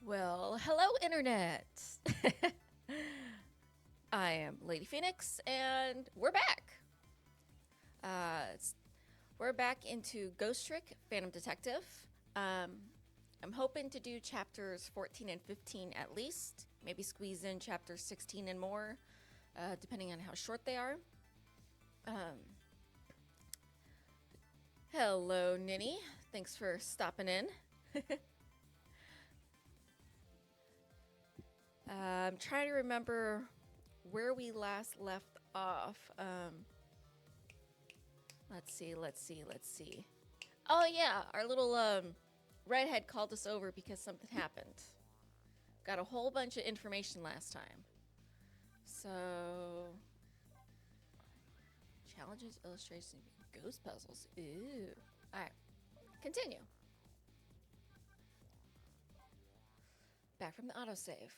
Well, hello, Internet. I am Lady Phoenix, and we're back. We're back into Ghost Trick Phantom Detective. Um, I'm hoping to do chapters 14 and 15 at least, maybe squeeze in chapters 16 and more, depending on how short they are. Um, Hello, Ninny. Thanks for stopping in. I'm trying to remember where we last left off. Let's see. Oh yeah, our little redhead called us over because something happened. Got a whole bunch of information last time. So challenges, illustrations, ghost puzzles. Ew. All right, continue. Back from the autosave.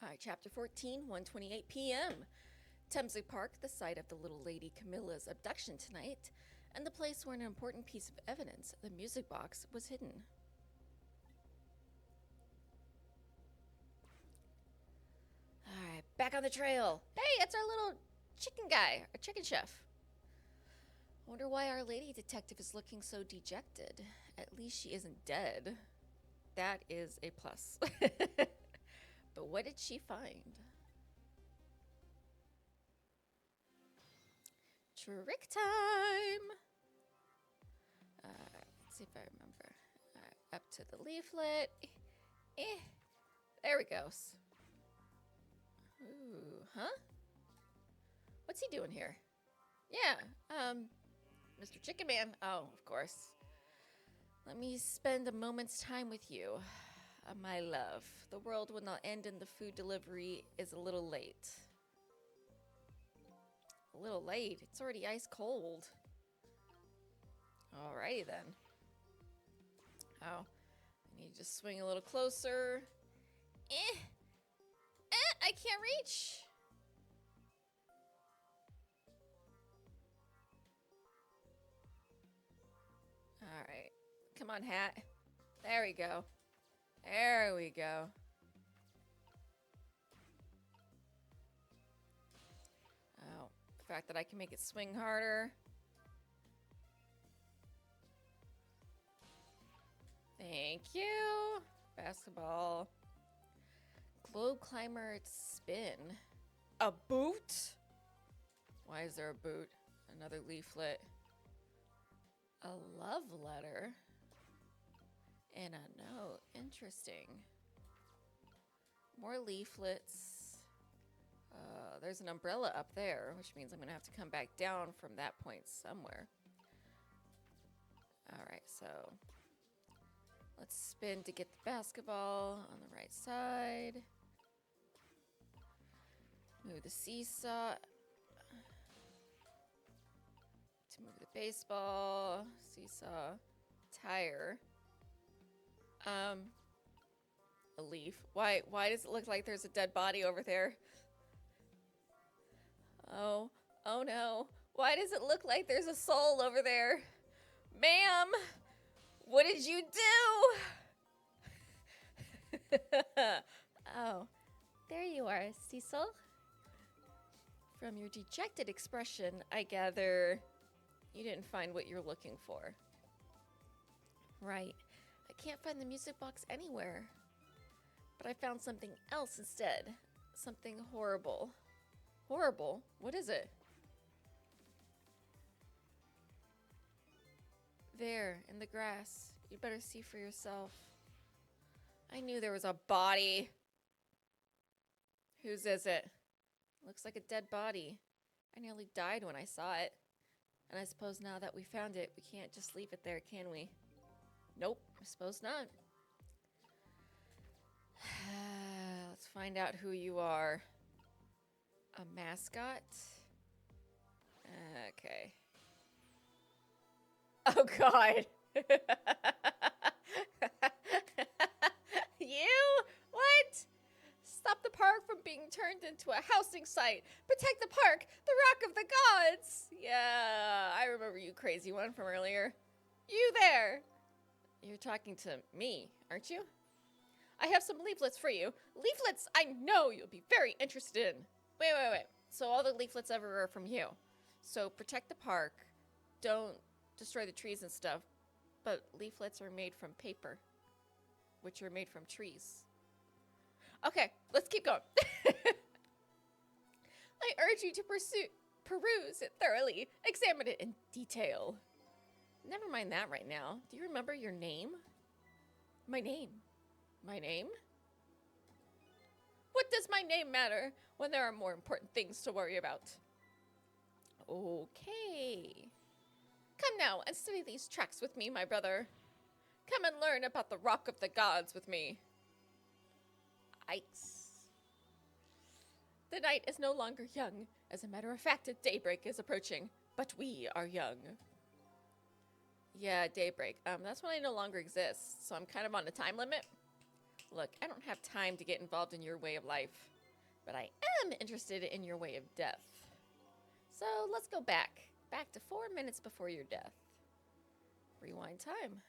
All right, chapter 14, 1:28 p.m. Temsik Park, the site of the little lady Camilla's abduction tonight, and the place where an important piece of evidence, the music box, was hidden. Alright, back on the trail. Hey, it's our little chicken guy, our chicken chef. Wonder why Our Lady detective is looking so dejected. At least she isn't dead. That is a plus. But what did she find? Trick time! Let's see if I remember. Up to the leaflet. There we go. Ooh, huh? What's he doing here? Yeah, Mr. Chicken Man. Oh, of course. Let me spend a moment's time with you. My love, the world will not end and the food delivery is a little late. A little late? It's already ice cold. Alrighty then. Oh, I need to just swing a little closer. I can't reach. Alright. Come on, hat. There we go. There we go. Oh, the fact that I can make it swing harder. Thank you. Basketball. Globe climber spin. A boot? Why is there a boot? Another leaflet. A love letter. And a note. Interesting. More leaflets. There's an umbrella up there, which means I'm going to have to come back down from that point somewhere. Alright, so let's spin to get the basketball on the right side. Move the seesaw. To move the baseball. Seesaw. Tire. A leaf. Why does it look like there's a dead body over there? Oh no. Why does it look like there's a soul over there? Ma'am, what did you do? Oh, there you are, Cecil. From your dejected expression, I gather you didn't find what you're looking for. Right. I can't find the music box anywhere. But I found something else instead. Something horrible. Horrible? What is it? There, in the grass. You'd better see for yourself. I knew there was a body. Whose is it? Looks like a dead body. I nearly died when I saw it. And I suppose now that we found it, we can't just leave it there, can we? Nope, I suppose not. Let's find out who you are. A mascot? Okay. Oh, God. You? What? Stop the park from being turned into a housing site. Protect the park, the rock of the gods. Yeah, I remember you, crazy one from earlier. You there. You're talking to me, aren't you? I have some leaflets for you. Leaflets I know you'll be very interested in. Wait. So all the leaflets ever are from you. So protect the park. Don't destroy the trees and stuff. But leaflets are made from paper, which are made from trees. Okay, let's keep going. I urge you to peruse it thoroughly. Examine it in detail. Never mind that right now. Do you remember your name? My name. My name? What does my name matter when there are more important things to worry about? Okay. Come now and study these tracks with me, my brother. Come and learn about the Rock of the Gods with me. Yikes. The night is no longer young. As a matter of fact, daybreak is approaching, but we are young. Yeah, daybreak. That's when I no longer exist, so I'm kind of on a time limit. Look, I don't have time to get involved in your way of life, but I am interested in your way of death. So let's go back to 4 minutes before your death. Rewind time.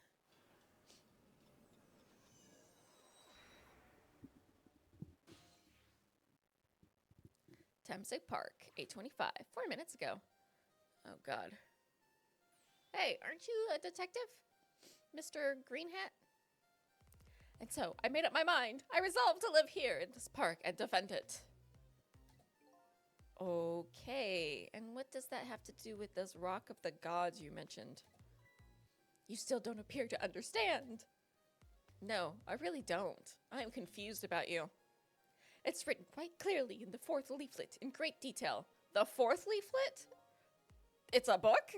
Temsik Park, 8:25, 4 minutes ago. Oh, God. Hey, aren't you a detective, Mr. Green Hat? And so, I made up my mind. I resolved to live here in this park and defend it. Okay, and what does that have to do with this Rock of the Gods you mentioned? You still don't appear to understand. No, I really don't. I am confused about you. It's written quite clearly in the 4th leaflet in great detail. The 4th leaflet? It's a book?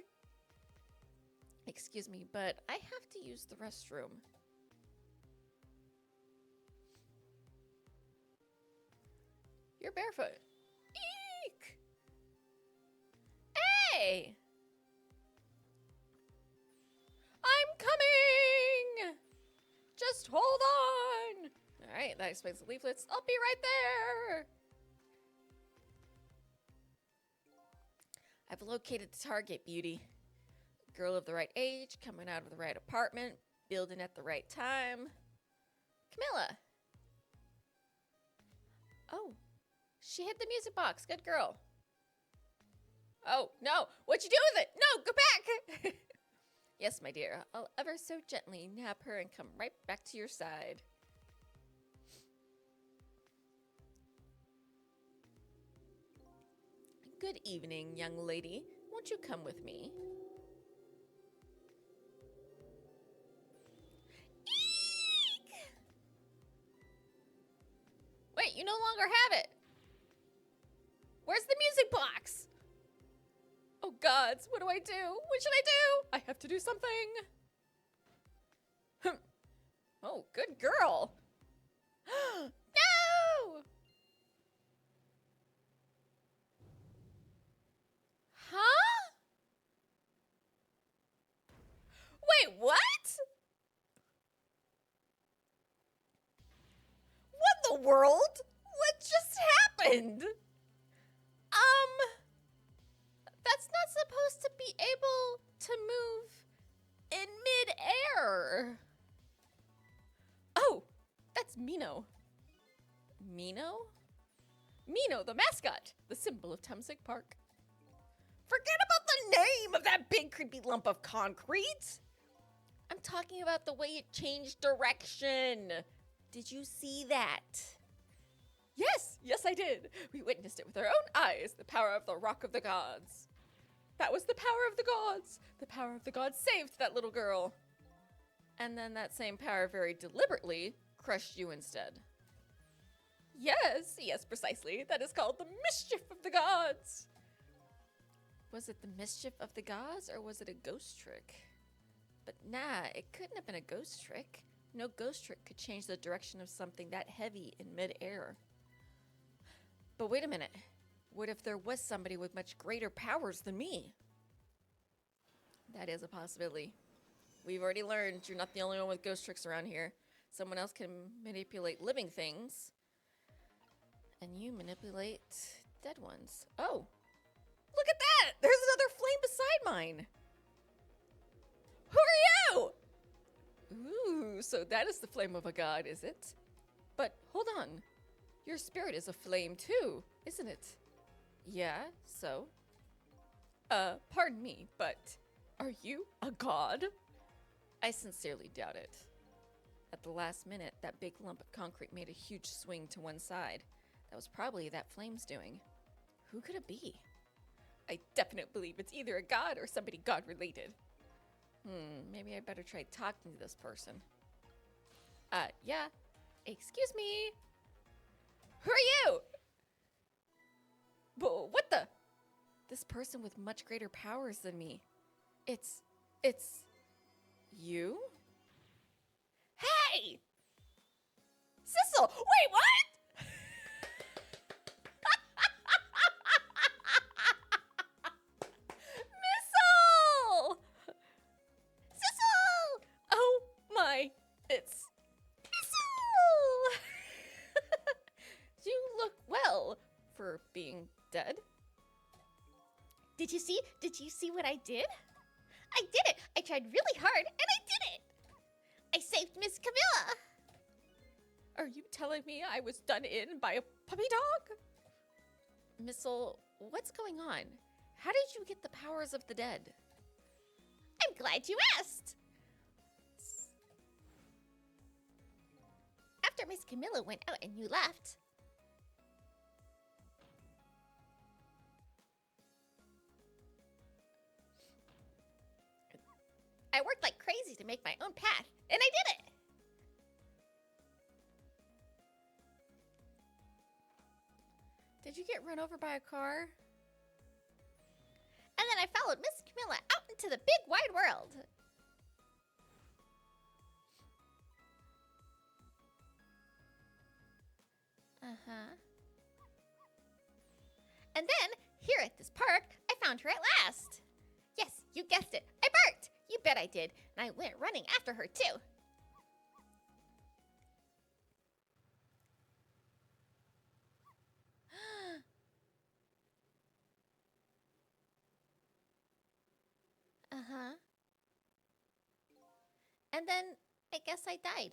Excuse me, but I have to use the restroom. You're barefoot. Eek! Hey! I'm coming! Just hold on! Alright, that explains the leaflets. I'll be right there! I've located the target, beauty. Girl of the right age, coming out of the right apartment, building at the right time. Camilla! Oh, she hit the music box. Good girl. Oh, no! What'd you do with it? No, go back! Yes, my dear. I'll ever so gently nab her and come right back to your side. Good evening, young lady. Won't you come with me? Eek! Wait, you no longer have it. Where's the music box? Oh, gods, what do I do? What should I do? I have to do something. Oh, good girl. No! Huh? Wait, what? What in the world? What just happened? That's not supposed to be able to move in mid-air. Oh, that's Mino. Mino? Mino, the mascot, the symbol of Temsik Park. Forget about the name of that big creepy lump of concrete. I'm talking about the way it changed direction. Did you see that? Yes, I did. We witnessed it with our own eyes, the power of the Rock of the Gods. That was the power of the gods. The power of the gods saved that little girl. And then that same power very deliberately crushed you instead. Yes, precisely. That is called the mischief of the gods. Was it the mischief of the gods, or was it a ghost trick? But nah, it couldn't have been a ghost trick. No ghost trick could change the direction of something that heavy in mid-air. But wait a minute. What if there was somebody with much greater powers than me? That is a possibility. We've already learned you're not the only one with ghost tricks around here. Someone else can manipulate living things. And you manipulate dead ones. Oh, look at that! There's another flame beside mine. Who are you? so that is the flame of a god, is it? But hold on. Your spirit is a flame too, isn't it? Yeah, so? Pardon me, but are you a god? I sincerely doubt it. At the last minute, that big lump of concrete made a huge swing to one side. That was probably that flame's doing. Who could it be? I definitely believe it's either a god or somebody god-related. Maybe I better try talking to this person. Yeah. Excuse me. Who are you? But what the? This person with much greater powers than me. It's you? Hey! Sissel! Wait, what? Missile! Sissel! Oh my, it's Missile! You look well for being dead. Did you see what I did? I did it! I tried really hard, and I did it! I saved Miss Camilla! Are you telling me I was done in by a puppy dog? Missile, what's going on? How did you get the powers of the dead? I'm glad you asked! After Miss Camilla went out and you left, I worked like crazy to make my own path, and I did it! Did you get run over by a car? And then I followed Miss Camilla out into the big wide world. And then, here at this park, I found her at last. Yes, you guessed it. I barked. You bet I did. And I went running after her, too. And then, I guess I died.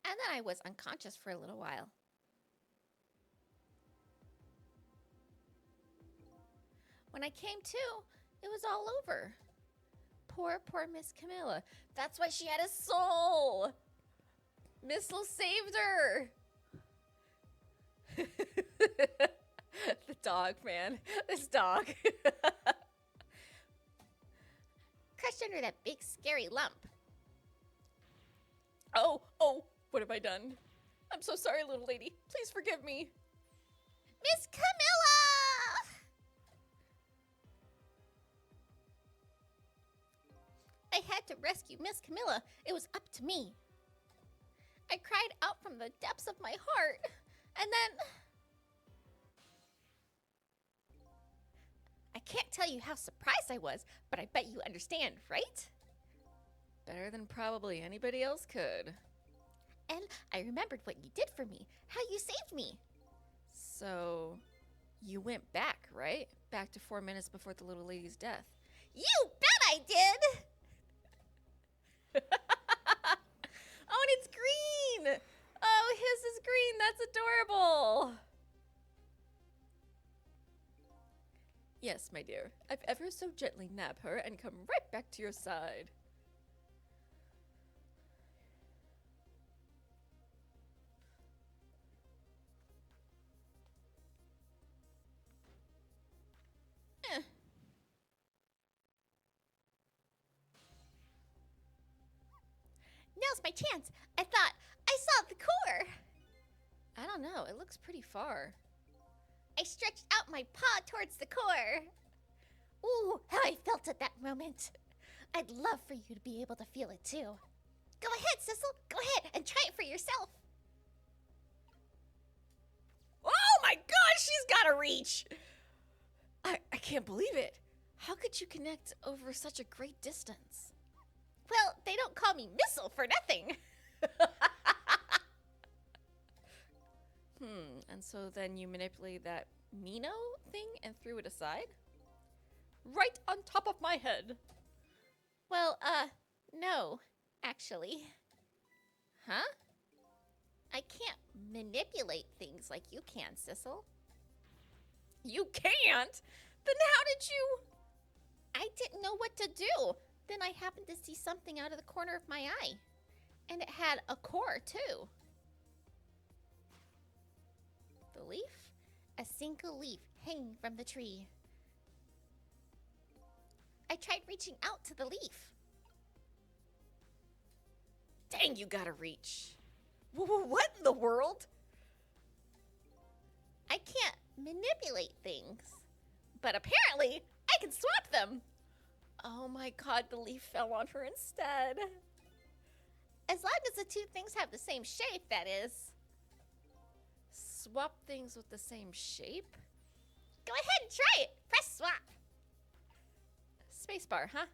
And then I was unconscious for a little while. When I came to, it was all over. Poor Miss Camilla. That's why she had a soul. Missile saved her. The dog, man. This dog. Crushed under that big scary lump. Oh, what have I done? I'm so sorry, little lady. Please forgive me. Miss Camilla! I had to rescue Miss Camilla. It was up to me. I cried out from the depths of my heart. And then... I can't tell you how surprised I was, but I bet you understand, right? Better than probably anybody else could. And I remembered what you did for me, how you saved me. So, you went back, right? Back to 4 minutes before the little lady's death. You bet I did! Oh, and it's green! Oh, his is green. That's adorable. Yes, my dear. I've ever so gently nab her and come right back to your side. Now's my chance. I thought I saw the core. I don't know. It looks pretty far. I stretched out my paw towards the core. Ooh, how I felt at that moment. I'd love for you to be able to feel it too. Go ahead, Sissel. Go ahead and try it for yourself. Oh my gosh, she's got a reach. I can't believe it. How could you connect over such a great distance? Well, they don't call me Missile for nothing. And so then you manipulated that Mino thing and threw it aside? Right on top of my head. Well, no, actually. Huh? I can't manipulate things like you can, Sissel. You can't? Then how did you? I didn't know what to do. Then I happened to see something out of the corner of my eye. And it had a core, too. The leaf? A single leaf hanging from the tree. I tried reaching out to the leaf. Dang, you gotta reach. What in the world? I can't manipulate things. But apparently, I can swap them. Oh my god, the leaf fell on her instead. As long as the two things have the same shape, that is. Swap things with the same shape? Go ahead and try it. Press swap. Spacebar, huh?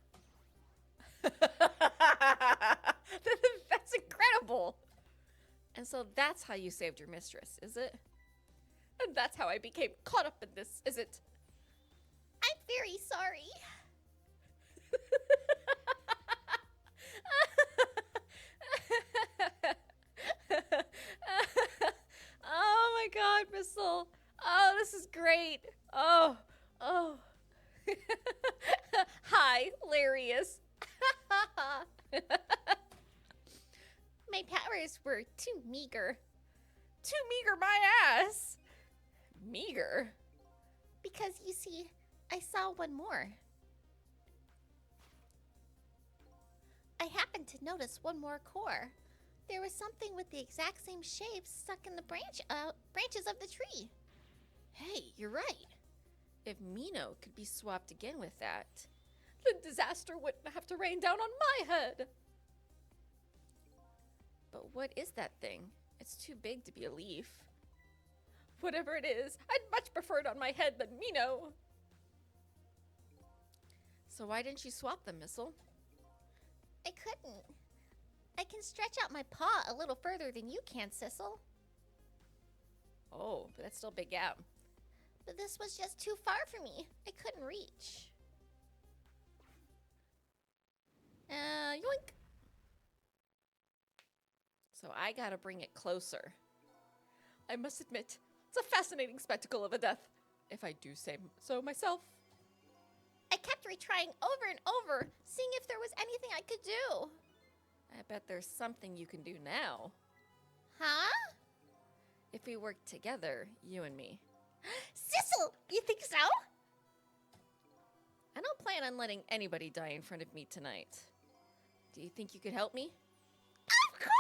That's incredible. And so that's how you saved your mistress, is it? And that's how I became caught up in this, is it? I'm very sorry. Oh my god, Missile. Oh, this is great. Oh. Hi, hilarious. My powers were too meager. Too meager my ass. Meager? Because, you see, I saw one more. I happened to notice one more core. There was something with the exact same shape stuck in the branches of the tree. Hey, you're right. If Mino could be swapped again with that, then disaster wouldn't have to rain down on my head. But what is that thing? It's too big to be a leaf. Whatever it is, I'd much prefer it on my head than Mino. So why didn't you swap them, Missile? I couldn't. I can stretch out my paw a little further than you can, Sissel. Oh, but that's still a big gap. But this was just too far for me. I couldn't reach. Yoink. So I gotta bring it closer. I must admit, it's a fascinating spectacle of a death, if I do say so myself. I kept retrying over and over, seeing if there was anything I could do. I bet there's something you can do now. Huh? If we work together, you and me. Sissel, you think so? I don't plan on letting anybody die in front of me tonight. Do you think you could help me? Of course!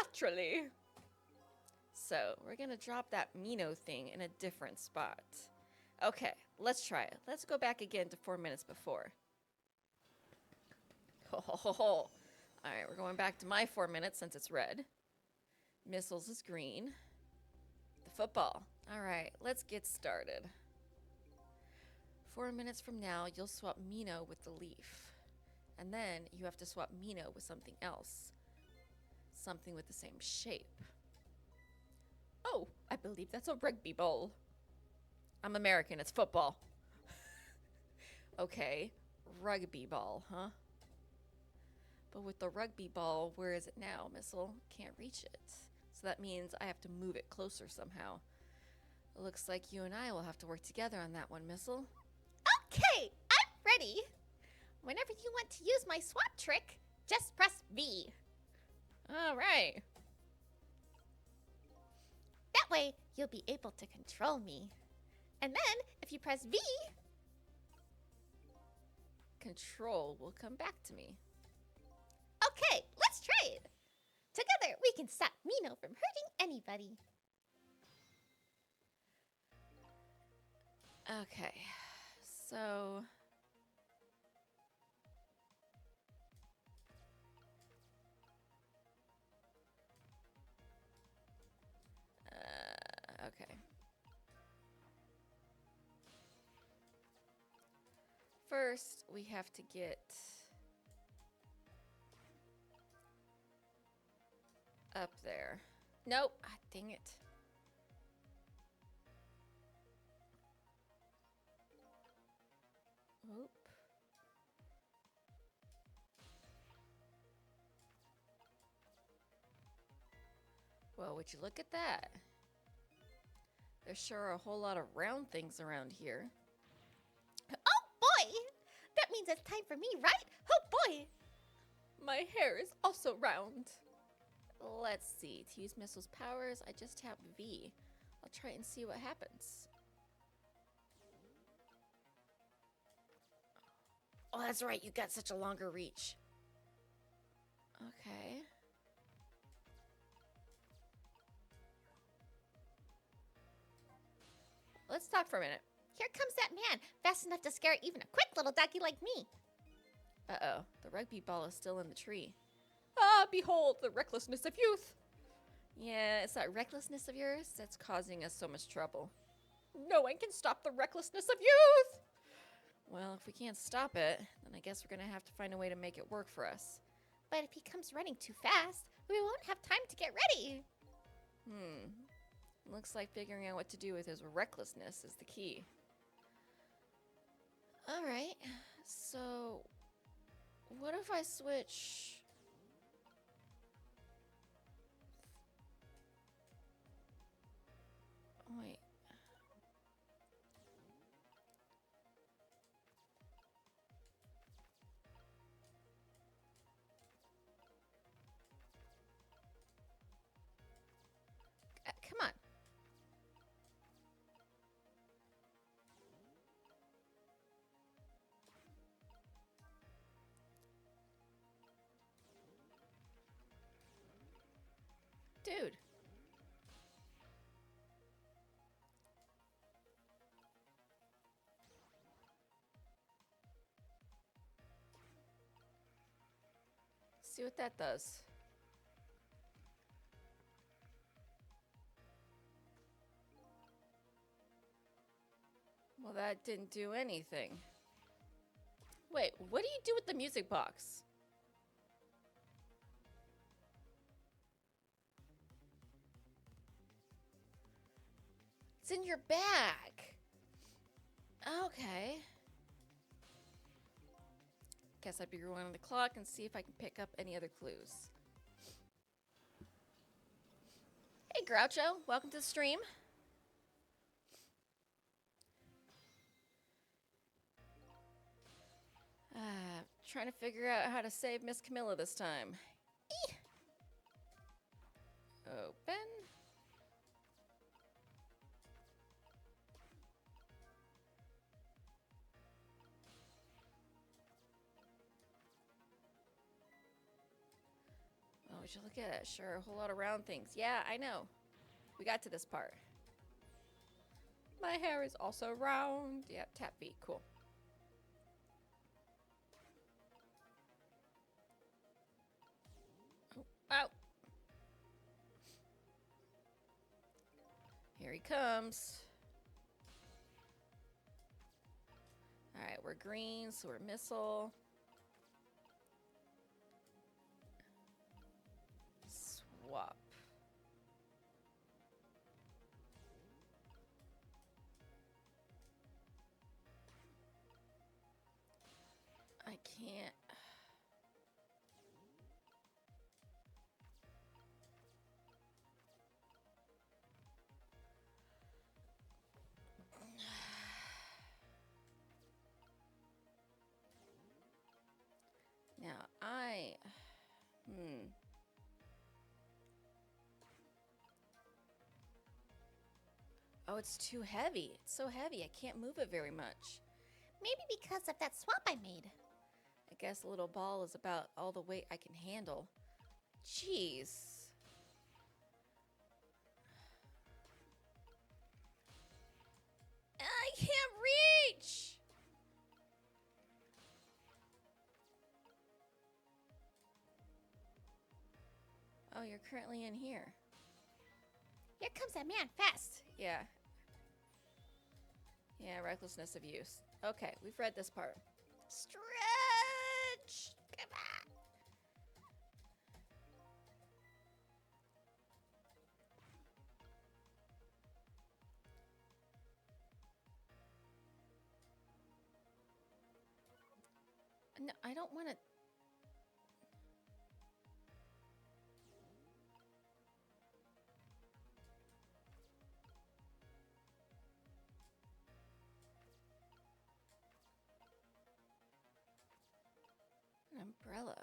Naturally. So, we're gonna drop that Mino thing in a different spot. Okay, let's try it. Let's go back again to 4 minutes before. Ho ho ho ho. Alright, we're going back to my 4 minutes since it's red. Missiles is green. The football. Alright, let's get started. 4 minutes from now, you'll swap Mino with the leaf. And then you have to swap Mino with something else. Something with the same shape. Oh, I believe that's a rugby ball. I'm American, it's football. Okay, rugby ball, huh? But with the rugby ball, where is it now, Missile? Can't reach it. So that means I have to move it closer somehow. It looks like you and I will have to work together on that one, Missile. Okay, I'm ready. Whenever you want to use my swap trick, just press V. All right. That way, you'll be able to control me. And then, if you press V, Control will come back to me. okay, let's try it. Together, we can stop Mino from hurting anybody. Okay, so... okay. First, we have to get up there. Nope. Ah, dang it. Oop. Well, would you look at that? There sure are a whole lot of round things around here. Oh boy! That means it's time for me, right? Oh boy! My hair is also round. Let's see. To use Missile's powers, I just tap V. I'll try and see what happens. Oh, that's right. You got such a longer reach. Okay. Let's talk for a minute. Here comes that man, fast enough to scare even a quick little doggy like me. Uh-oh. The rugby ball is still in the tree. Ah, behold, the recklessness of youth. Yeah, it's that recklessness of yours that's causing us so much trouble. No one can stop the recklessness of youth! Well, if we can't stop it, then I guess we're gonna have to find a way to make it work for us. But if he comes running too fast, we won't have time to get ready. Looks like figuring out what to do with his recklessness is the key. Alright, so what if I switch... Wait. Come on. Dude. See what that does. Well, that didn't do anything. Wait, what do you do with the music box? It's in your bag. Okay. Guess I'd be rewinding the clock and see if I can pick up any other clues. Hey, Groucho. Welcome to the stream. Trying to figure out how to save Miss Camilla this time. Eeh. Open. Oh, would you look at it? Sure, a whole lot of round things. Yeah, I know. We got to this part. My hair is also round. Yeah, tap B. Cool. Oh, ow. Here he comes. Alright, we're green, so we're missile. Swap. I can't. Now, Oh, it's too heavy. It's so heavy, I can't move it very much. Maybe because of that swap I made. I guess a little ball is about all the weight I can handle. Jeez. I can't reach! Oh, you're currently in here. Here comes that man, fast. Yeah. Yeah, recklessness of use. Okay, we've read this part. Stretch! Come on. No, I don't want to... An umbrella.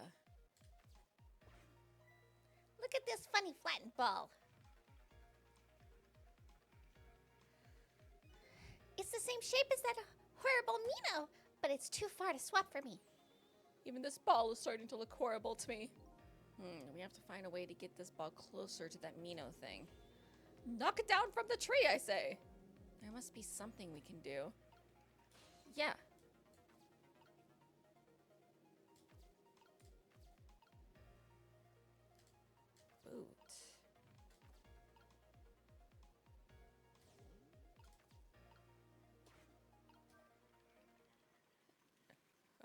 Look at this funny flattened ball. It's the same shape as that horrible Mino, but it's too far to swap for me. Even this ball is starting to look horrible to me. We have to find a way to get this ball closer to that Mino thing. Knock it down from the tree, I say. There must be something we can do. Yeah. Boot.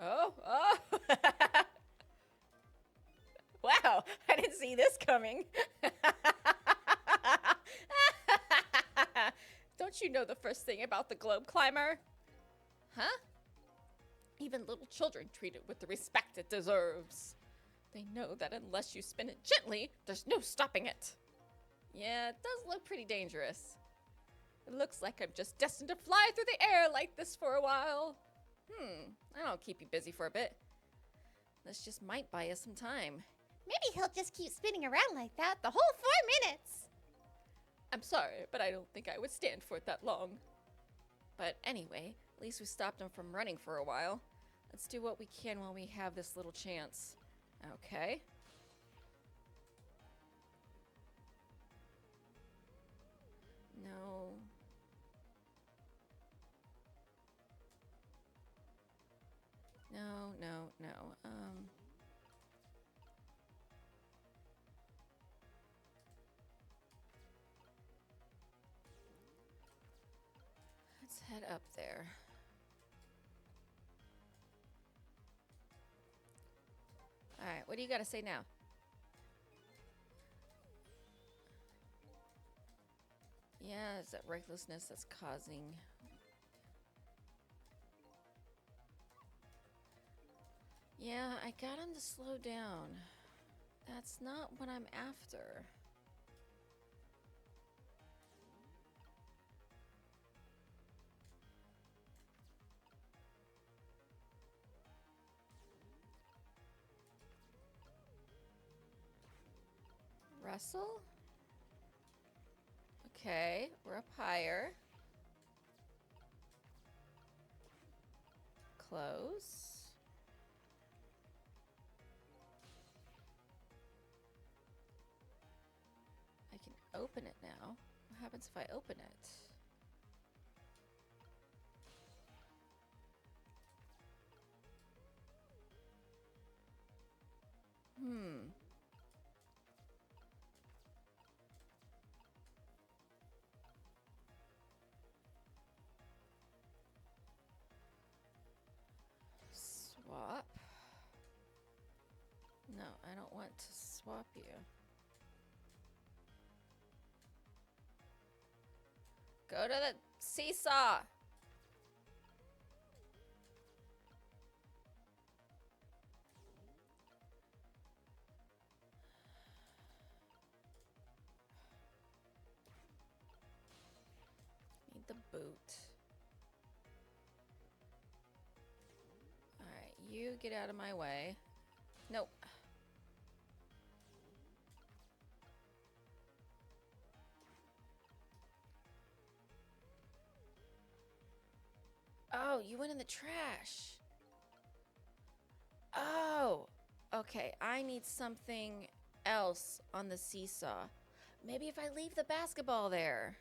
Oh. Wow, I didn't see this coming. Don't you know the first thing about the globe climber? Huh? Even little children treat it with the respect it deserves. They know that unless you spin it gently, there's no stopping it. Yeah, it does look pretty dangerous. It looks like I'm just destined to fly through the air like this for a while. I'll keep you busy for a bit. This just might buy us some time. Maybe he'll just keep spinning around like that the whole 4 minutes. I'm sorry, but I don't think I would stand for it that long. But anyway, at least we stopped him from running for a while. Let's do what we can while we have this little chance. Okay. No. No. Let's head up there. All right, what do you got to say now? Yeah, it's that recklessness that's causing... Yeah, I got him to slow down. That's not what I'm after. Russell? Okay, we're up higher. Close. I can open it now. What happens if I open it? Swap? No, I don't want to swap you. Go to the seesaw! Need the boot. Alright, you get out of my way. Nope. Oh, you went in the trash. Oh, okay. I need something else on the seesaw. Maybe if I leave the basketball there.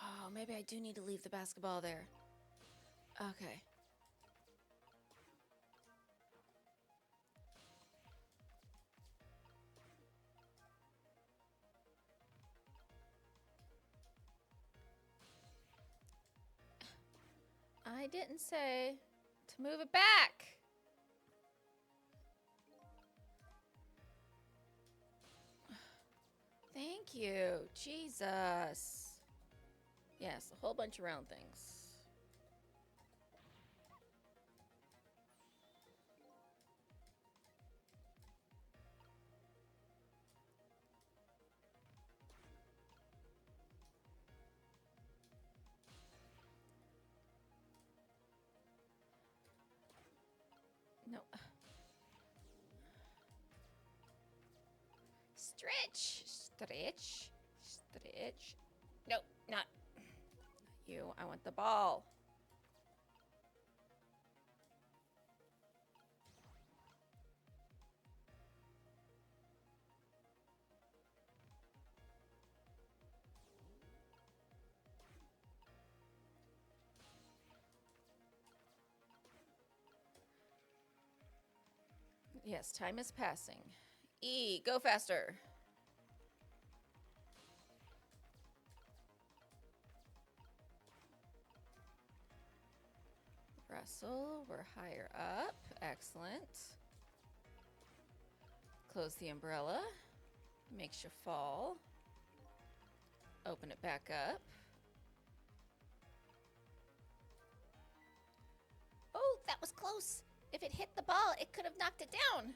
Oh, maybe I do need to leave the basketball there. Okay. I didn't say to move it back. Thank you. Jesus. Yes, a whole bunch of round things. Stretch. Stretch. Stretch. Nope, not you. I want the ball. Yes, time is passing. E, go faster. Russell, we're higher up. Excellent. Close the umbrella. Makes you fall. Open it back up. Oh, that was close. If it hit the ball, it could have knocked it down.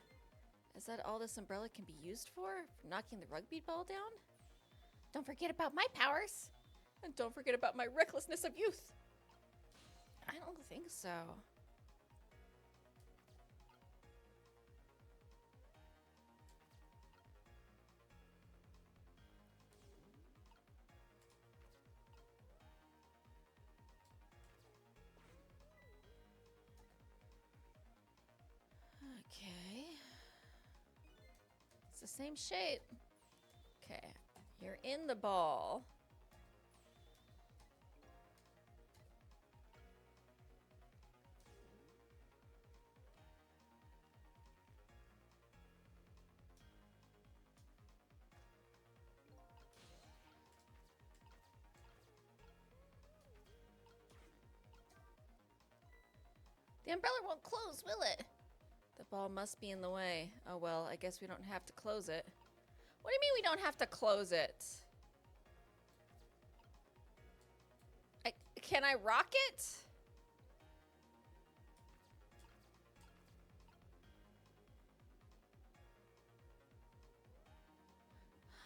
Is that all this umbrella can be used for? For knocking the rugby ball down? Don't forget about my powers. And don't forget about my recklessness of youth. I don't think so. Okay. It's the same shape. Okay. You're in the ball. The umbrella won't close, will it? The ball must be in the way. Oh well, I guess we don't have to close it. What do you mean we don't have to close it? Can I rock it?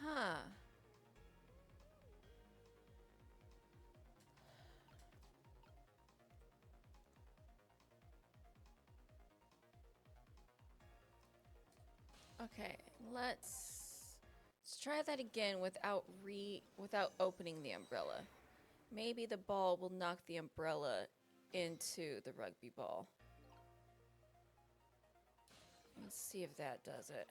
Huh. Okay, let's try that again without opening the umbrella. Maybe the ball will knock the umbrella into the rugby ball. Let's see if that does it.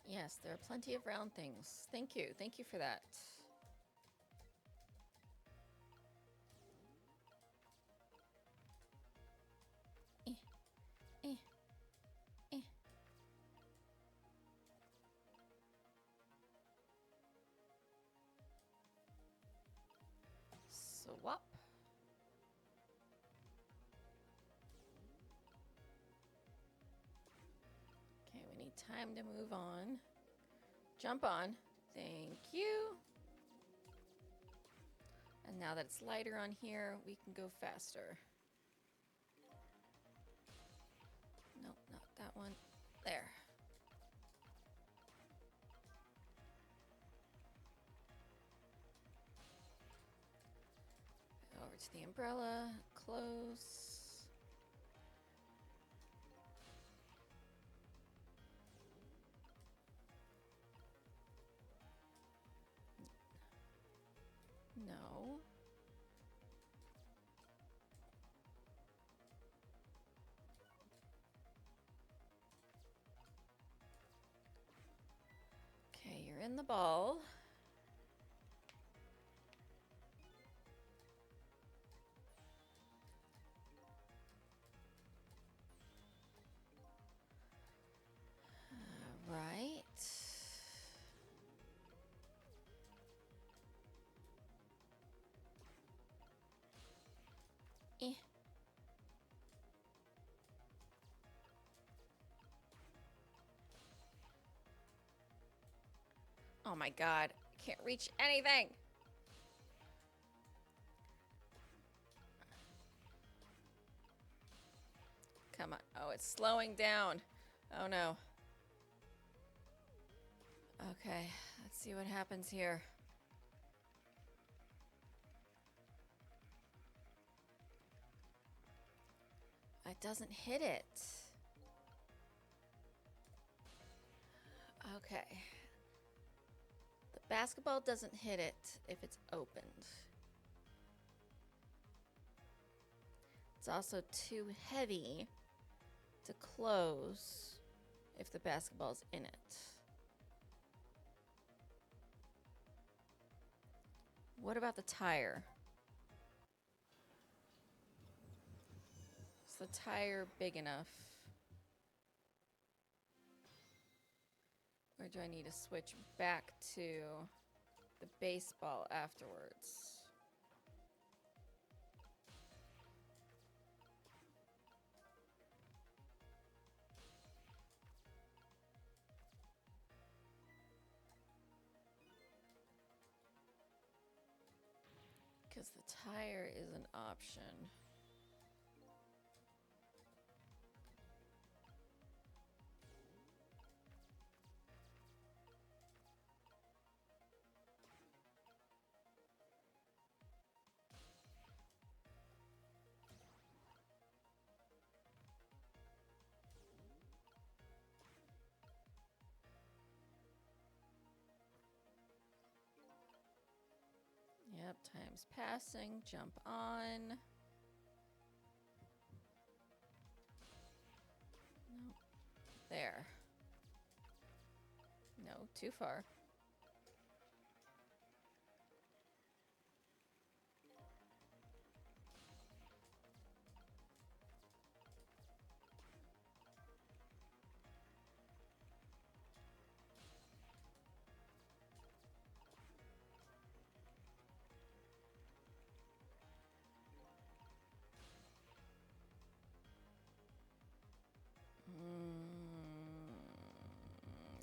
Yes, there are plenty of round things. Thank you. Thank you for that. Eh, eh. Swap. Okay, we need time to move on. Jump on. Thank you. And now that it's lighter on here, we can go faster. Nope, not that one. There. Over to the umbrella. Close. No. Okay, you're in the ball. Right. Eh. Oh my god. I can't reach anything. Come on. Oh, it's slowing down. Oh no. Okay, let's see what happens here. It doesn't hit it. Okay. The basketball doesn't hit it if it's opened. It's also too heavy to close if the basketball's in it. What about the tire? Is the tire big enough? Or do I need to switch back to the baseball afterwards? Because the tire is an option. Yep, time's passing. Jump on. Nope. There. No, too far.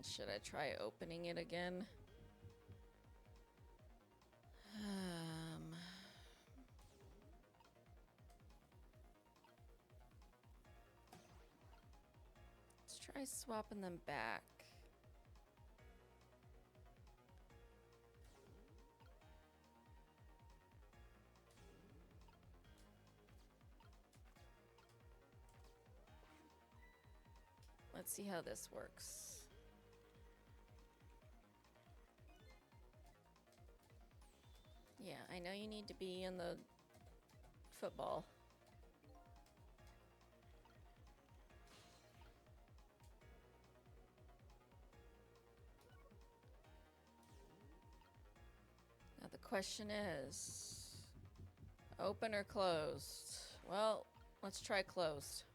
Should I try opening it again? Let's try swapping them back. Let's see how this works. Yeah, I know you need to be in the football. Now the question is, open or closed? Well, let's try closed.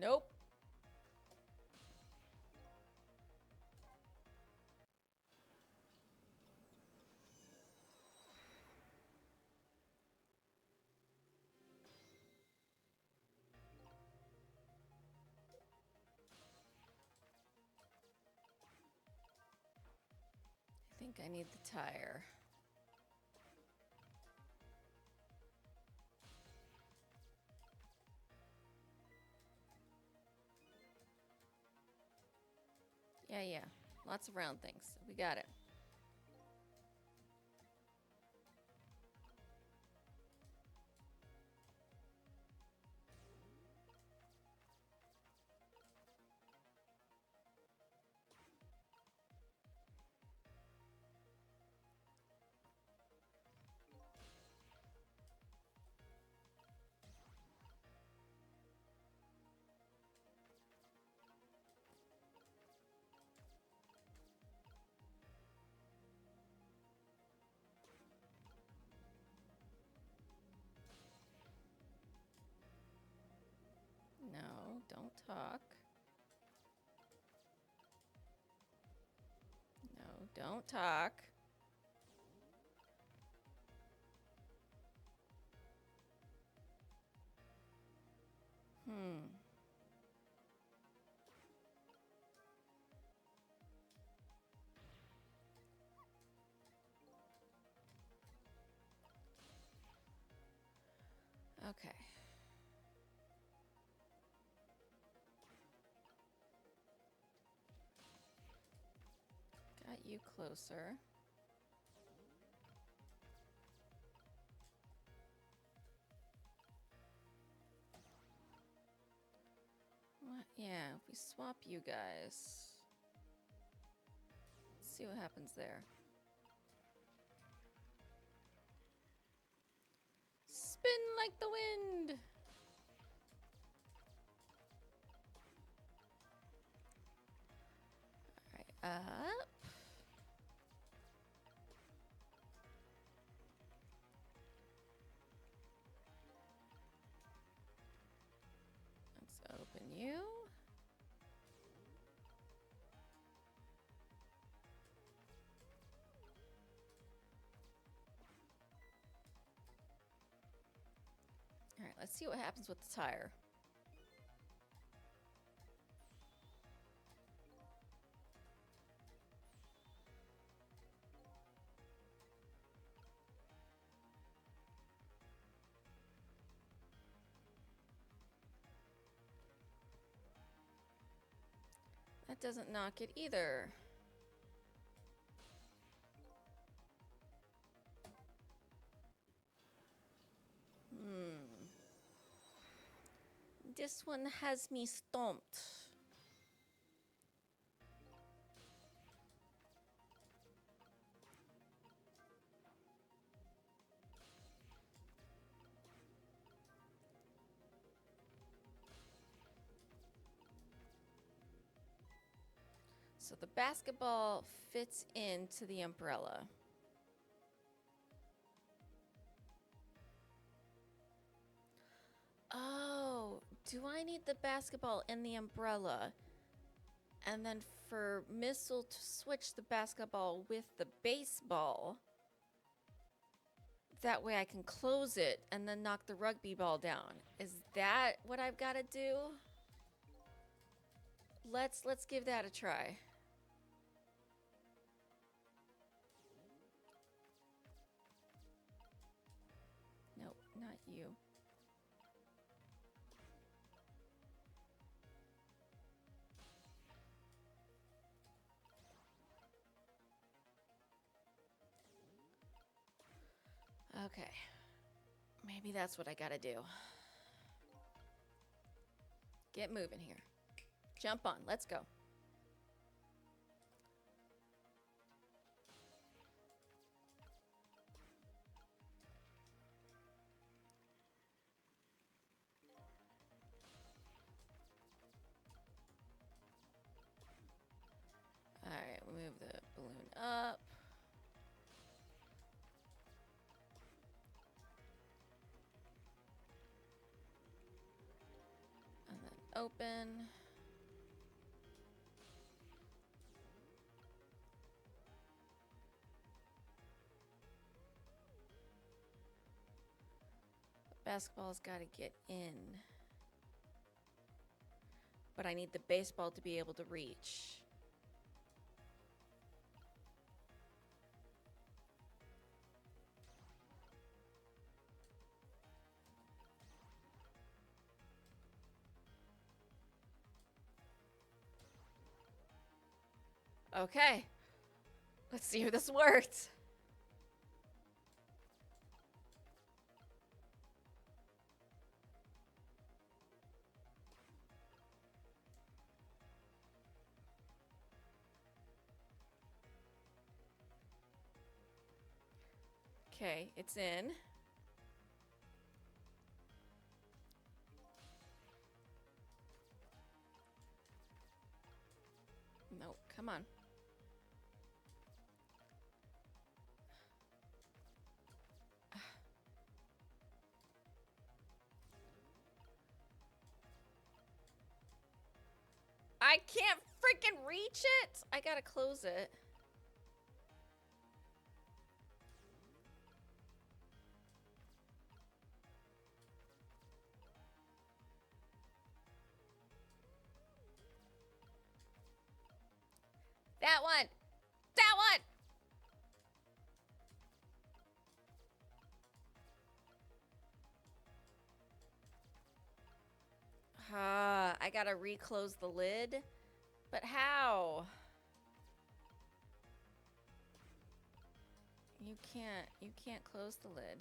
Nope. I think I need the tire. Yeah. Lots of round things. We got it. No, don't talk. No, don't talk. Okay. Got you closer. What? Yeah, if we swap you guys. Let's see what happens there. Spin like the wind! Alright, up. Let's open you. Alright, let's see what happens with the tire. That doesn't knock it either. This one has me stumped. So the basketball fits into the umbrella. Oh, do I need the basketball in the umbrella? And then for Missile to switch the basketball with the baseball. That way I can close it and then knock the rugby ball down. Is that what I've got to do? Let's give that a try. Nope, not you. Okay. Maybe that's what I gotta do. Get moving here. Jump on. Let's go. Alright, we'll move the balloon up. And then open. Basketball's gotta get in. But I need the baseball to be able to reach. Okay. Let's see if this works. Okay, it's in. Nope, come on. I can't freaking reach it! I gotta close it. That one! That one! gotta reclose the lid. But how? You can't close the lid.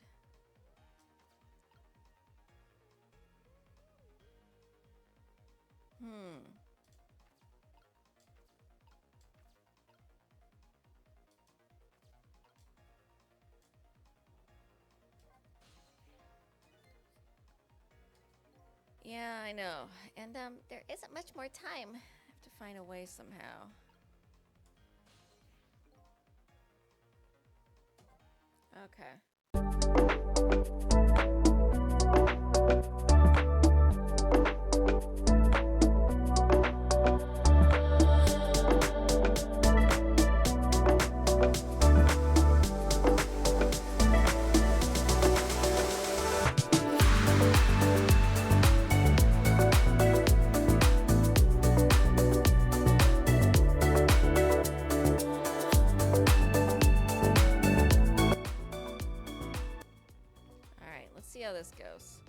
Yeah, I know. And there isn't much more time. I have to find a way somehow. Okay. Alright, let's see how this goes.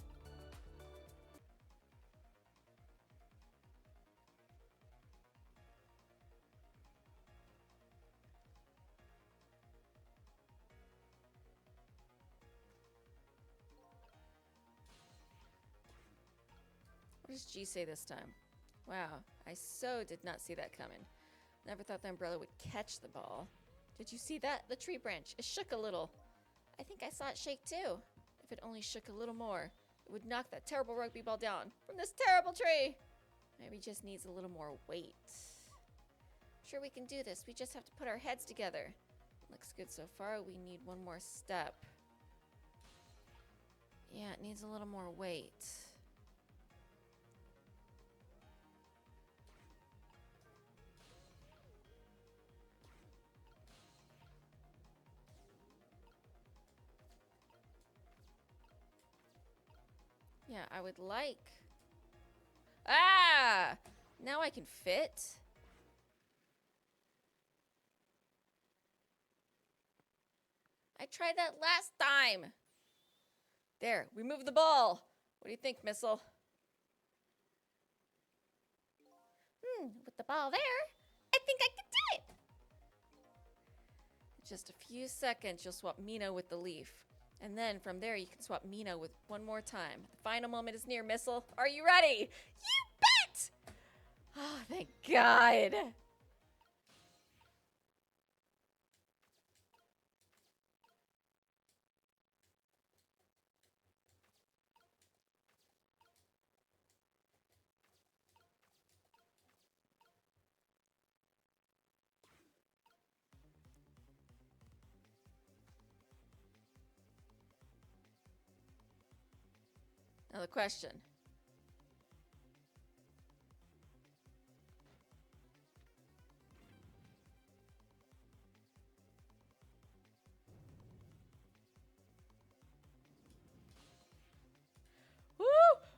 What does G say this time? Wow, I so did not see that coming. Never thought the umbrella would catch the ball. Did you see that? The tree branch. It shook a little. I think I saw it shake too. If it only shook a little more, it would knock that terrible rugby ball down from this terrible tree. Maybe it just needs a little more weight. Sure, we can do this. We just have to put our heads together. Looks good so far. We need one more step. Yeah, it needs a little more weight. Yeah, I would like... Ah! Now I can fit. I tried that last time. There, we moved the ball. What do you think, Missile? With the ball there, I think I can do it. In just a few seconds, you'll swap Mino with the leaf. And then from there, you can swap Mino with one more time. The final moment is near, Missile. Are you ready? You bet! Oh, thank God. Now the question. Woo!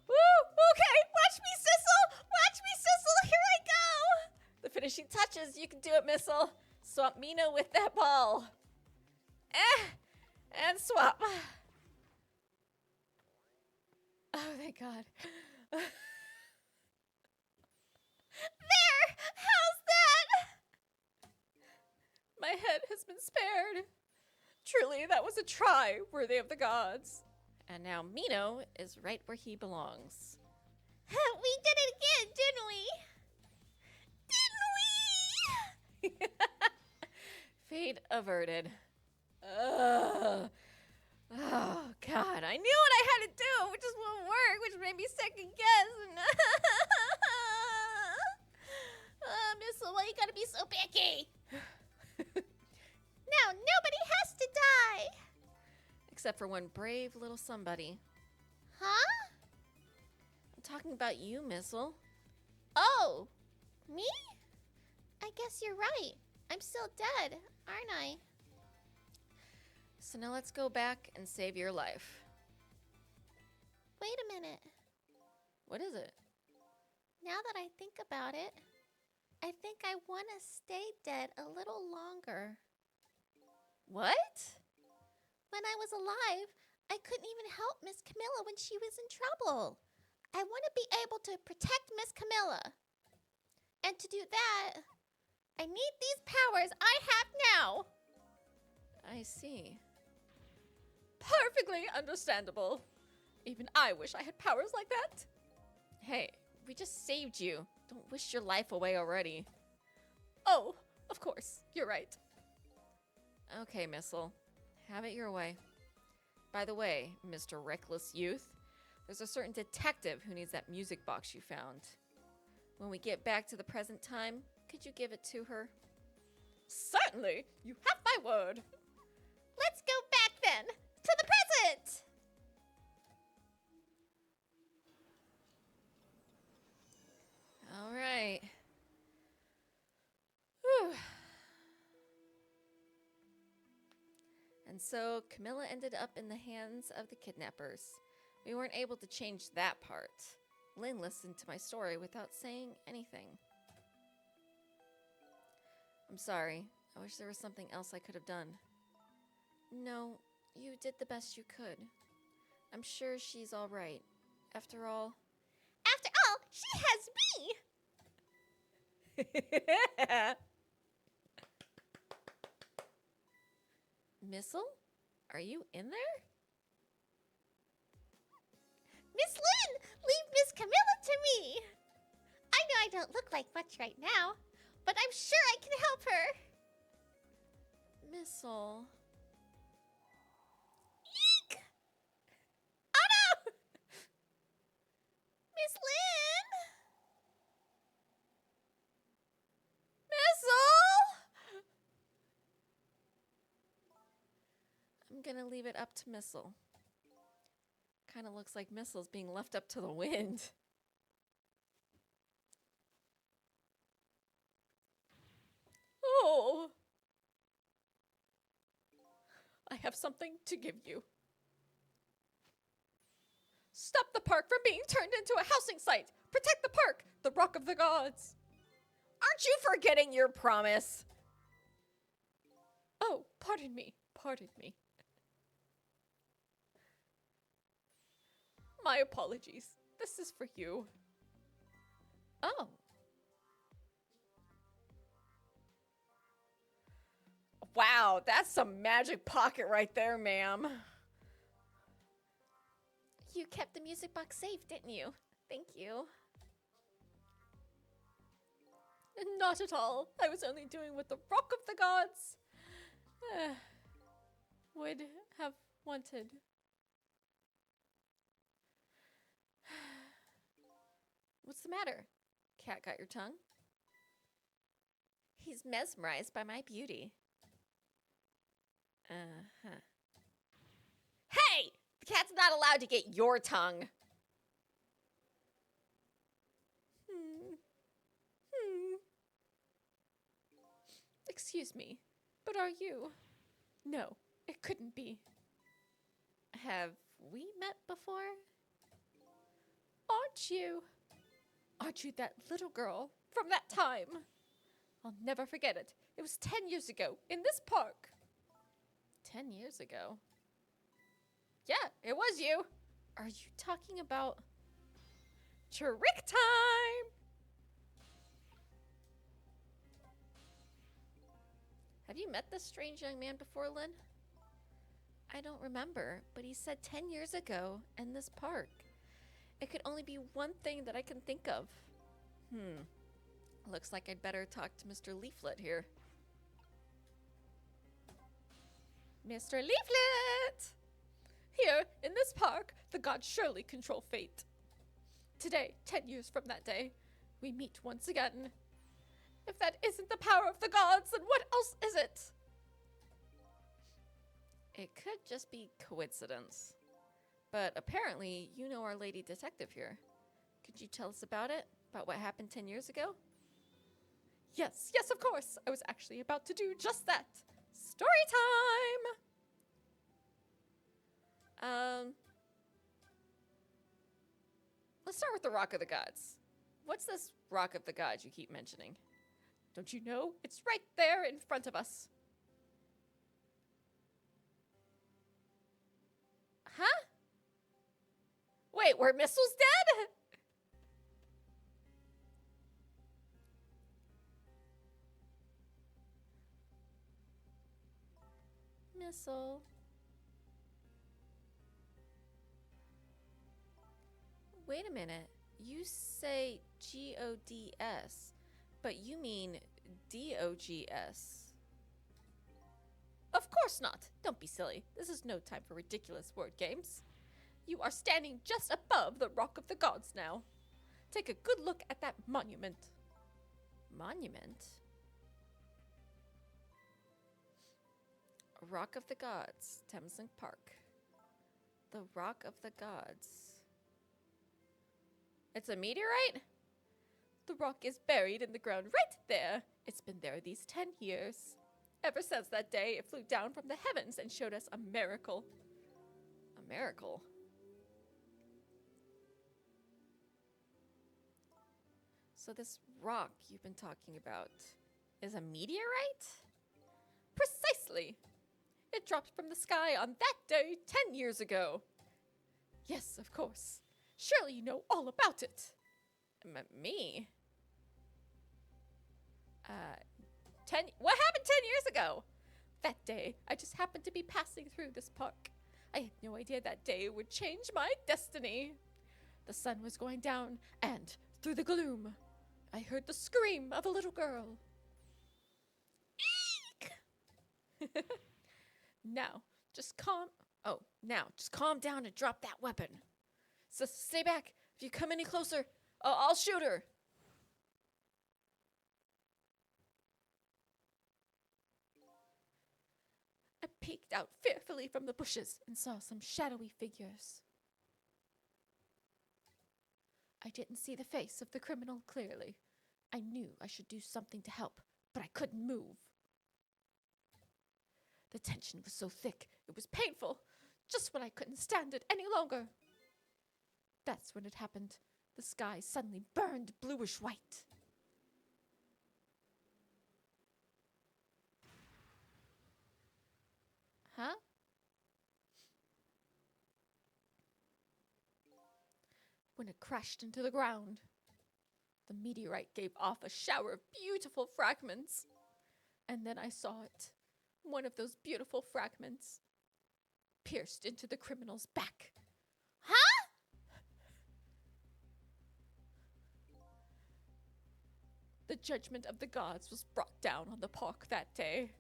Woo! Okay, watch me, Sissel! Watch me, Sissel! Here I go! The finishing touches. You can do it, Missile. Swap Mino with that ball. And swap. Oh, thank God. There! How's that? My head has been spared. Truly, that was a try worthy of the gods. And now Mino is right where he belongs. We did it again, didn't we? Fate averted. Ugh. Oh, God. I knew what I had to do. It just won't work, which made me second guess. Missile, why you gotta be so picky? Now nobody has to die. Except for one brave little somebody. Huh? I'm talking about you, Missile. Oh, me? I guess you're right. I'm still dead, aren't I? So now let's go back and save your life. Wait a minute. What is it? Now that I think about it, I think I want to stay dead a little longer. What? When I was alive, I couldn't even help Miss Camilla when she was in trouble. I want to be able to protect Miss Camilla. And to do that, I need these powers I have now. I see. Perfectly understandable. Even I wish I had powers like that. Hey, we just saved you. Don't wish your life away already. Oh, of course. You're right. Okay, Missile. Have it your way. By the way, Mr. Reckless Youth, there's a certain detective who needs that music box you found. When we get back to the present time, could you give it to her? Certainly! You have my word! Let's go back then, to the present! All right. Whew. And so Camilla ended up in the hands of the kidnappers. We weren't able to change that part. Lynn listened to my story without saying anything. I'm sorry. I wish there was something else I could have done. No, you did the best you could. I'm sure she's all right. After all, she has me! Missile? Are you in there? Miss Lynn, leave Miss Camilla to me! I know I don't look like much right now, but I'm sure I can help her. Missile. Eek! Oh no! Miss Lynn! Missile! I'm gonna leave it up to Missile. Kind of looks like Missile's being left up to the wind. Oh! I have something to give you. Stop the park from being turned into a housing site! Protect the park! The Rock of the Gods! Aren't you forgetting your promise? Oh, pardon me. Pardon me. My apologies. This is for you. Oh. Wow, that's some magic pocket right there, ma'am. You kept the music box safe, didn't you? Thank you. Not at all. I was only doing what the Rock of the Gods would have wanted. What's the matter? Cat got your tongue? He's mesmerized by my beauty. Uh-huh. Hey! The cat's not allowed to get your tongue. Excuse me, but are you? No, it couldn't be. Have we met before? Aren't you? Aren't you that little girl from that time? I'll never forget it. It was 10 years ago in this park. 10 years ago? Yeah, it was you. Are you talking about trick time? Have you met this strange young man before, Lynn? I don't remember, but he said 10 years ago in this park. It could only be one thing that I can think of. Looks like I'd better talk to Mr. Leaflet here. Mr. Leaflet! Here, in this park, the gods surely control fate. Today, 10 years from that day, we meet once again. If that isn't the power of the gods, then what else is it? It could just be coincidence. But apparently, you know our lady detective here. Could you tell us about it? About what happened 10 years ago? Yes, of course. I was actually about to do just that. Story time! Let's start with the Rock of the Gods. What's this Rock of the Gods you keep mentioning? Don't you know? It's right there in front of us. Huh? Wait, were Missile's dead? Missile. Wait a minute. You say Gods, but you mean DOGS. Of course not. Don't be silly. This is no time for ridiculous word games. You are standing just above the Rock of the Gods now. Take a good look at that monument. Monument? Rock of the Gods, Temsik Park. The Rock of the Gods. It's a meteorite? The rock is buried in the ground right there. It's been there these 10 years. Ever since that day, it flew down from the heavens and showed us a miracle. A miracle? So this rock you've been talking about is a meteorite? Precisely! It dropped from the sky on that day 10 years ago. Yes, of course. Surely you know all about it. Me? What happened 10 years ago? That day, I just happened to be passing through this park. I had no idea that day would change my destiny. The sun was going down, and through the gloom, I heard the scream of a little girl. Eek! Now, just calm down and drop that weapon. So stay back. If you come any closer, I'll shoot her. I peeked out fearfully from the bushes and saw some shadowy figures. I didn't see the face of the criminal clearly. I knew I should do something to help, but I couldn't move. The tension was so thick, it was painful, just when I couldn't stand it any longer. That's when it happened. The sky suddenly burned bluish white. Huh? When it crashed into the ground, the meteorite gave off a shower of beautiful fragments. And then I saw it. One of those beautiful fragments pierced into the criminal's back. Huh? The judgment of the gods was brought down on the park that day.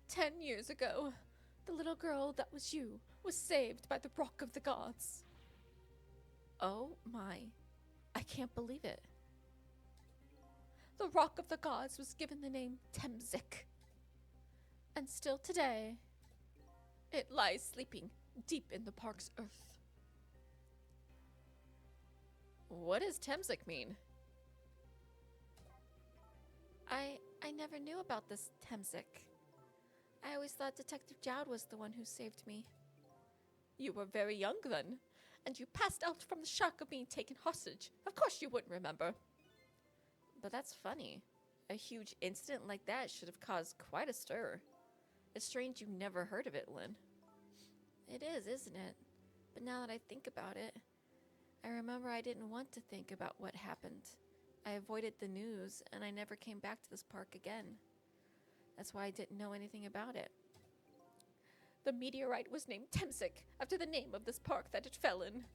"10 years ago, the little girl that was you was saved by the Rock of the Gods." Oh my, I can't believe it. The Rock of the Gods was given the name Temsik. And still today, it lies sleeping deep in the park's earth. What does Temsik mean? I never knew about this Temsik. I always thought Detective Jowd was the one who saved me. You were very young then, and you passed out from the shock of being taken hostage. Of course you wouldn't remember. But that's funny. A huge incident like that should have caused quite a stir. It's strange you never heard of it, Lynn. It is, isn't it? But now that I think about it, I remember I didn't want to think about what happened. I avoided the news, and I never came back to this park again. That's why I didn't know anything about it. The meteorite was named Temsik after the name of this park that it fell in.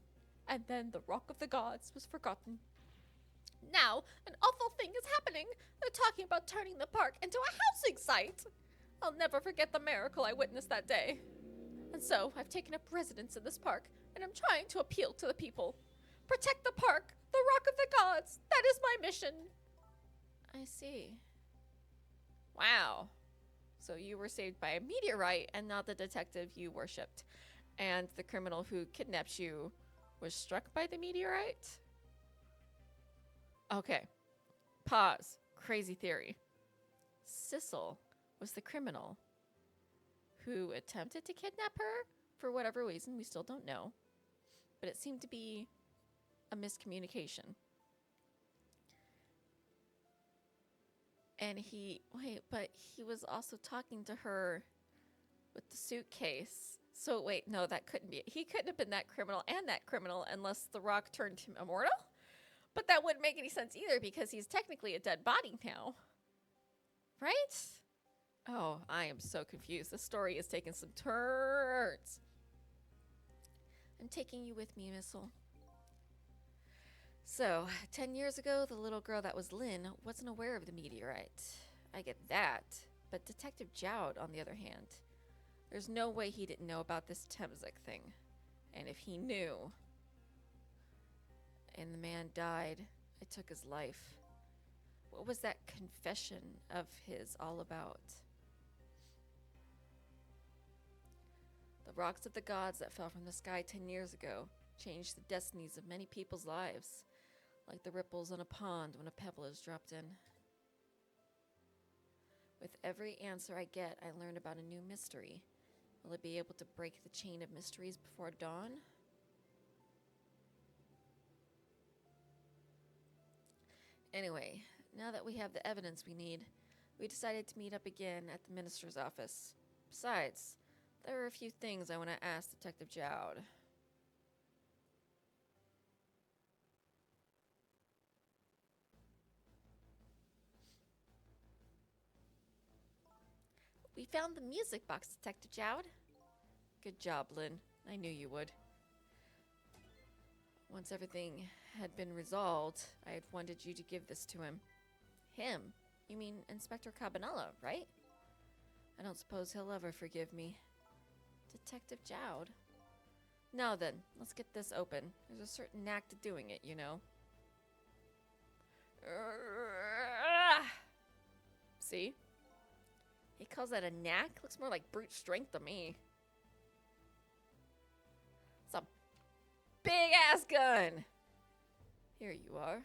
And then the Rock of the Gods was forgotten. Now, an awful thing is happening. They're talking about turning the park into a housing site. I'll never forget the miracle I witnessed that day. And so, I've taken up residence in this park, and I'm trying to appeal to the people. Protect the park, the Rock of the Gods. That is my mission. I see. Wow. So you were saved by a meteorite and not the detective you worshipped. And the criminal who kidnapped you was struck by the meteorite? Okay. Pause. Crazy theory. Sissel was the criminal who attempted to kidnap her for whatever reason. We still don't know. But it seemed to be a miscommunication. And he was also talking to her with the suitcase. So wait, no, that couldn't be it. He couldn't have been that criminal and that criminal unless the rock turned him immortal. But that wouldn't make any sense either because he's technically a dead body now. Right? Oh, I am so confused. The story is taking some turns. I'm taking you with me, Missile. So, 10 years ago, the little girl that was Lynn wasn't aware of the meteorite. I get that. But Detective Jowd, on the other hand, there's no way he didn't know about this Temsik thing. And if he knew, and the man died, it took his life. What was that confession of his all about? The rocks of the gods that fell from the sky 10 years ago changed the destinies of many people's lives, like the ripples on a pond when a pebble is dropped in. With every answer I get, I learn about a new mystery. Will it be able to break the chain of mysteries before dawn? Anyway, now that we have the evidence we need, we decided to meet up again at the minister's office. Besides, there are a few things I want to ask Detective Jowd. We found the music box, Detective Jowd. Good job, Lynn. I knew you would. Once everything had been resolved, I had wanted you to give this to him. Him? You mean Inspector Cabanela, right? I don't suppose he'll ever forgive me. Detective Jowd. Now then, let's get this open. There's a certain knack to doing it, you know. See? He calls that a knack? Looks more like brute strength to me. It's a big-ass gun! Here you are.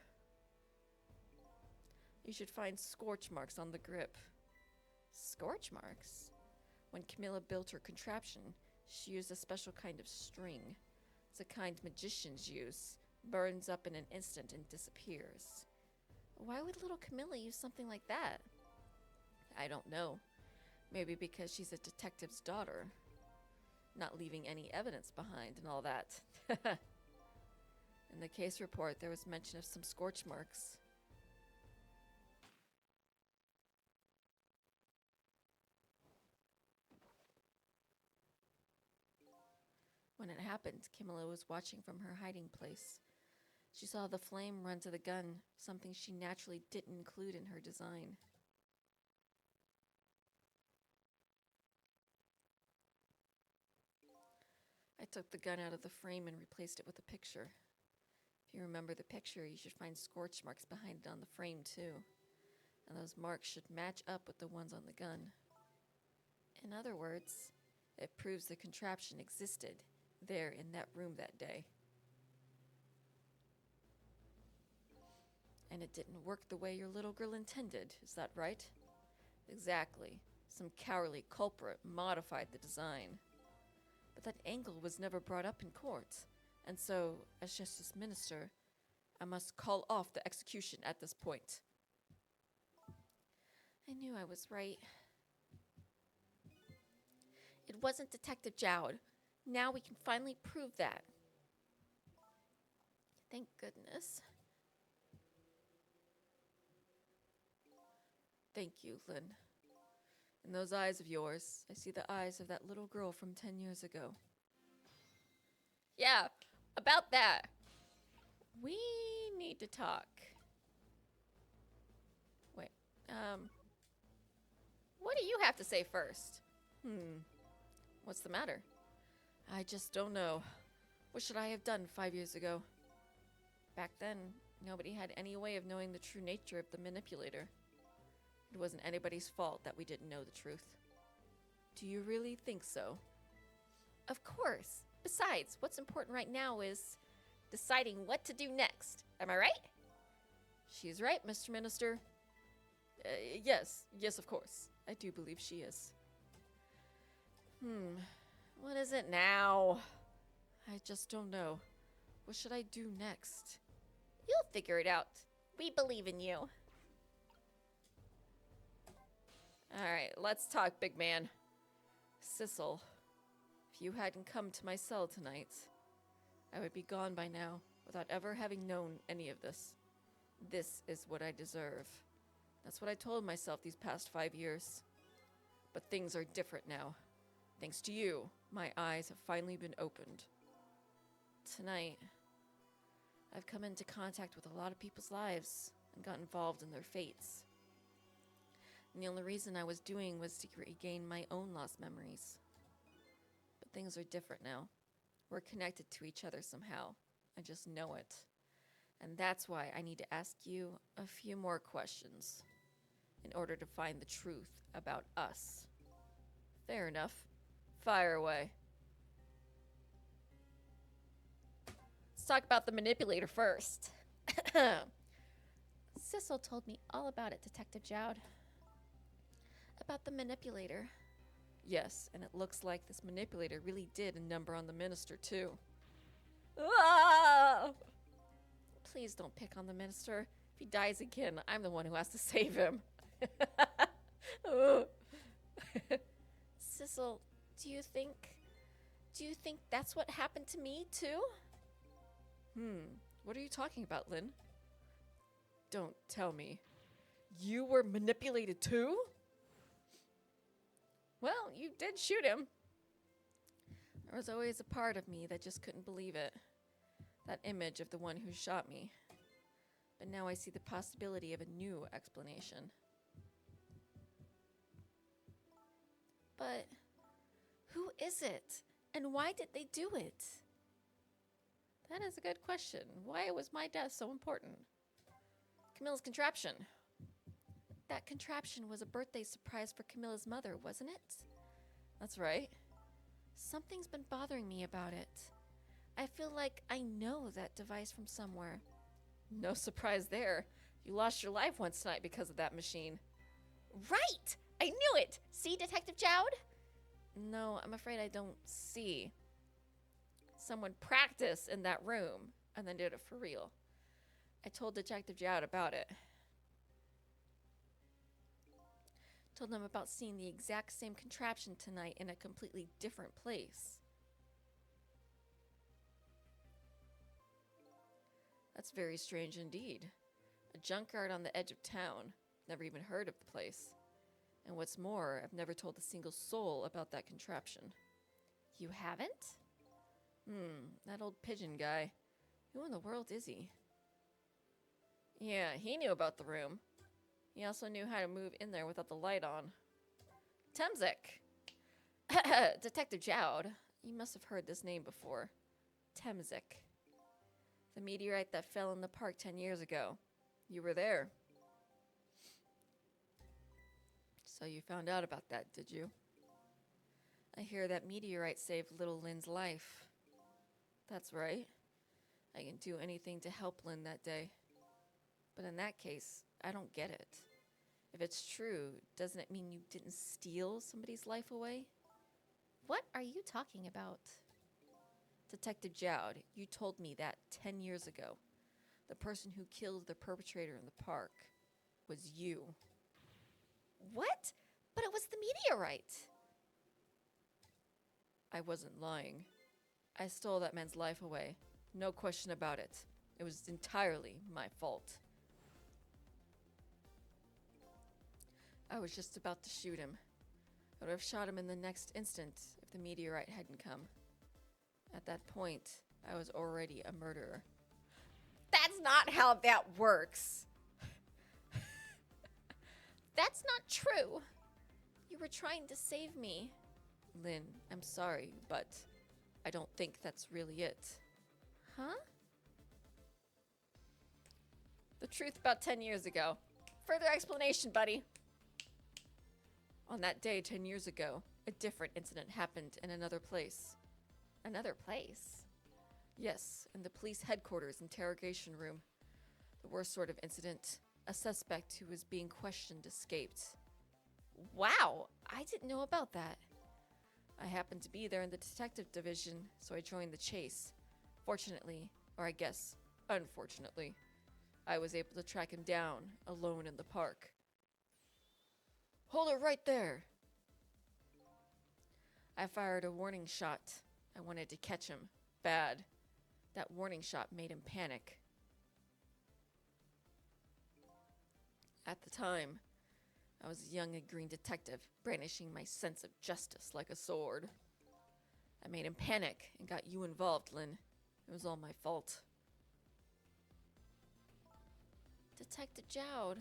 You should find scorch marks on the grip. Scorch marks? When Camilla built her contraption, she used a special kind of string. It's a kind magicians use. Burns up in an instant and disappears. Why would little Camilla use something like that? I don't know. Maybe because she's a detective's daughter. Not leaving any evidence behind and all that. In the case report, there was mention of some scorch marks. When it happened, Camilla was watching from her hiding place. She saw the flame run to the gun, something she naturally didn't include in her design. I took the gun out of the frame and replaced it with a picture. If you remember the picture, you should find scorch marks behind it on the frame too. And those marks should match up with the ones on the gun. In other words, it proves the contraption existed there in that room that day. And it didn't work the way your little girl intended, is that right? Exactly. Some cowardly culprit modified the design. But that angle was never brought up in court, and so, as Justice Minister, I must call off the execution at this point. I knew I was right. It wasn't Detective Jowd. Now we can finally prove that. Thank goodness. Thank you, Lynn. In those eyes of yours, I see the eyes of that little girl from 10 years ago. Yeah, about that. We need to talk. Wait, what do you have to say first? What's the matter? I just don't know. What should I have done 5 years ago? Back then, nobody had any way of knowing the true nature of the manipulator. It wasn't anybody's fault that we didn't know the truth. Do you really think so? Of course. Besides, what's important right now is deciding what to do next. Am I right? She's right, Mr. Minister. Yes, of course. I do believe she is. What is it now? I just don't know. What should I do next? You'll figure it out. We believe in you. Alright, let's talk, big man. Sissel, if you hadn't come to my cell tonight, I would be gone by now without ever having known any of this. This is what I deserve. That's what I told myself these past 5 years. But things are different now. Thanks to you, my eyes have finally been opened. Tonight, I've come into contact with a lot of people's lives and got involved in their fates. And the only reason I was doing was to regain my own lost memories. But things are different now. We're connected to each other somehow. I just know it. And that's why I need to ask you a few more questions in order to find the truth about us. Fair enough. Fire away. Let's talk about the manipulator first. Sissel told me all about it, Detective Jowd. About the manipulator. Yes, and it looks like this manipulator really did a number on the minister, too. Ah! Please don't pick on the minister. If he dies again, I'm the one who has to save him. Sissel, do you think that's what happened to me, too? What are you talking about, Lynn? Don't tell me. You were manipulated, too? Well, you did shoot him. There was always a part of me that just couldn't believe it. That image of the one who shot me. But now I see the possibility of a new explanation. But who is it? And why did they do it? That is a good question. Why was my death so important? Camilla's contraption. That contraption was a birthday surprise for Camilla's mother, wasn't it? That's right. Something's been bothering me about it. I feel like I know that device from somewhere. No surprise there. You lost your life once tonight because of that machine. Right! I knew it! See, Detective Jowd? No, I'm afraid I don't see. Someone practiced in that room and then did it for real. I told Detective Jowd about it. Told them about seeing the exact same contraption tonight in a completely different place. That's very strange indeed. A junkyard on the edge of town. Never even heard of the place. And what's more, I've never told a single soul about that contraption. You haven't? That old pigeon guy. Who in the world is he? Yeah, he knew about the room. He also knew how to move in there without the light on. Temsik! Detective Jowd. You must have heard this name before. Temsik. The meteorite that fell in the park 10 years ago. You were there. So you found out about that, did you? I hear that meteorite saved little Lynn's life. That's right. I can do anything to help Lynn that day. But in that case, I don't get it. If it's true, doesn't it mean you didn't steal somebody's life away? What are you talking about? Detective Jowd, you told me that 10 years ago. The person who killed the perpetrator in the park was you. What? But it was the meteorite. I wasn't lying. I stole that man's life away. No question about it. It was entirely my fault. I was just about to shoot him. I would have shot him in the next instant if the meteorite hadn't come. At that point, I was already a murderer. That's not how that works. That's not true. You were trying to save me. Lynn, I'm sorry, but I don't think that's really it. Huh? The truth about 10 years ago. Further explanation, buddy. On that day 10 years ago, a different incident happened in another place. Another place? Yes, in the police headquarters interrogation room. The worst sort of incident. A suspect who was being questioned escaped. Wow, I didn't know about that. I happened to be there in the detective division, so I joined the chase. Fortunately, or I guess unfortunately, I was able to track him down, alone in the park. Hold it right there! I fired a warning shot. I wanted to catch him. Bad. That warning shot made him panic. At the time, I was a young and green detective, brandishing my sense of justice like a sword. I made him panic and got you involved, Lynn. It was all my fault. Detective Jowd.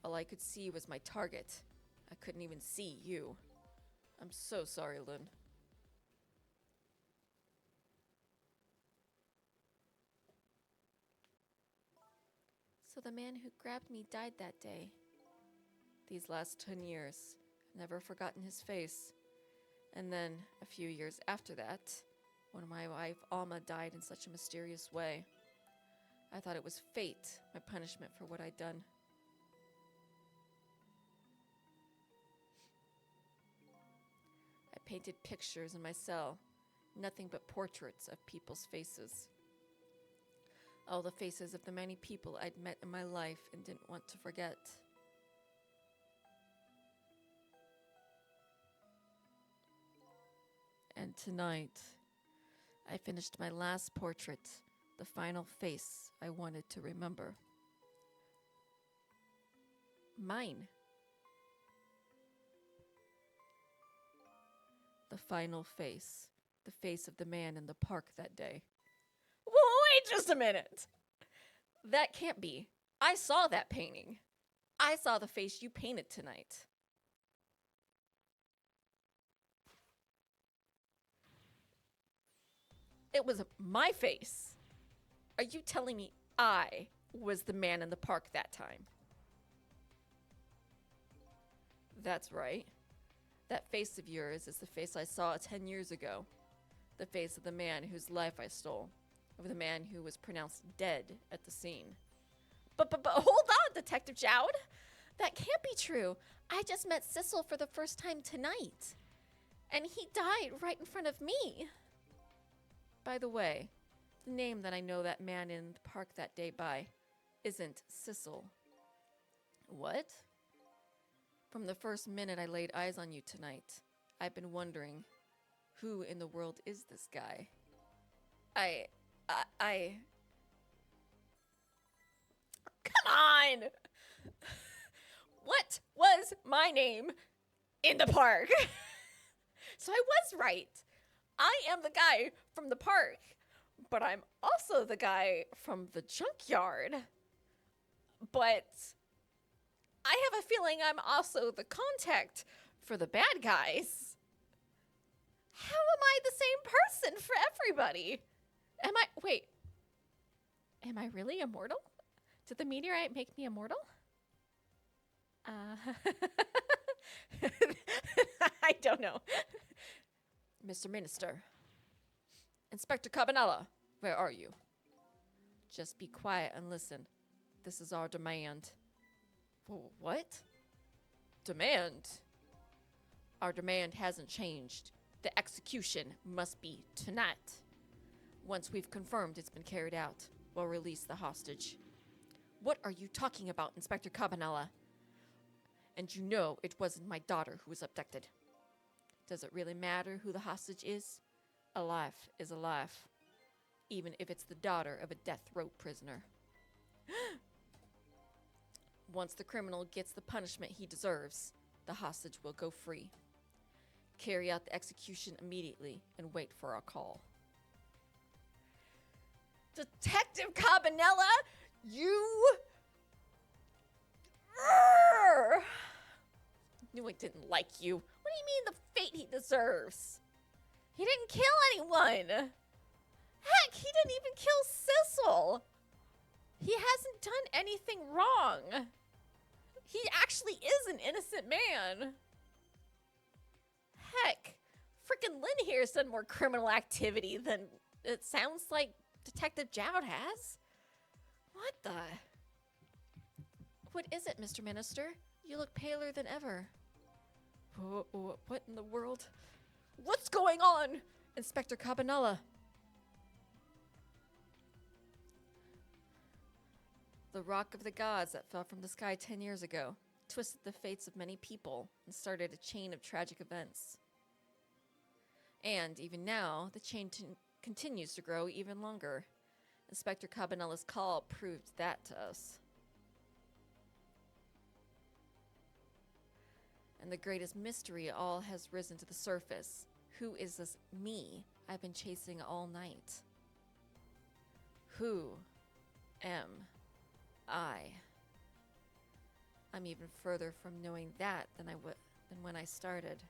All I could see was my target. I couldn't even see you. I'm so sorry, Lynn. So the man who grabbed me died that day. These last 10 years, I've never forgotten his face. And then, a few years after that, when my wife Alma died in such a mysterious way, I thought it was fate, my punishment for what I'd done. I painted pictures in my cell, nothing but portraits of people's faces. All the faces of the many people I'd met in my life and didn't want to forget. And tonight, I finished my last portrait, the final face I wanted to remember. Mine. The final face. The face of the man in the park that day. Wait just a minute! That can't be. I saw that painting. I saw the face you painted tonight. It was my face. Are you telling me I was the man in the park that time? That's right. That face of yours is the face I saw 10 years ago. The face of the man whose life I stole. Of the man who was pronounced dead at the scene. But hold on, Detective Jowd. That can't be true. I just met Sissel for the first time tonight. And he died right in front of me. By the way, the name that I know that man in the park that day by isn't Sissel. What? From the first minute I laid eyes on you tonight, I've been wondering, who in the world is this guy? Come on! What was my name in the park? So I was right. I am the guy from the park, but I'm also the guy from the junkyard. But I have a feeling I'm also the contact for the bad guys. How am I the same person for everybody? Am I really immortal? Did the meteorite make me immortal? I don't know. Mr. Minister. Inspector Cabanela, where are you? Just be quiet and listen. This is our demand. What? Demand? Our demand hasn't changed. The execution must be tonight. Once we've confirmed it's been carried out, we'll release the hostage. What are you talking about, Inspector Cabanela? And you know it wasn't my daughter who was abducted. Does it really matter who the hostage is? A life is a life, even if it's the daughter of a death row prisoner. Once the criminal gets the punishment he deserves, the hostage will go free. Carry out the execution immediately and wait for our call. Detective Cabanela, you... Knew I didn't like you. What do you mean the fate he deserves? He didn't kill anyone. Heck, he didn't even kill Sissel. He hasn't done anything wrong. He actually is an innocent man. Heck, frickin' Lynn here has done more criminal activity than it sounds like Detective Jowd has. What the? What is it, Mr. Minister? You look paler than ever. What in the world? What's going on, Inspector Cabanela? The rock of the gods that fell from the sky 10 years ago twisted the fates of many people and started a chain of tragic events. And even now, the chain continues to grow even longer. Inspector Cabanela's call proved that to us. And the greatest mystery all has risen to the surface. Who is this me I've been chasing all night? Who am I? I'm even further from knowing that than than when I started.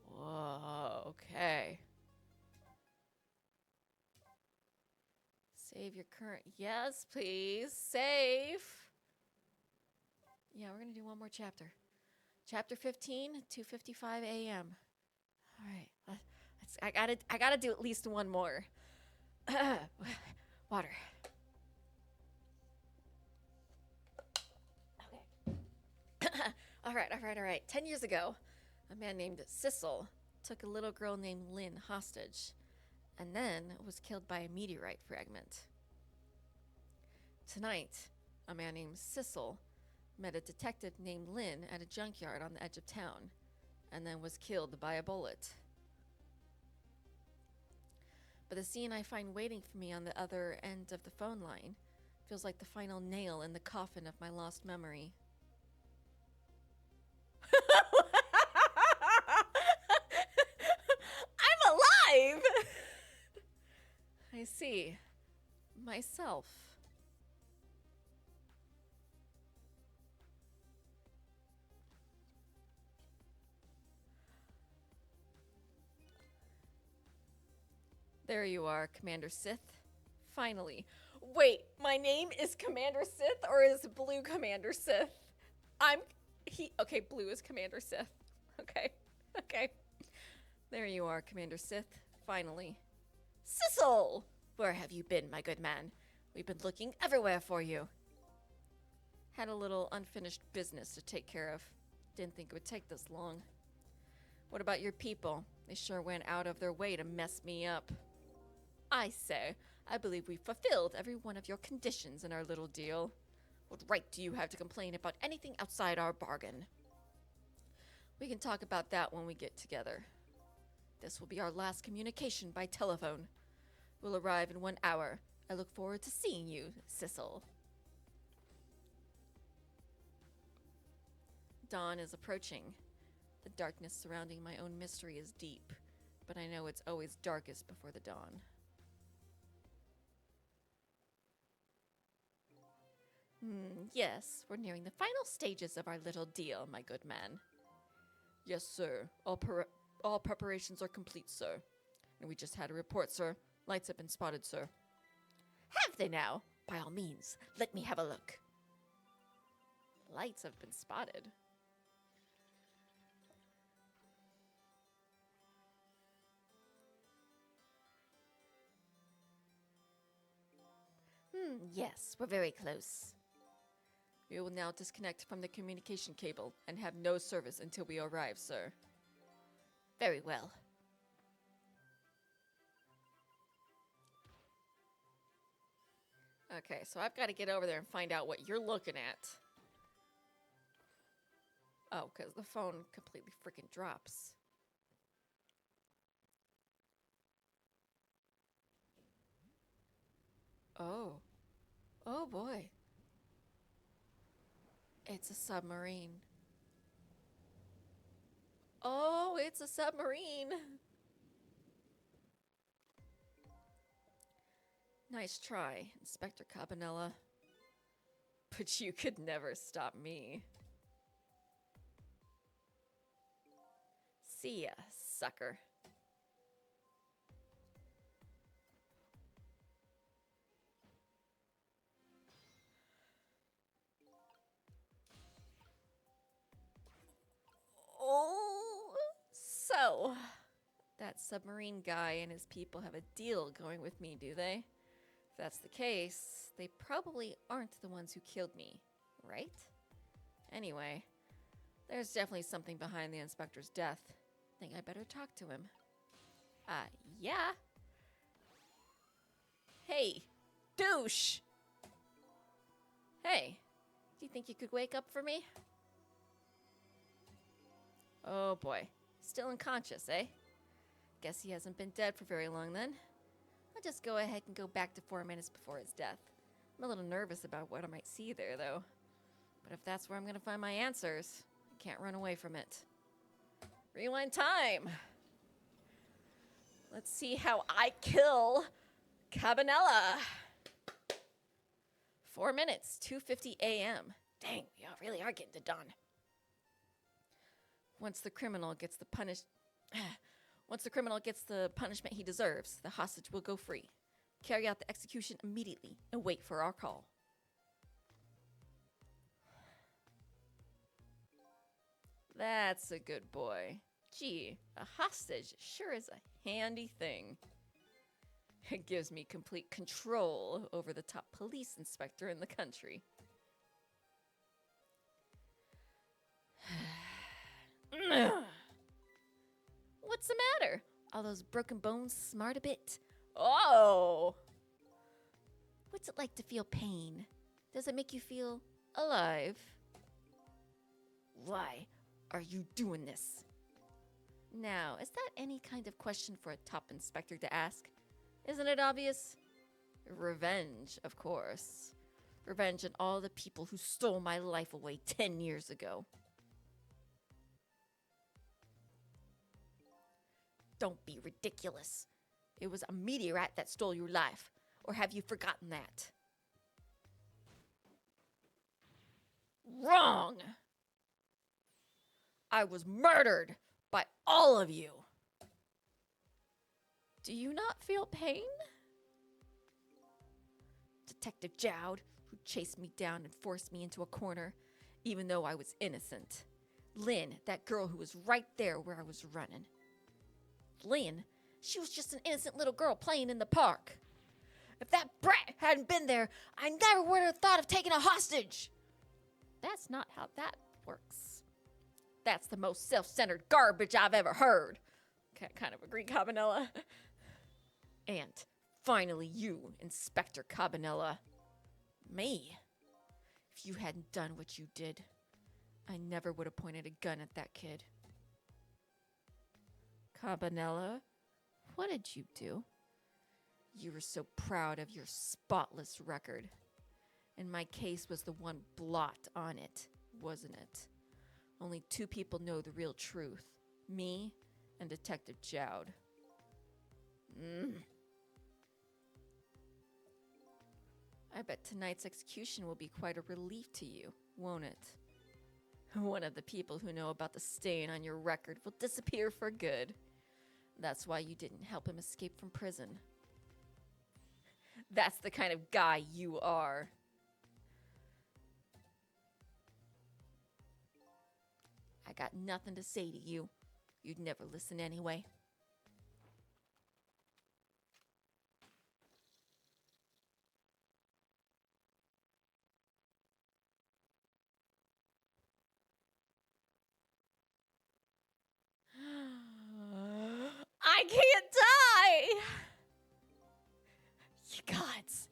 Whoa, okay. Save your current. Yes, please. Save. Yeah, we're going to do one more chapter. Chapter 15, 2:55 a.m. All right. I got to do at least one more. Water. Okay. All right. 10 years ago, a man named Sissel took a little girl named Lynn hostage and then was killed by a meteorite fragment. Tonight, a man named Sissel met a detective named Lynn at a junkyard on the edge of town and then was killed by a bullet. But the scene I find waiting for me on the other end of the phone line feels like the final nail in the coffin of my lost memory. I'm alive! I see. Myself. There you are, Commander Sith. Finally. Wait, my name is Commander Sith or is Blue Commander Sith? Okay, Blue is Commander Sith. Okay. There you are, Commander Sith. Finally. Sissel! Where have you been, my good man? We've been looking everywhere for you. Had a little unfinished business to take care of. Didn't think it would take this long. What about your people? They sure went out of their way to mess me up. I say, I believe we've fulfilled every one of your conditions in our little deal. What right do you have to complain about anything outside our bargain? We can talk about that when we get together. This will be our last communication by telephone. We'll arrive in 1 hour. I look forward to seeing you, Sissel. Dawn is approaching. The darkness surrounding my own mystery is deep, but I know it's always darkest before the dawn. Yes, we're nearing the final stages of our little deal, my good man. Yes, sir. All preparations are complete, sir. And we just had a report, sir. Lights have been spotted, sir. Have they now? By all means, let me have a look. Lights have been spotted. Yes, we're very close. We will now disconnect from the communication cable and have no service until we arrive, sir. Very well. Okay, so I've got to get over there and find out what you're looking at. Oh, because the phone completely freaking drops. Oh. Oh boy. It's a submarine. Oh, it's a submarine. Nice try, Inspector Cabanela. But you could never stop me. See ya, sucker. Oh, so that submarine guy and his people have a deal going with me, do they? If that's the case, they probably aren't the ones who killed me, right? Anyway, there's definitely something behind the inspector's death. Think I better talk to him. Yeah? Hey, douche! Hey, do you think you could wake up for me? Oh boy, still unconscious, eh? Guess he hasn't been dead for very long then. I'll just go ahead and go back to 4 minutes before his death. I'm a little nervous about what I might see there, though. But if that's where I'm going to find my answers, I can't run away from it. Rewind time! Let's see how I kill Cabanela. 4 minutes, 2:50 a.m. Dang, we really are getting to dawn. Once the criminal gets the punishment he deserves, the hostage will go free. Carry out the execution immediately and wait for our call. That's a good boy. Gee, a hostage sure is a handy thing. It gives me complete control over the top police inspector in the country. What's the matter? All those broken bones smart a bit? Oh! What's it like to feel pain? Does it make you feel alive? Why are you doing this? Now, is that any kind of question for a top inspector to ask? Isn't it obvious? Revenge, of course. Revenge on all the people who stole my life away 10 years ago. Don't be ridiculous. It was a meteorite that stole your life. Or have you forgotten that? Wrong! I was murdered by all of you. Do you not feel pain? Detective Jowd, who chased me down and forced me into a corner, even though I was innocent. Lynn, that girl who was right there where I was running. Lynn, she was just an innocent little girl playing in the park. If that brat hadn't been there, I never would have thought of taking a hostage. That's not how that works. That's the most self-centered garbage I've ever heard. Kind of agree, Cabanela. And finally you, Inspector Cabanela. Me. If you hadn't done what you did, I never would have pointed a gun at that kid. Cabanela, what did you do? You were so proud of your spotless record. And my case was the one blot on it, wasn't it? Only 2 people know the real truth. Me and Detective Jowd. I bet tonight's execution will be quite a relief to you, won't it? One of the people who know about the stain on your record will disappear for good. That's why you didn't help him escape from prison. That's the kind of guy you are. I got nothing to say to you. You'd never listen anyway. I can't die! You gods.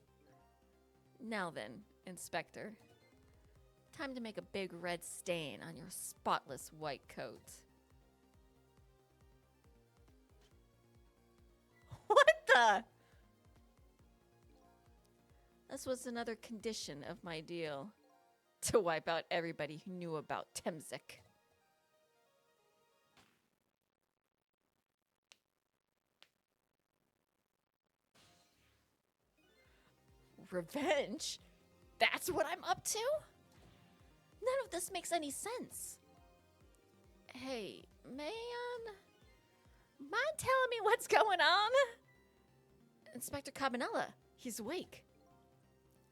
Now then, Inspector. Time to make a big red stain on your spotless white coat. What the? This was another condition of my deal. To wipe out everybody who knew about Temsik. Revenge? That's what I'm up to? None of this makes any sense. Hey, man? Mind telling me what's going on? Inspector Cabanela, he's awake.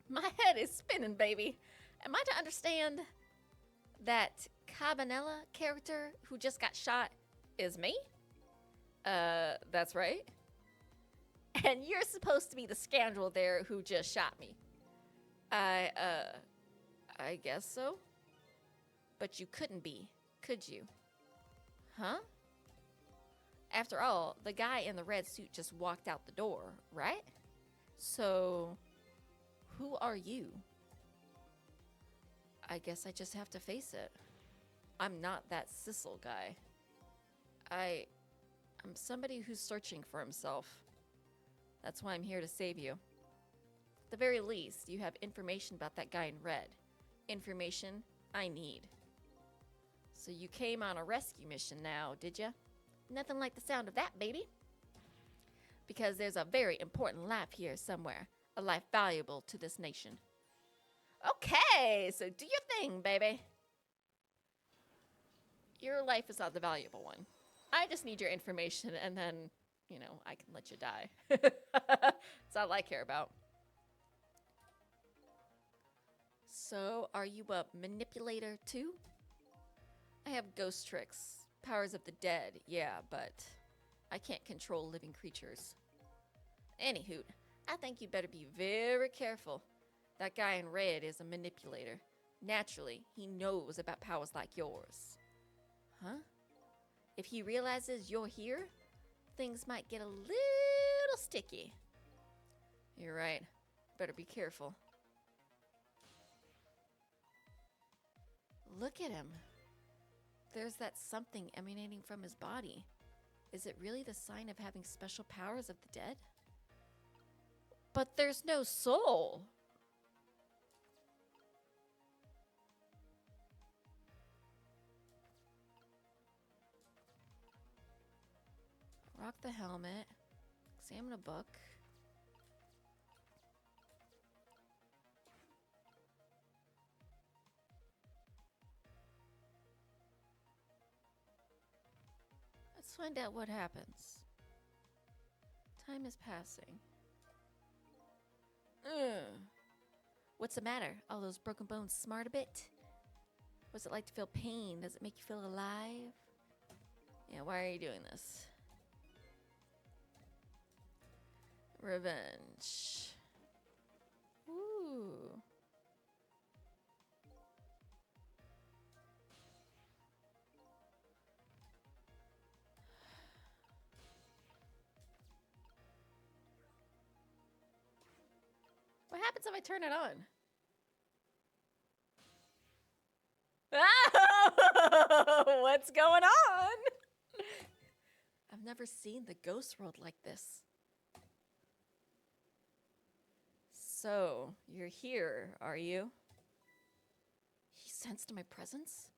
My head is spinning, baby. Am I to understand that Cabanela character who just got shot is me? That's right. And you're supposed to be the scoundrel there who just shot me. I guess so. But you couldn't be, could you? Huh? After all, the guy in the red suit just walked out the door, right? So, who are you? I guess I just have to face it. I'm not that Sissel guy. I'm somebody who's searching for himself. That's why I'm here to save you. At the very least, you have information about that guy in red. Information I need. So you came on a rescue mission now, did ya? Nothing like the sound of that, baby. Because there's a very important life here somewhere. A life valuable to this nation. Okay, so do your thing, baby. Your life is not the valuable one. I just need your information and then, you know, I can let you die. That's all I care about. So, are you a manipulator too? I have ghost tricks, powers of the dead, yeah, but I can't control living creatures. Anywho, I think you better be very careful. That guy in red is a manipulator. Naturally, he knows about powers like yours. Huh? If he realizes you're here, things might get a little sticky. You're right. Better be careful. Look at him. There's that something emanating from his body. Is it really the sign of having special powers of the dead? But there's no soul. Rock the helmet. Examine a book. Let's find out what happens. Time is passing. What's the matter? All those broken bones smart a bit? What's it like to feel pain? Does it make you feel alive? Yeah, why are you doing this? Revenge. Ooh. What happens if I turn it on? Oh, what's going on? I've never seen the ghost world like this. So, you're here, are you? He sensed my presence?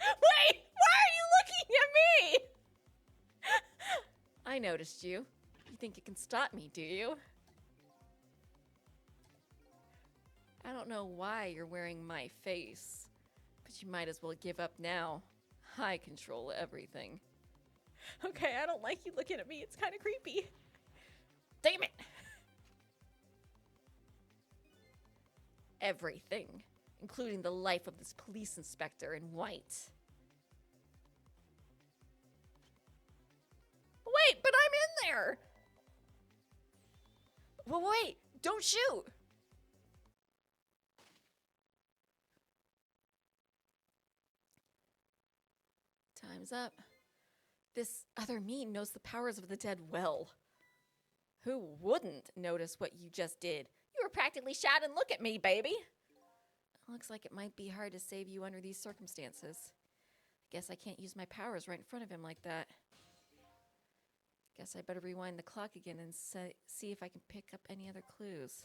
Wait! Why are you looking at me? I noticed you. You think you can stop me, do you? I don't know why you're wearing my face, but you might as well give up now. I control everything. Okay, I don't like you looking at me. It's kind of creepy. Damn it! Everything, including the life of this police inspector in white. Wait, but I'm in there! Well, wait, don't shoot! Time's up. This other me knows the powers of the dead well. Who wouldn't notice what you just did? You were practically shouting, "Look at me, baby!" Looks like it might be hard to save you under these circumstances. Guess I can't use my powers right in front of him like that. Guess I better rewind the clock again and see if I can pick up any other clues.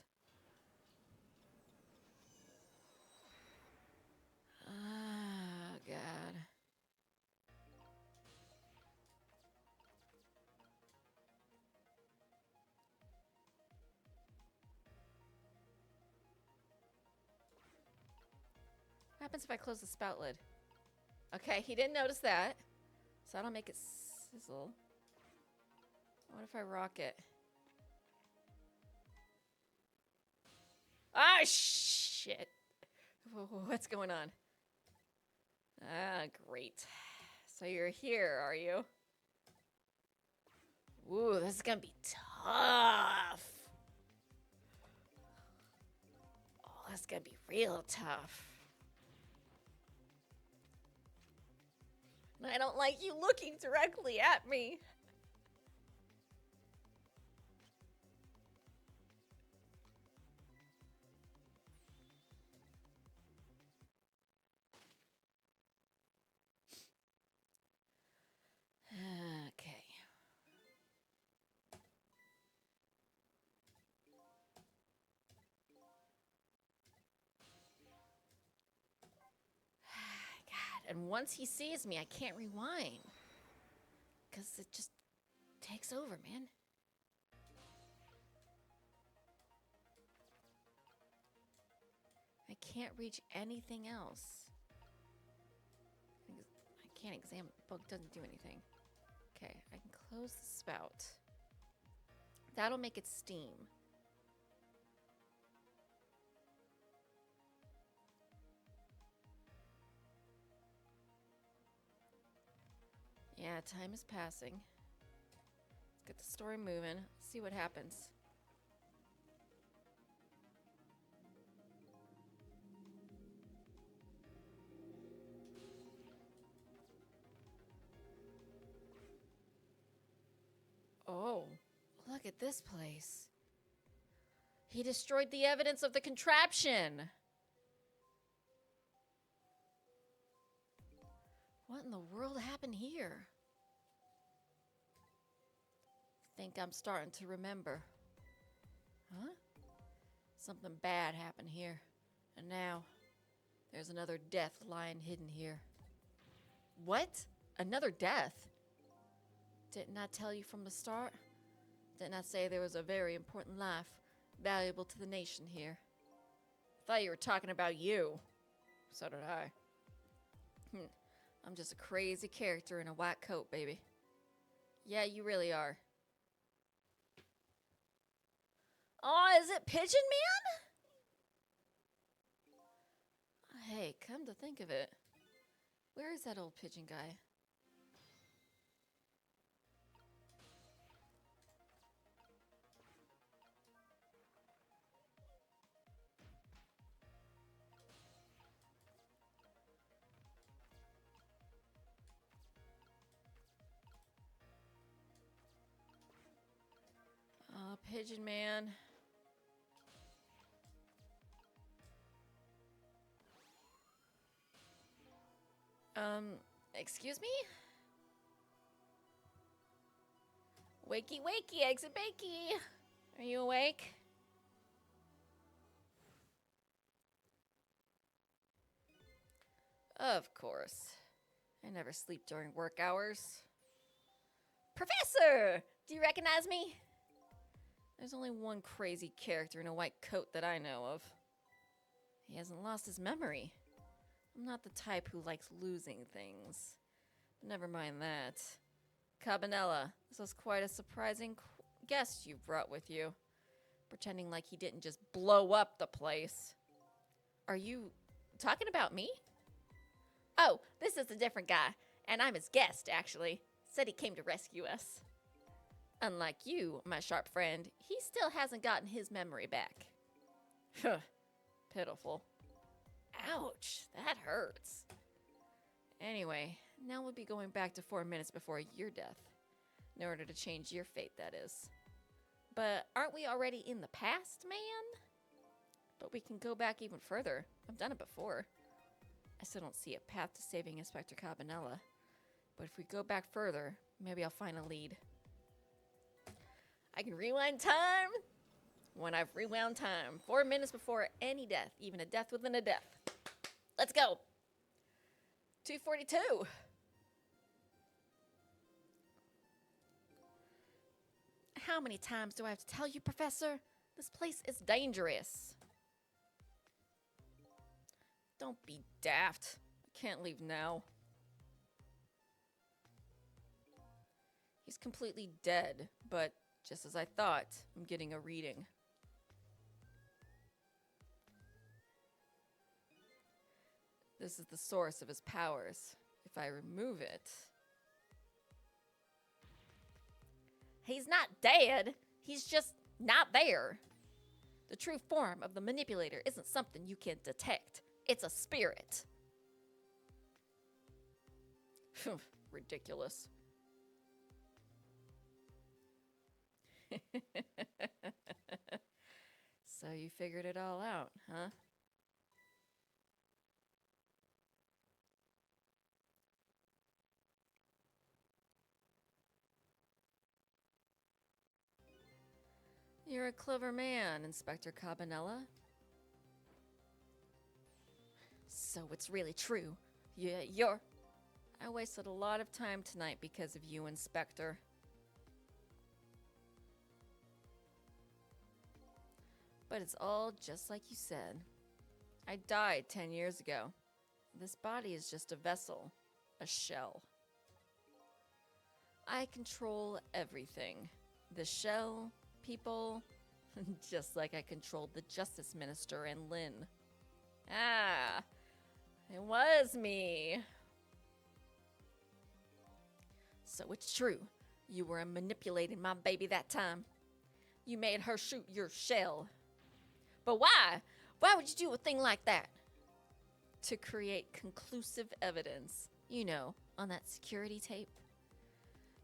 Oh, God. What happens if I close the spout lid? Okay, he didn't notice that. So that'll make it sizzle. What if I rock it? Ah, shit. What's going on? Ah, great. So you're here, are you? Ooh, this is gonna be tough. Oh, that's gonna be real tough. And I don't like you looking directly at me. Okay. And once he sees me, I can't rewind. Because it just takes over, man. I can't reach anything else. I can't examine. The book doesn't do anything. Okay, I can close the spout. That'll make it steam. Yeah, time is passing. Let's get the story moving. See what happens. Oh, look at this place. He destroyed the evidence of the contraption. What in the world happened here? Think I'm starting to remember. Huh? Something bad happened here. And now, there's another death lying hidden here. What? Another death? Didn't I tell you from the start? Didn't I say there was a very important life, valuable to the nation here? I thought you were talking about you. So did I. I'm just a crazy character in a white coat, baby. Yeah, you really are. Oh, is it Pigeon Man? Hey, come to think of it, where is that old pigeon guy? Oh, Pigeon Man. Excuse me? Wakey, wakey, eggs and bakey. Are you awake? Of course. I never sleep during work hours. Professor! Do you recognize me? There's only one crazy character in a white coat that I know of. He hasn't lost his memory. I'm not the type who likes losing things. But never mind that. Cabanela, this was quite a surprising guest you brought with you. Pretending like he didn't just blow up the place. Are you talking about me? Oh, this is a different guy, and I'm his guest, actually. Said he came to rescue us. Unlike you, my sharp friend, he still hasn't gotten his memory back. Pitiful. Ouch, that hurts. Anyway, now we'll be going back to 4 minutes before your death. In order to change your fate, that is. But aren't we already in the past, man? But we can go back even further. I've done it before. I still don't see a path to saving Inspector Cabanela. But if we go back further, maybe I'll find a lead. I can rewind time when I've rewound time. 4 minutes before any death, even a death within a death. Let's go. 242. How many times do I have to tell you, Professor? This place is dangerous. Don't be daft. I can't leave now. He's completely dead, but just as I thought, I'm getting a reading. This is the source of his powers. If I remove it... He's not dead. He's just not there. The true form of the manipulator isn't something you can detect. It's a spirit. Ridiculous. So you figured it all out, huh? You're a clever man, Inspector Cabanela. So it's really true. You're. I wasted a lot of time tonight because of you, Inspector. But it's all just like you said. I died 10 years ago. This body is just a vessel, a shell. I control everything. The shell, people, just like I controlled the Justice Minister and Lynn. Ah, it was me. So it's true. You were manipulating my baby that time. You made her shoot your shell. But why? Why would you do a thing like that? To create conclusive evidence. You know, on that security tape.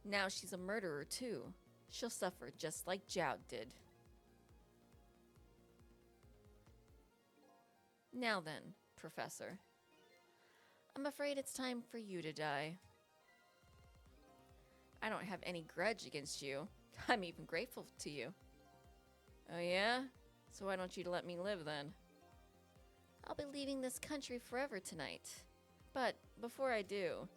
Now she's a murderer too. She'll suffer just like Jowd did. Now then, Professor. I'm afraid it's time for you to die. I don't have any grudge against you. I'm even grateful to you. Oh yeah? So why don't you let me live then? I'll be leaving this country forever tonight. But before I do,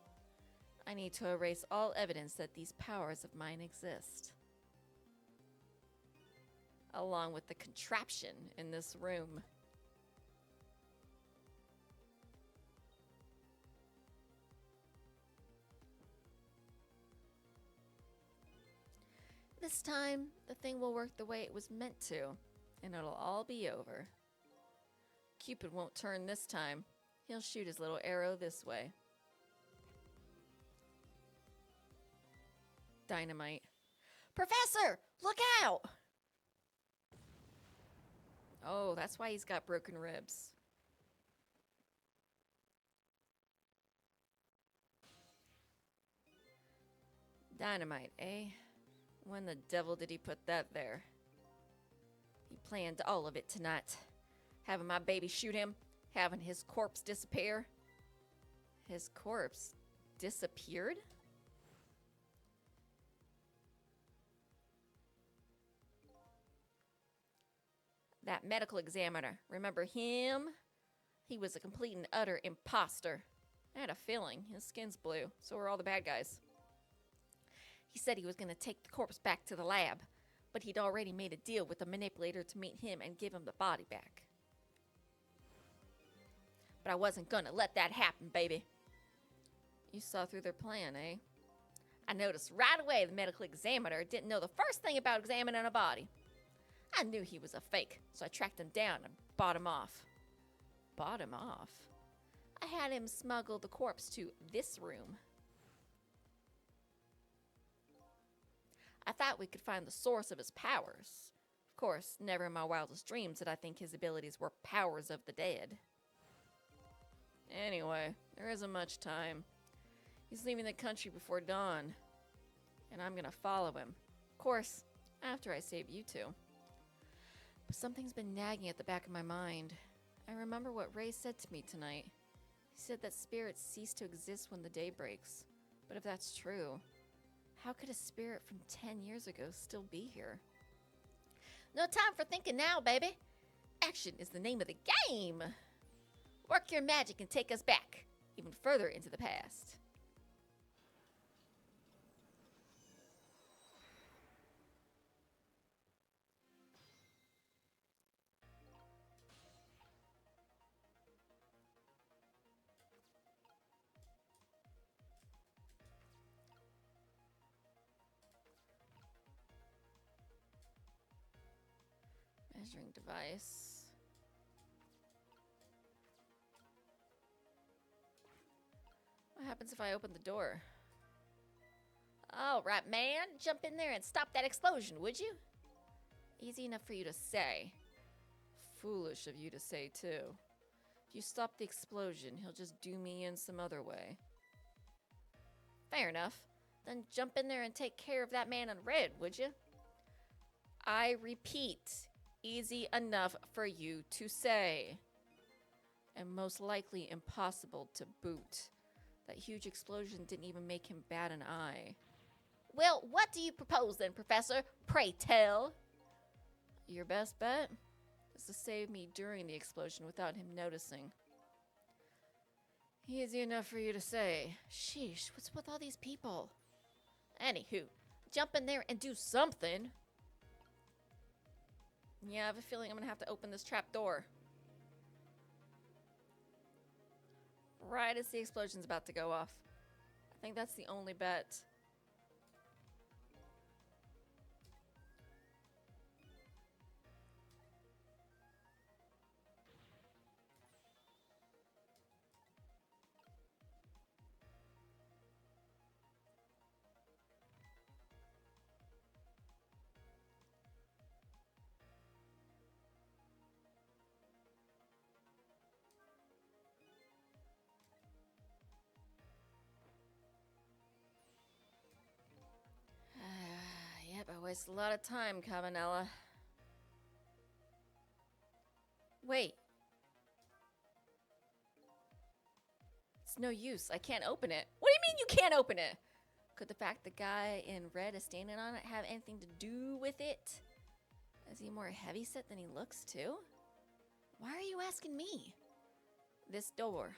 I need to erase all evidence that these powers of mine exist. Along with the contraption in this room. This time, the thing will work the way it was meant to, and it'll all be over. Cupid won't turn this time. He'll shoot his little arrow this way. Dynamite. Professor, look out! Oh, that's why he's got broken ribs. Dynamite, eh? When the devil did he put that there? He planned all of it tonight. Having my baby shoot him, having his corpse disappear. His corpse disappeared? That medical examiner, remember him? He was a complete and utter imposter. I had a feeling. His skin's blue, so were all the bad guys. He said he was going to take the corpse back to the lab, but he'd already made a deal with the manipulator to meet him and give him the body back. But I wasn't going to let that happen, baby. You saw through their plan, eh? I noticed right away the medical examiner didn't know the first thing about examining a body. I knew he was a fake, so I tracked him down and bought him off. Bought him off? I had him smuggle the corpse to this room. I thought we could find the source of his powers. Of course, never in my wildest dreams did I think his abilities were powers of the dead. Anyway, there isn't much time. He's leaving the country before dawn, and I'm gonna follow him. Of course, after I save you two. But something's been nagging at the back of my mind. I remember what Ray said to me tonight. He said that spirits cease to exist when the day breaks. But if that's true, how could a spirit from 10 years ago still be here? No time for thinking now, baby. Action is the name of the game. Work your magic and take us back, even further into the past. Measuring device. What happens if I open the door? All right, man. Jump in there and stop that explosion, would you? Easy enough for you to say. Foolish of you to say, too. If you stop the explosion, he'll just do me in some other way. Fair enough. Then jump in there and take care of that man in red, would you? I repeat, easy enough for you to say. And most likely impossible to boot. That huge explosion didn't even make him bat an eye. Well, what do you propose then, Professor? Pray tell. Your best bet is to save me during the explosion without him noticing. Easy enough for you to say. Sheesh, what's with all these people? Anywho, jump in there and do something. Yeah, I have a feeling I'm gonna have to open this trap door. Right as the explosion's about to go off. I think that's the only bet. Yep, I wasted a lot of time, Cabanela. Wait. It's no use. I can't open it. What do you mean you can't open it? Could the fact the guy in red is standing on it have anything to do with it? Is he more heavyset than he looks, too? Why are you asking me? This door.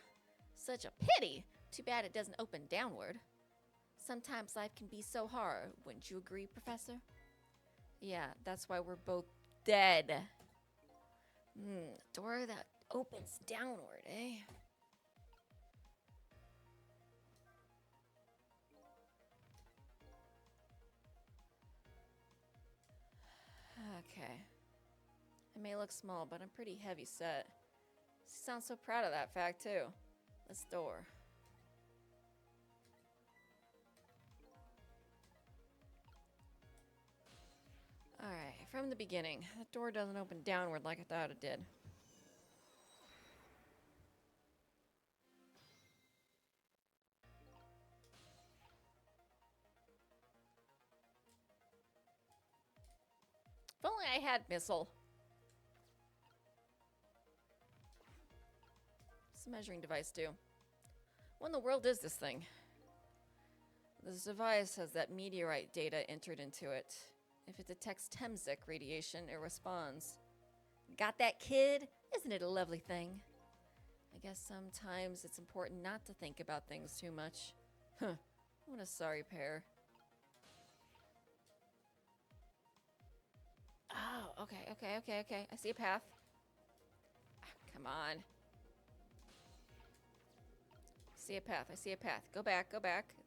Such a pity. Too bad it doesn't open downward. Sometimes life can be so hard, wouldn't you agree, Professor? Yeah, that's why we're both dead. Door that opens downward, eh? Okay. It may look small, but I'm pretty heavy set. She sounds so proud of that fact, too. This door. Alright, from the beginning, that door doesn't open downward like I thought it did. If only I had missile. What's the measuring device do? What in the world is this thing? This device has that meteorite data entered into it. If it detects Temsik radiation, it responds. Got that, kid? Isn't it a lovely thing? I guess sometimes it's important not to think about things too much. Huh. What a sorry pair. Oh, okay. I see a path. Come on. I see a path. Go back.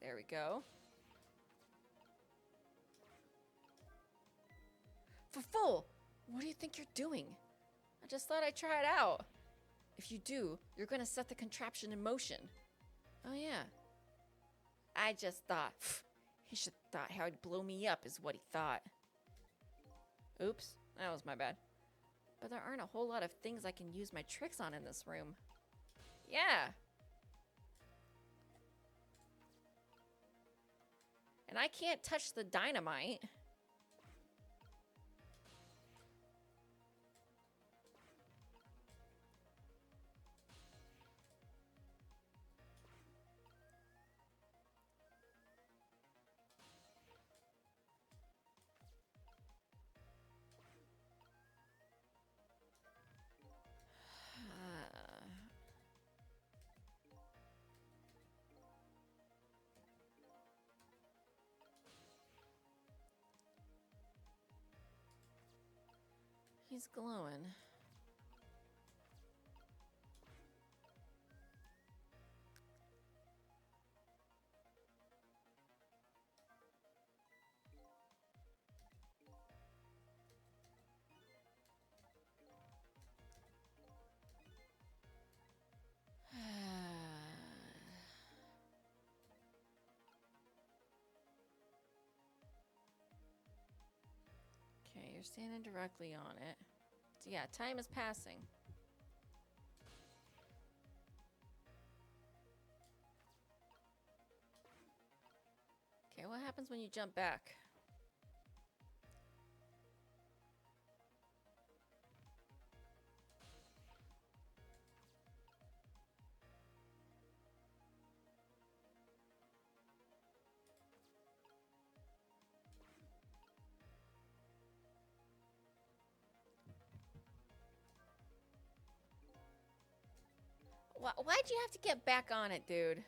There we go. For fool! What do you think you're doing? I just thought I'd try it out. If you do, you're gonna set the contraption in motion. Oh yeah. I just thought, he should have thought how he'd blow me up is what he thought. Oops, that was my bad. But there aren't a whole lot of things I can use my tricks on in this room. Yeah. And I can't touch the dynamite. He's glowing. Okay, you're standing directly on it. So yeah, time is passing. Okay, what happens when you jump back? Why'd you have to get back on it, dude?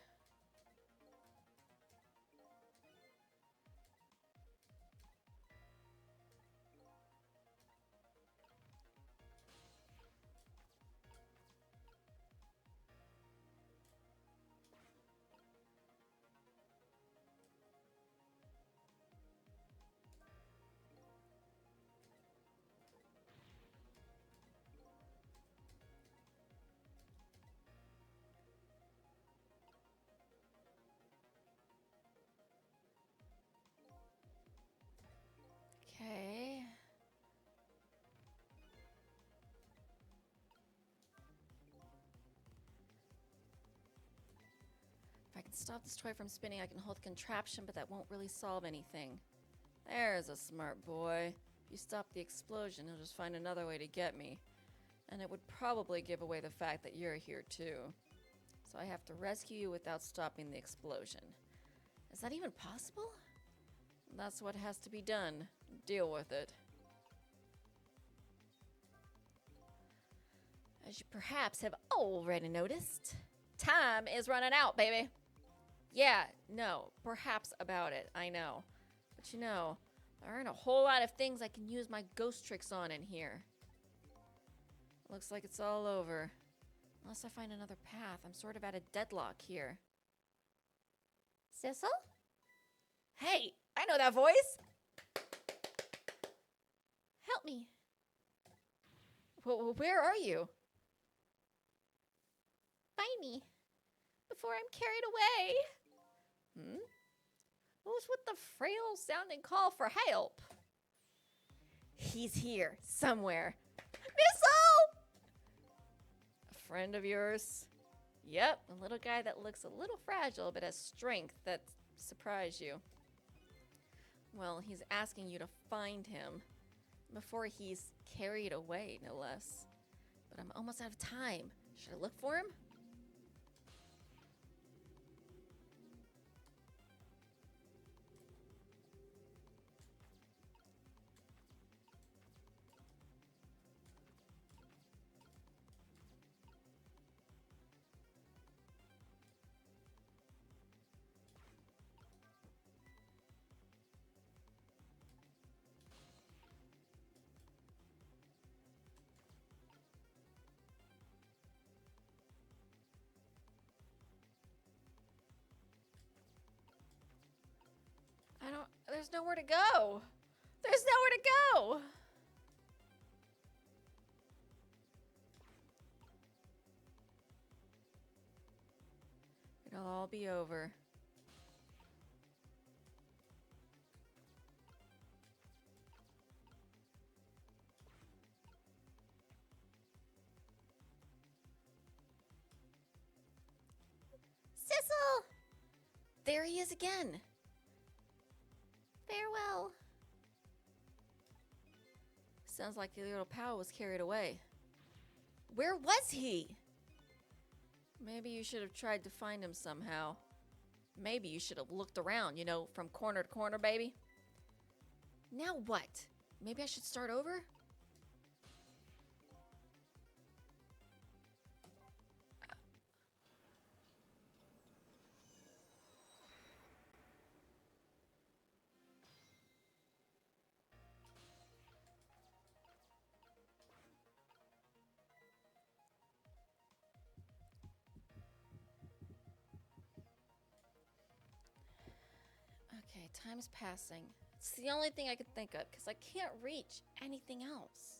Okay. If I can stop this toy from spinning, I can hold the contraption, but that won't really solve anything. There's a smart boy. If you stop the explosion, he'll just find another way to get me. And it would probably give away the fact that you're here too. So I have to rescue you without stopping the explosion. Is that even possible? That's what has to be done. Deal with it. As you perhaps have already noticed, time is running out, baby. Yeah, no, perhaps about it, I know. But you know, there aren't a whole lot of things I can use my ghost tricks on in here. Looks like it's all over. Unless I find another path, I'm sort of at a deadlock here. Sissel? Hey, I know that voice! Help me. Where are you? Find me. Before I'm carried away. Who's with the frail sounding call for help? He's here, somewhere. Missile! A friend of yours? Yep, a little guy that looks a little fragile but has strength that surprised you. Well, he's asking you to find him before he's carried away, no less. But I'm almost out of time. Should I look for him? There's nowhere to go. There's nowhere to go. It'll all be over. Sissel! There he is again. Farewell. Sounds like your little pal was carried away. Where was he? Maybe you should have tried to find him somehow. Maybe you should have looked around, you know, from corner to corner, baby. Now what? Maybe I should start over? Okay, time's passing. It's the only thing I could think of because I can't reach anything else.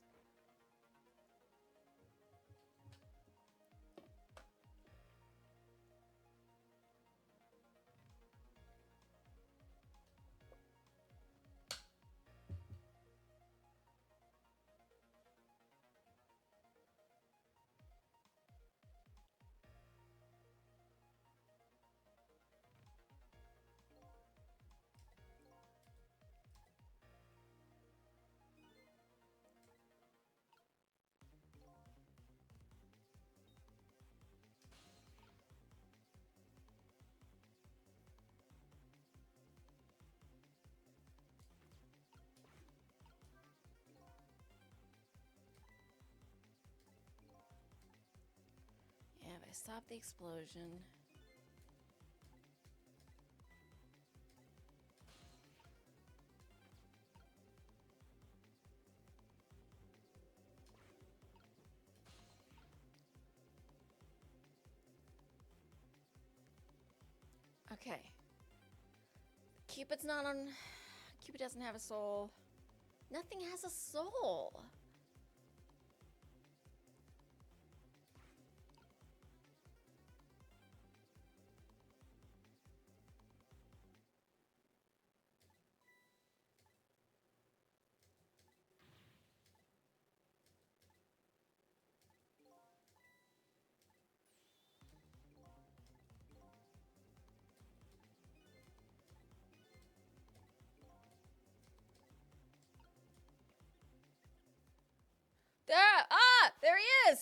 stop the explosion. Okay. Cupid's not on... Cupid doesn't have a soul. Nothing has a soul. There! Ah! There he is!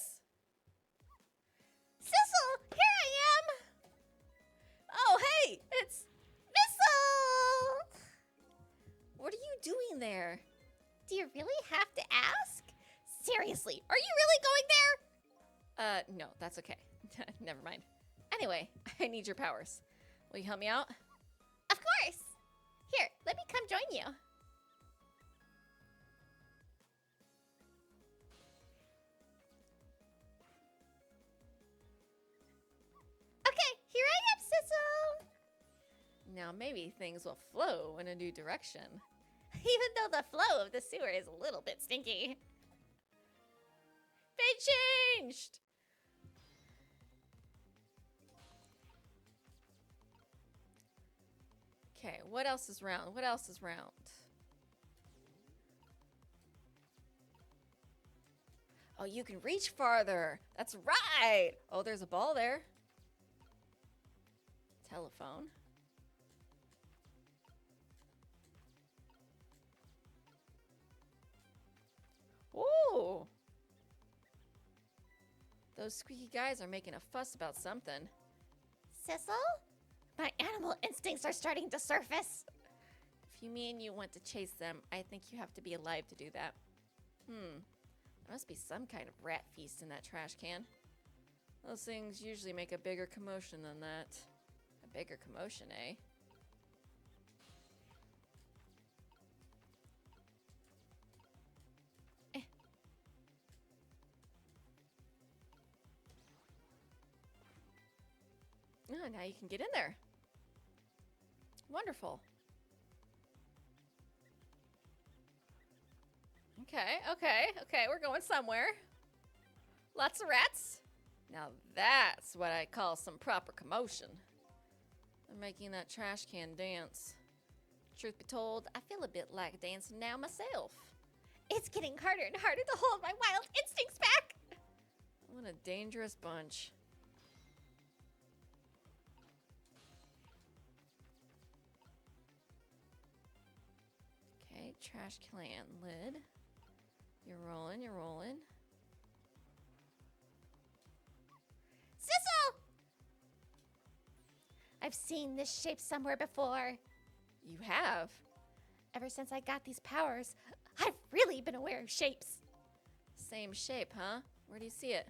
Sissel, here I am! Oh, hey! It's... Missile! What are you doing there? Do you really have to ask? Seriously, are you really going there? No, that's okay. Never mind. Anyway, I need your powers. Will you help me out? Of course! Here, let me come join you. Okay, here I am, Sissel! Now maybe things will flow in a new direction. Even though the flow of the sewer is a little bit stinky. They changed! Okay, what else is round? What else is round? Oh, you can reach farther. That's right. Oh, there's a ball there. Telephone. Ooh. Those squeaky guys are making a fuss about something. Sissel? My animal instincts are starting to surface. If you mean you want to chase them, I think you have to be alive to do that. There must be some kind of rat feast in that trash can. Those things usually make a bigger commotion than that. A bigger commotion, eh? Oh, now you can get in there. Wonderful. Okay, we're going somewhere. Lots of rats. Now that's what I call some proper commotion. They're making that trash can dance. Truth be told, I feel a bit like dancing now myself. It's getting harder and harder to hold my wild instincts back. What a dangerous bunch. Okay, trash can lid. You're rolling, you're rolling. Sissel! I've seen this shape somewhere before. You have? Ever since I got these powers, I've really been aware of shapes. Same shape, huh? Where do you see it?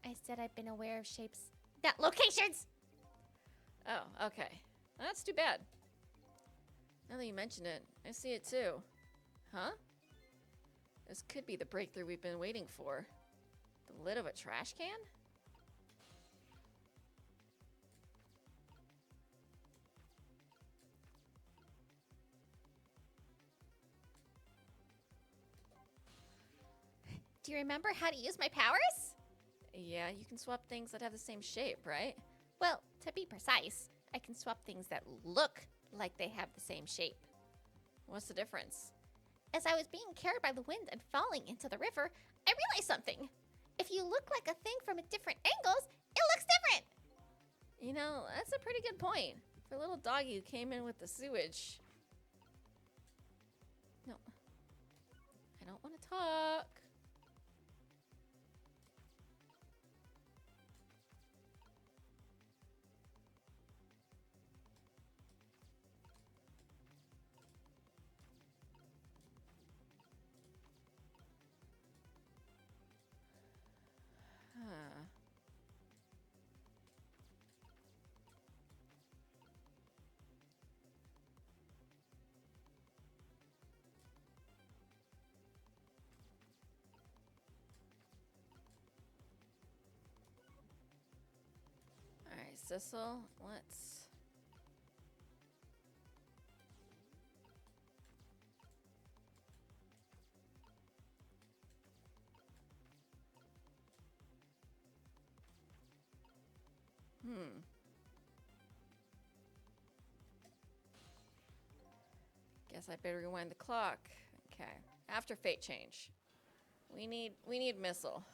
I said I've been aware of shapes, not locations. Oh, okay. That's too bad. Now that you mention it, I see it too. Huh? This could be the breakthrough we've been waiting for. The lid of a trash can? Do you remember how to use my powers? Yeah, you can swap things that have the same shape, right? Well, to be precise, I can swap things that look like they have the same shape. What's the difference? As I was being carried by the wind and falling into the river, I realized something. If you look like a thing from different angles, it looks different. You know, that's a pretty good point. For a little doggy who came in with the sewage. No. I don't want to talk. Huh. Sissel, let's... Guess I better rewind the clock. Okay. After fate change. We need missile.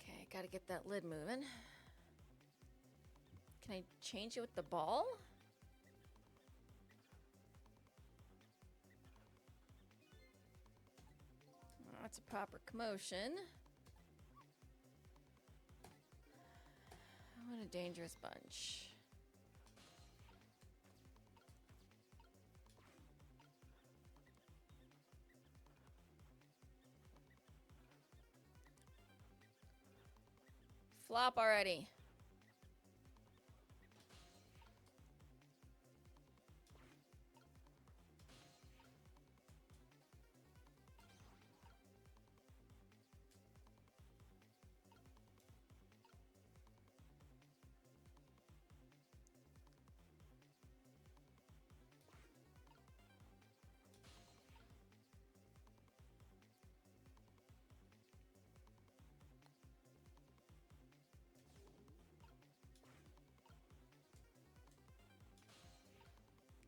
Okay, gotta get that lid moving. Can I change it with the ball? Oh, that's a proper commotion. What a dangerous bunch. Flop already.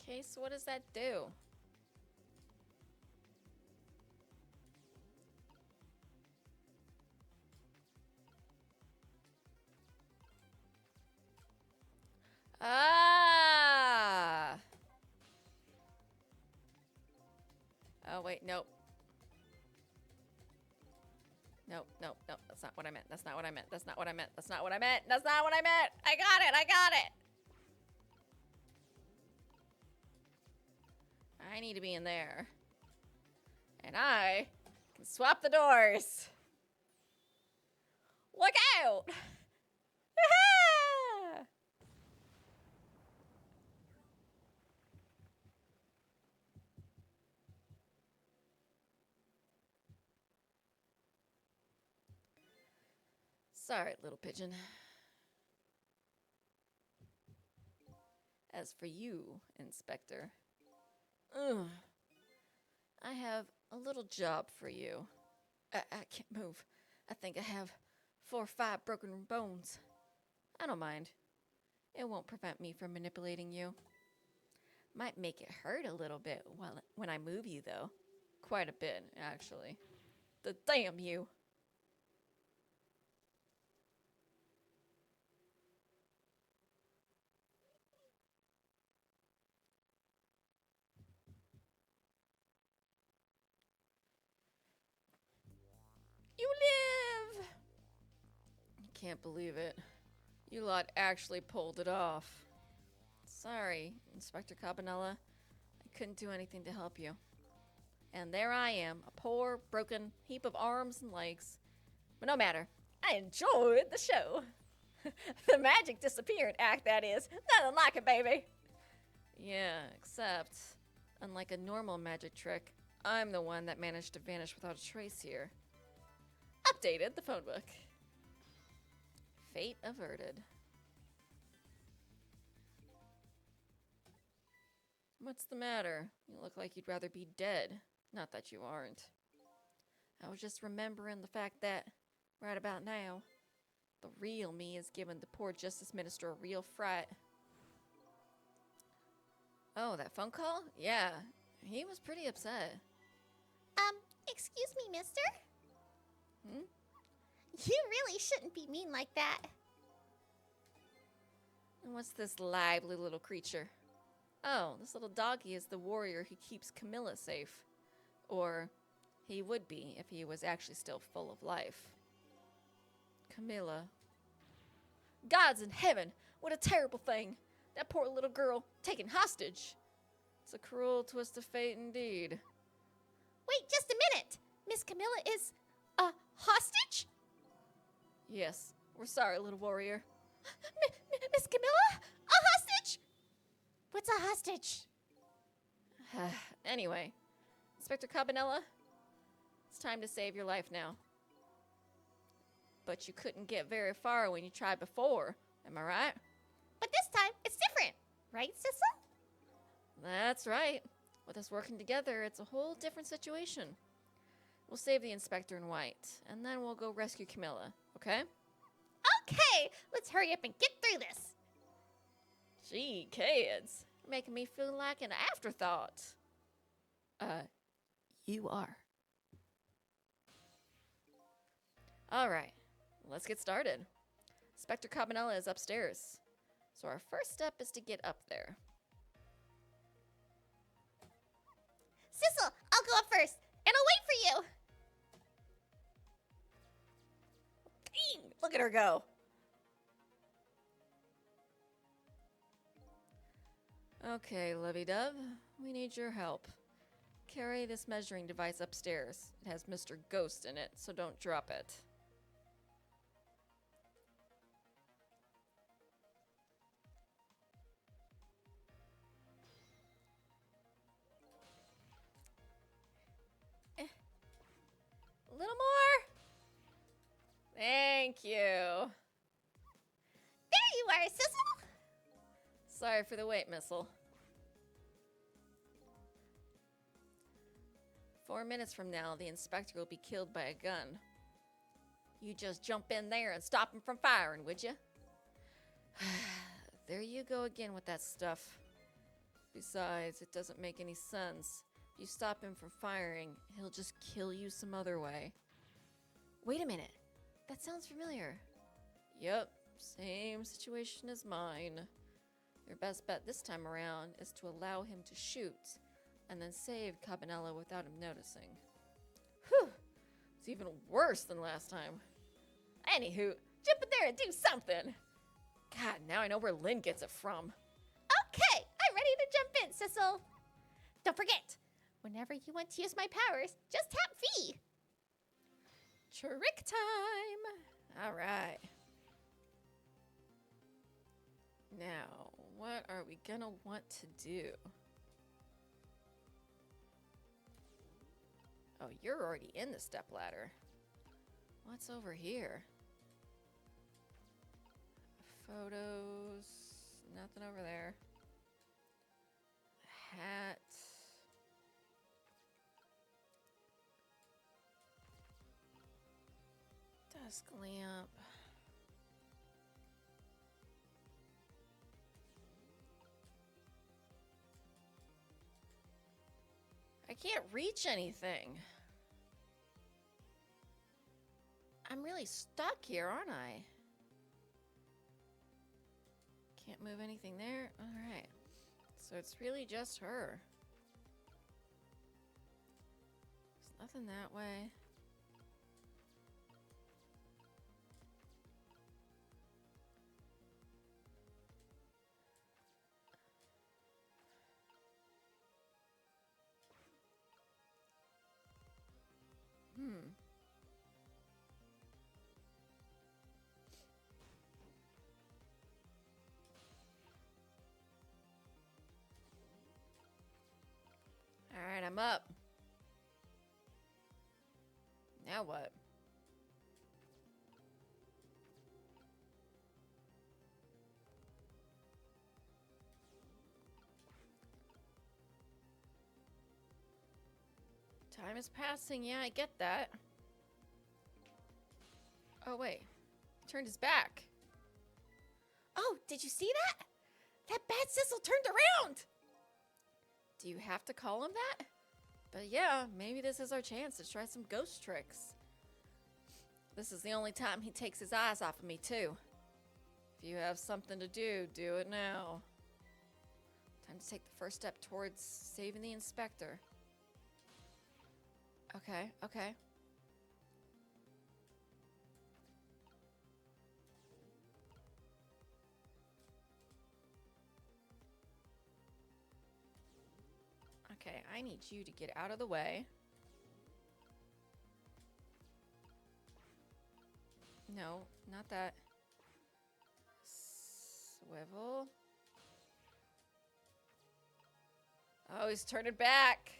Okay, so what does that do? Ah! Oh, wait, nope. Nope, nope, nope. That's not what I meant. That's not what I meant. That's not what I meant. That's not what I meant. That's not what I meant. I got it. I got it. I need to be in there. And I can swap the doors. Look out! Sorry, little pigeon. As for you, Inspector, I have a little job for you. I can't move. I think I have 4 or 5 broken bones. I don't mind. It won't prevent me from manipulating you. Might make it hurt a little bit when I move you, though. Quite a bit, actually. The damn you! You live! Can't believe it. You lot actually pulled it off. Sorry, Inspector Cabanela. I couldn't do anything to help you. And there I am, a poor, broken heap of arms and legs. But no matter. I enjoyed the show. The magic disappearing act, that is. Nothing like it, baby. Yeah, except, unlike a normal magic trick, I'm the one that managed to vanish without a trace here. Updated the phone book. Fate averted. What's the matter? You look like you'd rather be dead. Not that you aren't. I was just remembering the fact that, right about now, the real me is giving the poor Justice Minister a real fright. Oh, that phone call? Yeah, he was pretty upset. Excuse me, mister? Hmm? You really shouldn't be mean like that. And what's this lively little creature? Oh, this little doggy is the warrior who keeps Camilla safe. Or he would be if he was actually still full of life. Camilla. Gods in heaven! What a terrible thing! That poor little girl taken hostage! It's a cruel twist of fate indeed. Wait just a minute. Miss Camilla is a hostage? Yes, we're sorry, little warrior. Miss Camilla? A hostage? What's a hostage? Anyway, Inspector Cabanela, it's time to save your life now. But you couldn't get very far when you tried before, am I right? But this time, it's different. Right, Sissel? That's right. With us working together, it's a whole different situation. We'll save the Inspector in white, and then we'll go rescue Camilla, okay? Okay, let's hurry up and get through this. Gee, kids, making me feel like an afterthought. You are. All right, let's get started. Inspector Cabanela is upstairs, so our first step is to get up there. Sissel, I'll go up first, and I'll wait for you. Dang, look at her go. Okay, Lovey-Dove, we need your help. Carry this measuring device upstairs. It has Mr. Ghost in it, so don't drop it. A little more. Thank you. There you are, Sissel. Sorry for the wait, Missile. 4 minutes from now, the inspector will be killed by a gun. You just jump in there and stop him from firing, would you? There you go again with that stuff. Besides, it doesn't make any sense. If you stop him from firing, he'll just kill you some other way. Wait a minute. That sounds familiar. Yep, same situation as mine. Your best bet this time around is to allow him to shoot, and then save Cabanela without him noticing. Whew, it's even worse than last time. Anywho, jump in there and do something. God, now I know where Lynn gets it from. Okay, I'm ready to jump in, Sissel. Don't forget, whenever you want to use my powers, just tap V. Trick time! All right. Now, what are we gonna want to do? Oh, you're already in the stepladder. What's over here? Photos. Nothing over there. Hat. Desk lamp. I can't reach anything. I'm really stuck here, aren't I? Can't move anything there? Alright. So it's really just her. There's nothing that way. Alright, I'm up. Now what? Time is passing, yeah, I get that. Oh, wait. He turned his back. Oh, did you see that? That bad Sissel turned around. Do you have to call him that? But yeah, maybe this is our chance to try some ghost tricks. This is the only time he takes his eyes off of me, too. If you have something to do, do it now. Time to take the first step towards saving the inspector. Okay, okay. Okay, I need you to get out of the way. No, not that. Swivel. Oh, he's turning back.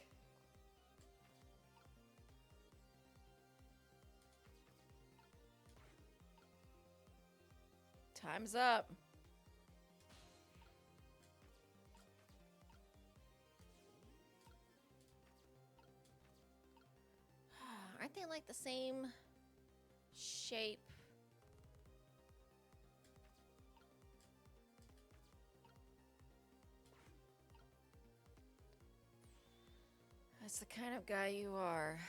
Time's up. Aren't they like the same shape? That's the kind of guy you are.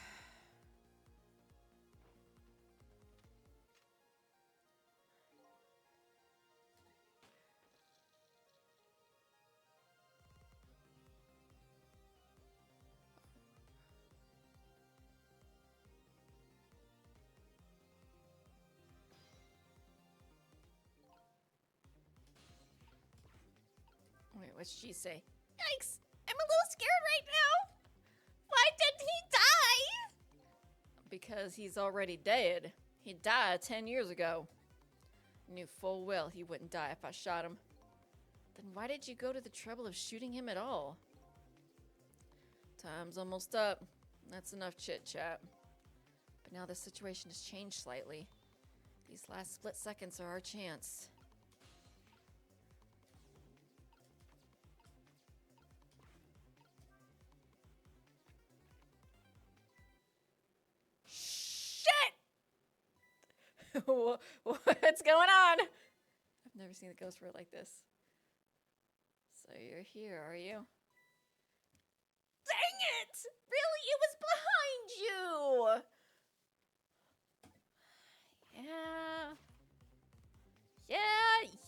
Wait, what's she say? Yikes! I'm a little scared right now. Why didn't he die? Because he's already dead. He died 10 years ago. Knew full well he wouldn't die if I shot him. Then why did you go to the trouble of shooting him at all? Time's almost up. That's enough chit-chat. But now the situation has changed slightly. These last split seconds are our chance. Shit! What's going on? I've never seen the ghost roll like this. So you're here, are you? Dang it! Really? It was behind you.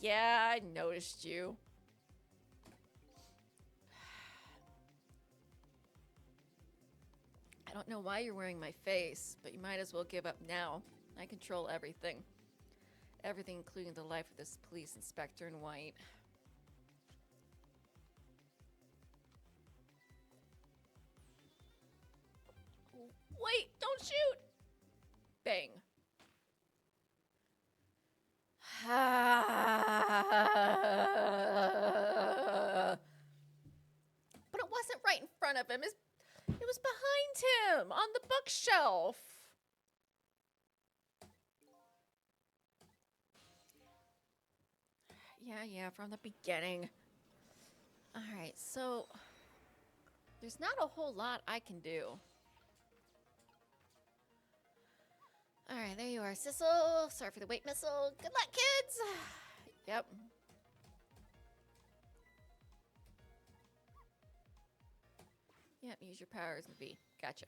Yeah, I noticed you. I don't know why you're wearing my face, but you might as well give up now. I control everything. Everything, including the life of this police inspector in white. Wait, don't shoot! Bang. But it wasn't right in front of him. It was behind him on the bookshelf. Yeah, from the beginning. Alright, so there's not a whole lot I can do. Alright, there you are, Sissel. Sorry for the weight missile. Good luck, kids! Yep. Yep, use your powers and V. Gotcha.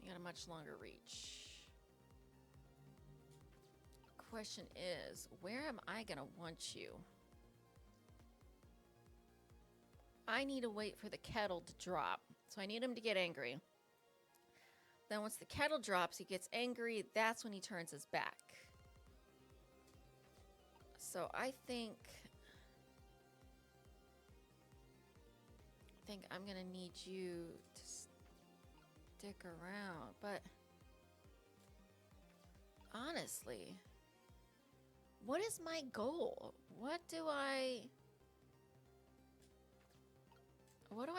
You got a much longer reach. Question is, where am I gonna want you? I need to wait for the kettle to drop. So I need him to get angry. Then once the kettle drops, he gets angry. That's when he turns his back. So I think I'm gonna need you to stick around. But honestly, what is my goal? What do I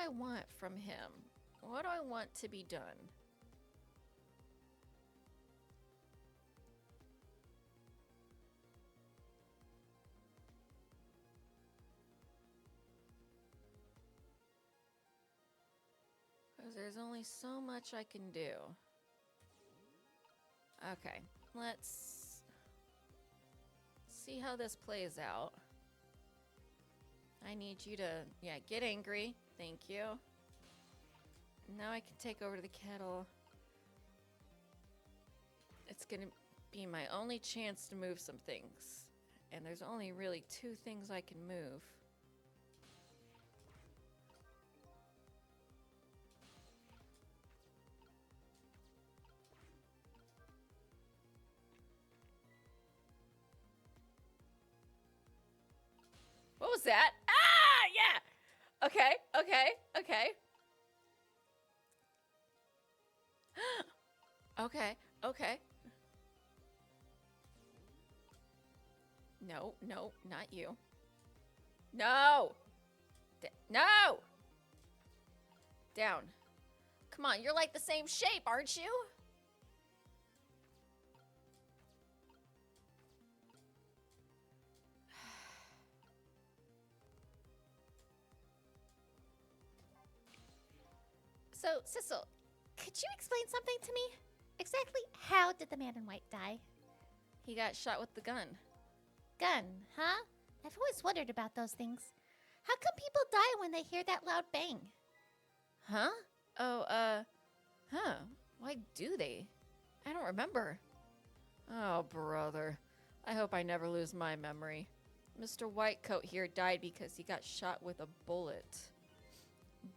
want from him? What do I want to be done? Because there's only so much I can do. Okay, let's see how this plays out. I need you to, get angry. Thank you. Now I can take over to the kettle. It's gonna be my only chance to move some things. And there's only really 2 things I can move. What was that? Ah, yeah! Okay, okay, okay. Okay, okay. No, no, not you. No! No! Down. Come on, you're like the same shape, aren't you? So, Sissel, could you explain something to me? Exactly how did the man in white die? He got shot with the gun. Gun, huh? I've always wondered about those things. How come people die when they hear that loud bang? Huh? Oh, huh. Why do they? I don't remember. Oh, brother. I hope I never lose my memory. Mr. Whitecoat here died because he got shot with a bullet.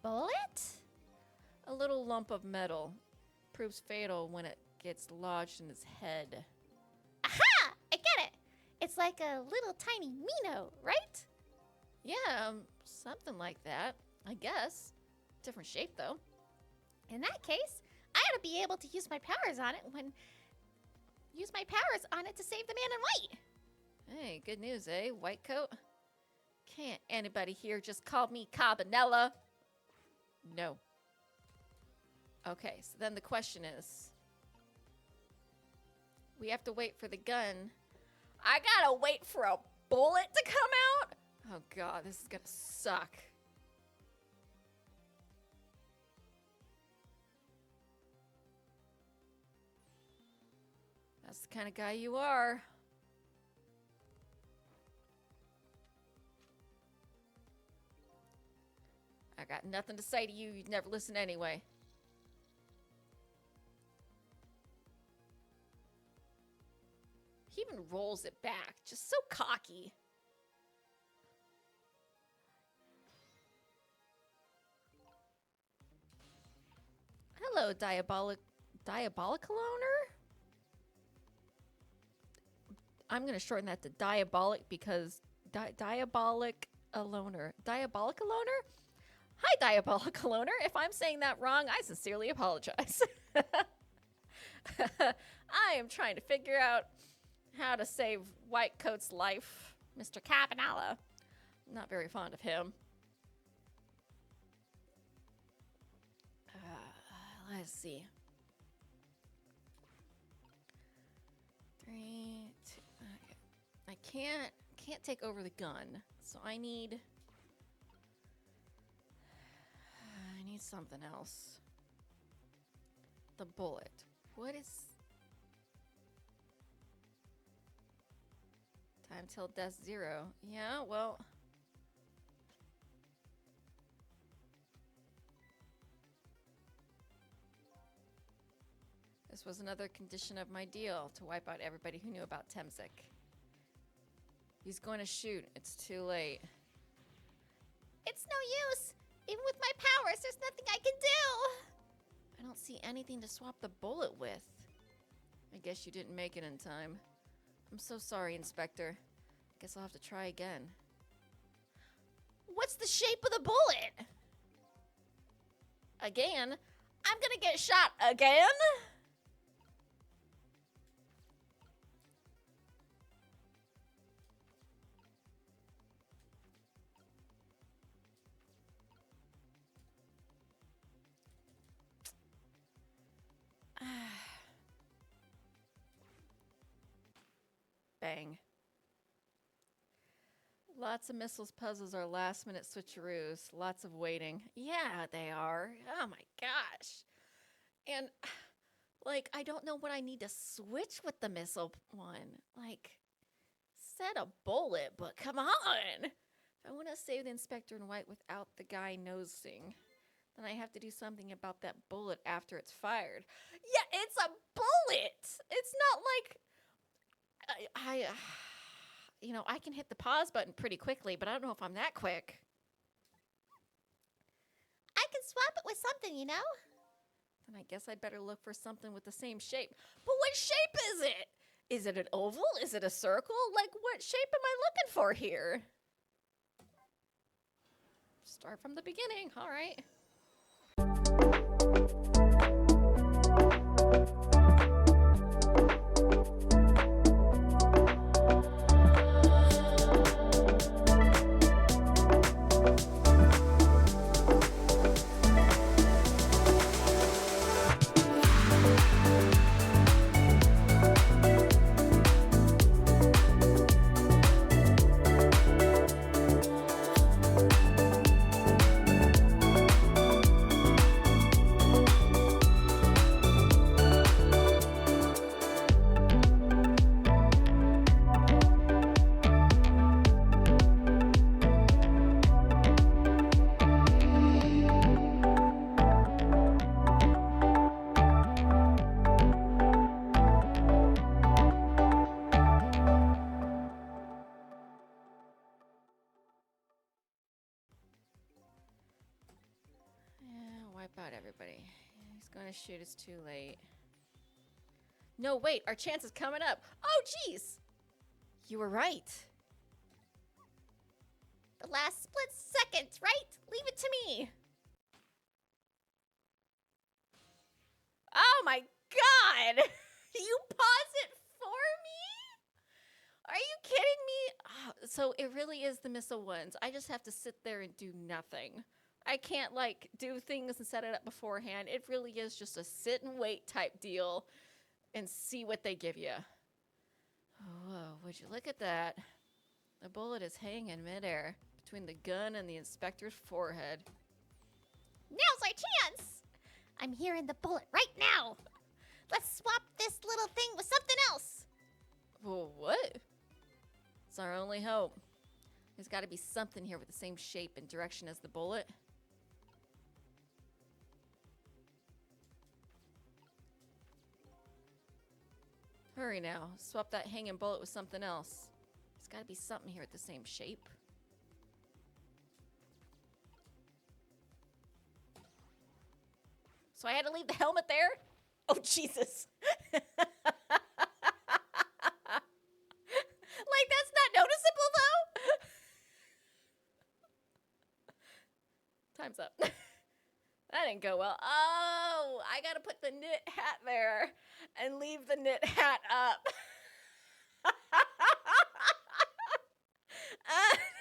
Bullet? A little lump of metal. Proves fatal when it gets lodged in his head. Aha! I get it! It's like a little tiny Mino, right? Yeah, something like that, I guess. Different shape, though. In that case, I ought to be able to use my powers on it to save the man in white. Hey, good news, eh, Whitecoat? Can't anybody here just call me Cabanela? No. Okay, so then the question is, we have to wait for the gun. I gotta wait for a bullet to come out? Oh god, this is gonna suck. That's the kind of guy you are. I got nothing to say to you. You'd never listen anyway. He even rolls it back. Just so cocky. Hello, diabolical owner? I'm going to shorten that to diabolic because diabolic aloner. Diabolical owner? Hi, diabolical owner. If I'm saying that wrong, I sincerely apologize. I am trying to figure out how to save Whitecoat's life, Mr. Cabanela. Not very fond of him. Let's see. 3, 2. Okay. I can't take over the gun, so I need something else. The bullet. What is time till death 0? Yeah, well. This was another condition of my deal, to wipe out everybody who knew about Temsik. He's going to shoot. It's too late. It's no use. Even with my powers, there's nothing I can do. I don't see anything to swap the bullet with. I guess you didn't make it in time. I'm so sorry, Inspector. Guess I'll have to try again. What's the shape of the bullet? Again? I'm gonna get shot again? Bang. Lots of missiles puzzles are last minute switcheroos. Lots of waiting. Yeah, they are. Oh my gosh. And, like, I don't know what I need to switch with the missile one. Like, set a bullet, but come on. If I want to save the Inspector in white without the guy nosing, then I have to do something about that bullet after it's fired. Yeah, it's a bullet. It's not like I can hit the pause button pretty quickly, but I don't know if I'm that quick. I can swap it with something, you know? Then I guess I'd better look for something with the same shape. But what shape is it? Is it an oval? Is it a circle? Like, what shape am I looking for here? Start from the beginning. All right. Wipe out everybody. He's going to shoot. It's too late. No, wait. Our chance is coming up. Oh, jeez. You were right. The last split second, right? Leave it to me. Oh, my God. You pause it for me? Are you kidding me? Oh, so it really is the missile ones. I just have to sit there and do nothing. I can't, like, do things and set it up beforehand. It really is just a sit and wait type deal and see what they give you. Whoa, would you look at that? The bullet is hanging midair between the gun and the inspector's forehead. Now's our chance. I'm hearing the bullet right now. Let's swap this little thing with something else. Well, what? It's our only hope. There's got to be something here with the same shape and direction as the bullet. Hurry now. Swap that hanging bullet with something else. There's got to be something here with the same shape. So I had to leave the helmet there? Oh, Jesus. Like, that's not noticeable, though? Time's up. That didn't go well. Oh, I gotta put the knit hat there and leave the knit hat up.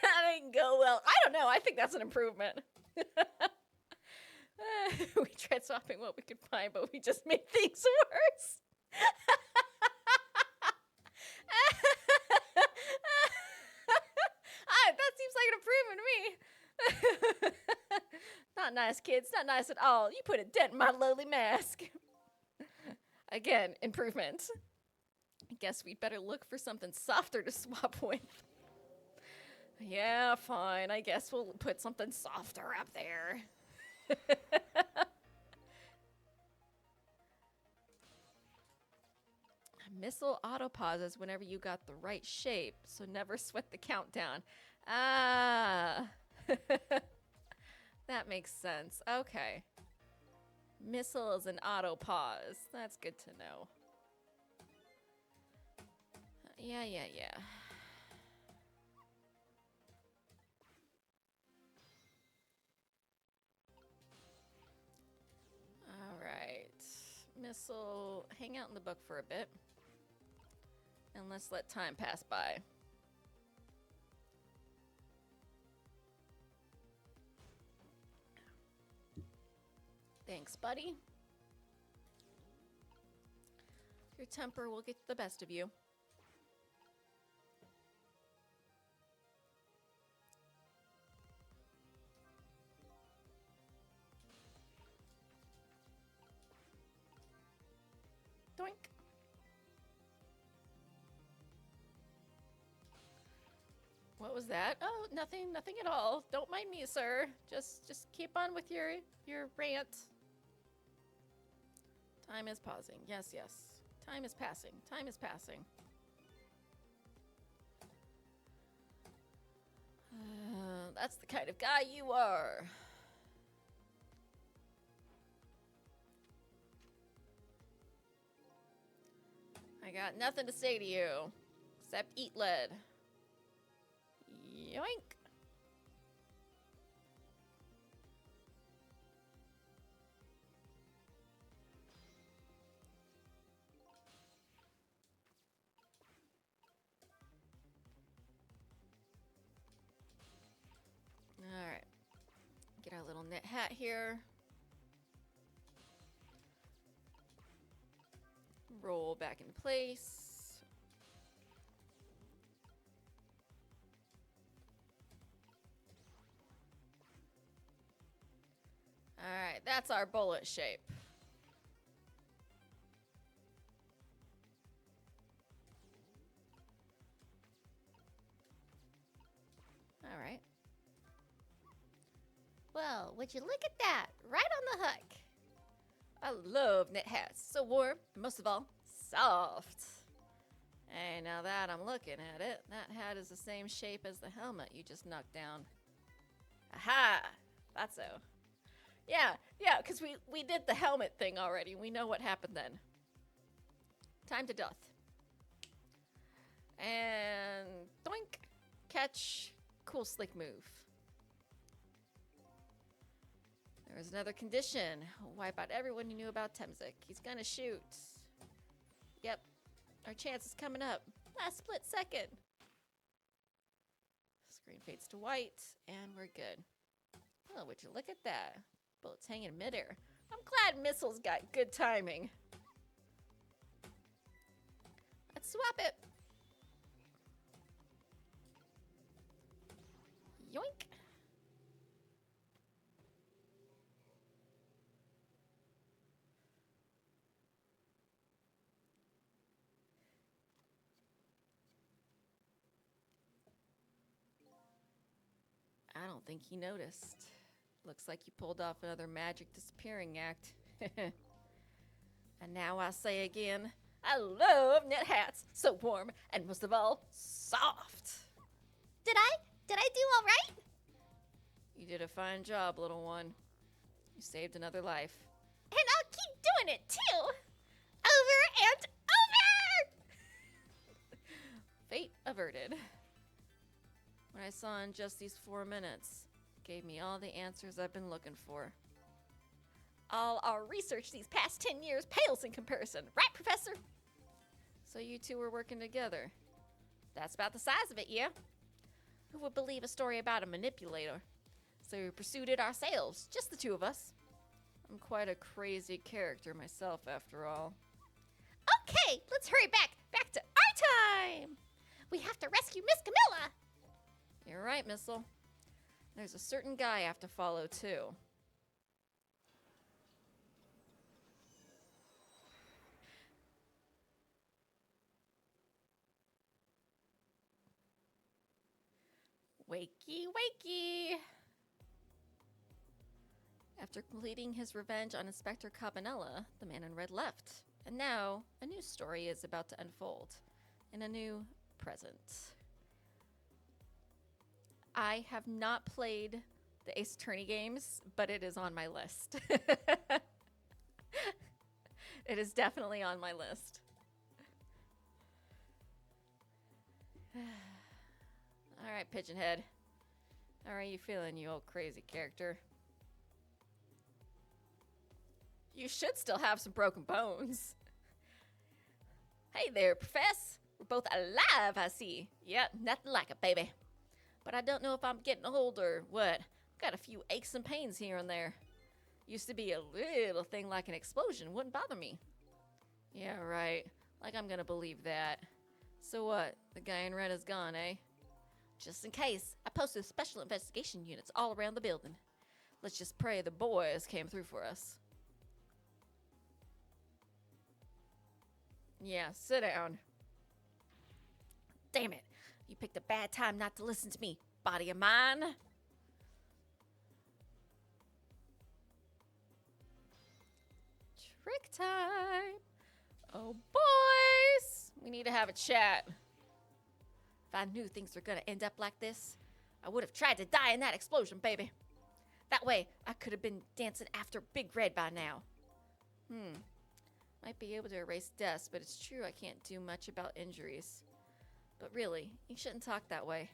That didn't go well. I don't know. I think that's an improvement. We tried swapping what we could find, but we just made things worse. That seems like an improvement to me. Not nice, kids. Not nice at all. You put a dent in my lowly mask. Again, improvement. I guess we'd better look for something softer to swap with. Yeah, fine. I guess we'll put something softer up there. Missile auto pauses whenever you got the right shape, so never sweat the countdown. Ah. That makes sense. Okay. Missile is an auto pause. That's good to know. Yeah. All right. Missile, hang out in the book for a bit. And let's let time pass by. Thanks, buddy. Your temper will get the best of you. Doink. What was that? Oh, nothing at all. Don't mind me, sir. Just keep on with your rant. Time is pausing. Yes. Time is passing. That's the kind of guy you are. I got nothing to say to you, except eat lead. Yoink. Get our little knit hat here. Roll back in place. All right, that's our bullet shape. All right. Well, would you look at that? Right on the hook. I love knit hats. So warm, and most of all, soft. Hey, now that I'm looking at it, that hat is the same shape as the helmet you just knocked down. Aha! Thought so. Yeah, because we did the helmet thing already. We know what happened then. Time to doth. And doink. Catch. Cool slick move. There was another condition. Wipe out everyone you knew about Temsik. He's gonna shoot. Yep. Our chance is coming up. Last split second. Screen fades to white, and we're good. Oh, would you look at that? Bullets hanging in midair. I'm glad missiles got good timing. Let's swap it. Yoink. I don't think he noticed. Looks like you pulled off another magic disappearing act. And now I say again, I love knit hats. So warm and most of all, soft. Did I do all right? You did a fine job, little one. You saved another life. And I'll keep doing it too. Over and over! Fate averted. What I saw in just these 4 minutes gave me all the answers I've been looking for. All our research these past 10 years pales in comparison, right, Professor? So you two were working together. That's about the size of it, yeah. Who would believe a story about a manipulator? So we pursued it ourselves, just the two of us. I'm quite a crazy character myself, after all. Okay, let's hurry back to our time. We have to rescue Miss Camilla. You're right, Missile. There's a certain guy I have to follow, too. Wakey, wakey! After completing his revenge on Inspector Cabanela, the man in red left. And now, a new story is about to unfold in a new present. I have not played the Ace Attorney games, but it is on my list. It is definitely on my list. All right, Pigeonhead. How are you feeling, you old crazy character? You should still have some broken bones. Hey there, Profess. We're both alive, I see. Yep, nothing like it, baby. But I don't know if I'm getting old or what. Got a few aches and pains here and there. Used to be a little thing like an explosion. Wouldn't bother me. Yeah, right. Like I'm gonna believe that. So what? The guy in red is gone, eh? Just in case, I posted special investigation units all around the building. Let's just pray the boys came through for us. Yeah, sit down. Damn it. You picked a bad time not to listen to me, body of mine. Trick time. Oh, boys. We need to have a chat. If I knew things were going to end up like this, I would have tried to die in that explosion, baby. That way, I could have been dancing after Big Red by now. Might be able to erase deaths, but it's true I can't do much about injuries. But really, you shouldn't talk that way.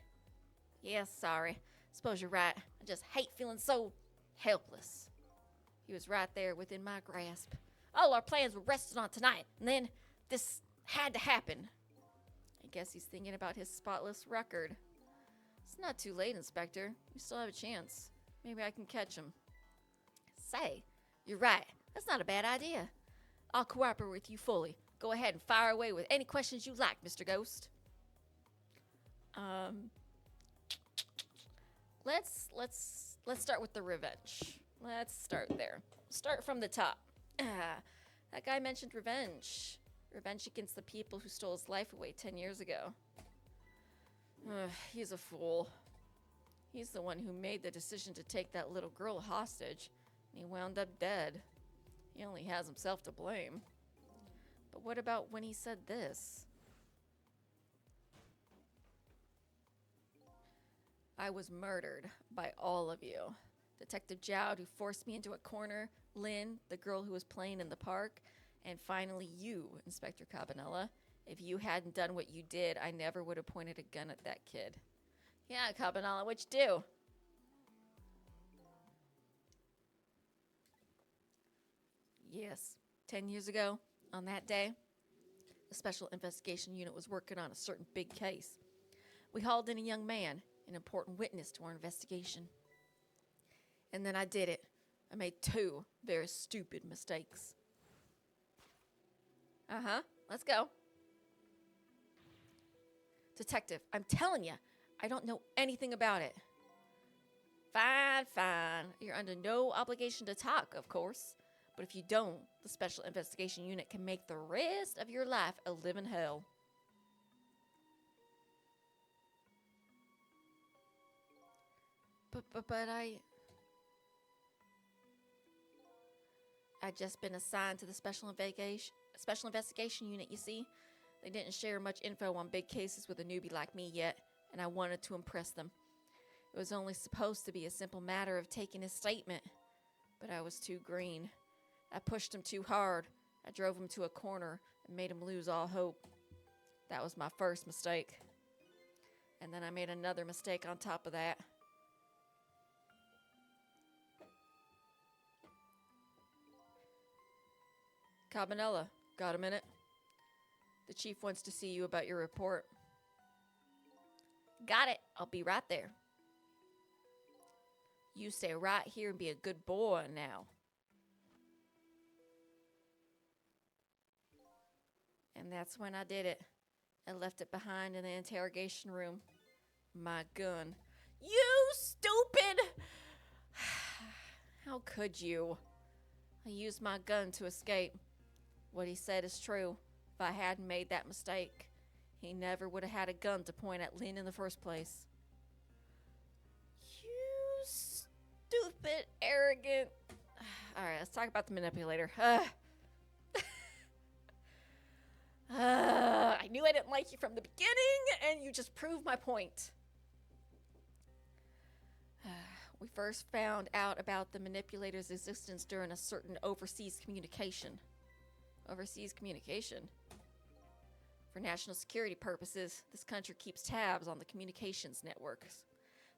Yeah, sorry. Suppose you're right. I just hate feeling so helpless. He was right there within my grasp. All our plans were rested on tonight, and then this had to happen. I guess he's thinking about his spotless record. It's not too late, Inspector. We still have a chance. Maybe I can catch him. Say, you're right. That's not a bad idea. I'll cooperate with you fully. Go ahead and fire away with any questions you like, Mr. Ghost. Um, let's start with the revenge. Let's start there. Start from the top. That guy mentioned revenge. Revenge against the people who stole his life away 10 years ago. He's a fool. He's the one who made the decision to take that little girl hostage, and he wound up dead. He only has himself to blame. But what about when he said this? I was murdered by all of you. Detective Jowd, who forced me into a corner, Lynn, the girl who was playing in the park, and finally you, Inspector Cabanela. If you hadn't done what you did, I never would have pointed a gun at that kid. Yeah, Cabanela, what'd you do? Yes, 10 years ago, on that day, the Special Investigation Unit was working on a certain big case. We hauled in a young man, an important witness to our investigation. And then I did it. I made 2 very stupid mistakes. Let's go. Detective, I'm telling you, I don't know anything about it. Fine. You're under no obligation to talk, of course. But if you don't, the Special Investigation Unit can make the rest of your life a living hell. But I'd just been assigned to the Special Investigation Unit, you see. They didn't share much info on big cases with a newbie like me yet, and I wanted to impress them. It was only supposed to be a simple matter of taking his statement, but I was too green. I pushed him too hard. I drove him to a corner and made him lose all hope. That was my first mistake. And then I made another mistake on top of that. Cabanela, got a minute? The chief wants to see you about your report. Got it. I'll be right there. You stay right here and be a good boy now. And that's when I did it. I left it behind in the interrogation room. My gun. You stupid! How could you? I used my gun to escape. What he said is true. If I hadn't made that mistake, he never would have had a gun to point at Lynn in the first place. You stupid, arrogant... Alright, let's talk about the manipulator. I knew I didn't like you from the beginning, and you just proved my point. We first found out about the manipulator's existence during a certain overseas communication. Overseas communication? For national security purposes, this country keeps tabs on the communications networks.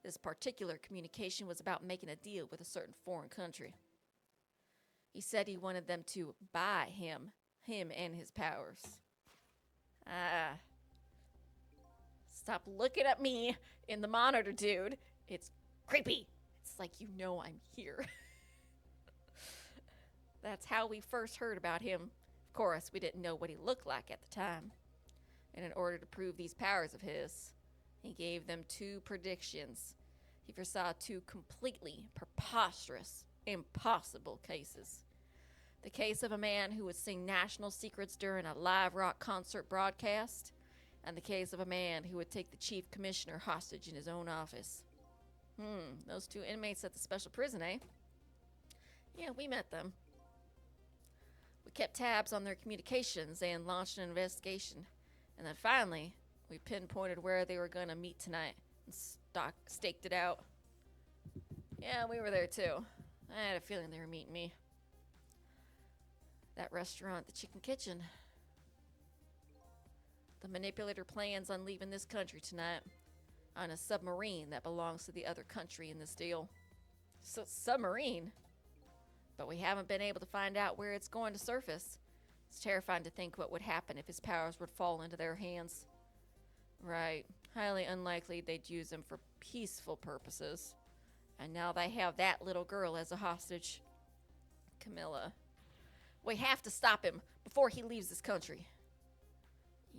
This particular communication was about making a deal with a certain foreign country. He said he wanted them to buy him and his powers. Stop looking at me in the monitor, dude. It's creepy. It's like you know I'm here. That's how we first heard about him. Of course, we didn't know what he looked like at the time. And in order to prove these powers of his, he gave them 2 predictions. He foresaw 2 completely preposterous, impossible cases. The case of a man who would sing national secrets during a live rock concert broadcast, and the case of a man who would take the chief commissioner hostage in his own office. Those 2 inmates at the special prison, eh? Yeah, we met them. We kept tabs on their communications and launched an investigation. And then finally, we pinpointed where they were going to meet tonight and staked it out. Yeah, we were there too. I had a feeling they were meeting me. That restaurant, the Chicken Kitchen. The manipulator plans on leaving this country tonight on a submarine that belongs to the other country in this deal. So, submarine? But we haven't been able to find out where it's going to surface. It's terrifying to think what would happen if his powers would fall into their hands. Right. Highly unlikely they'd use them for peaceful purposes. And now they have that little girl as a hostage. Camilla. We have to stop him before he leaves this country.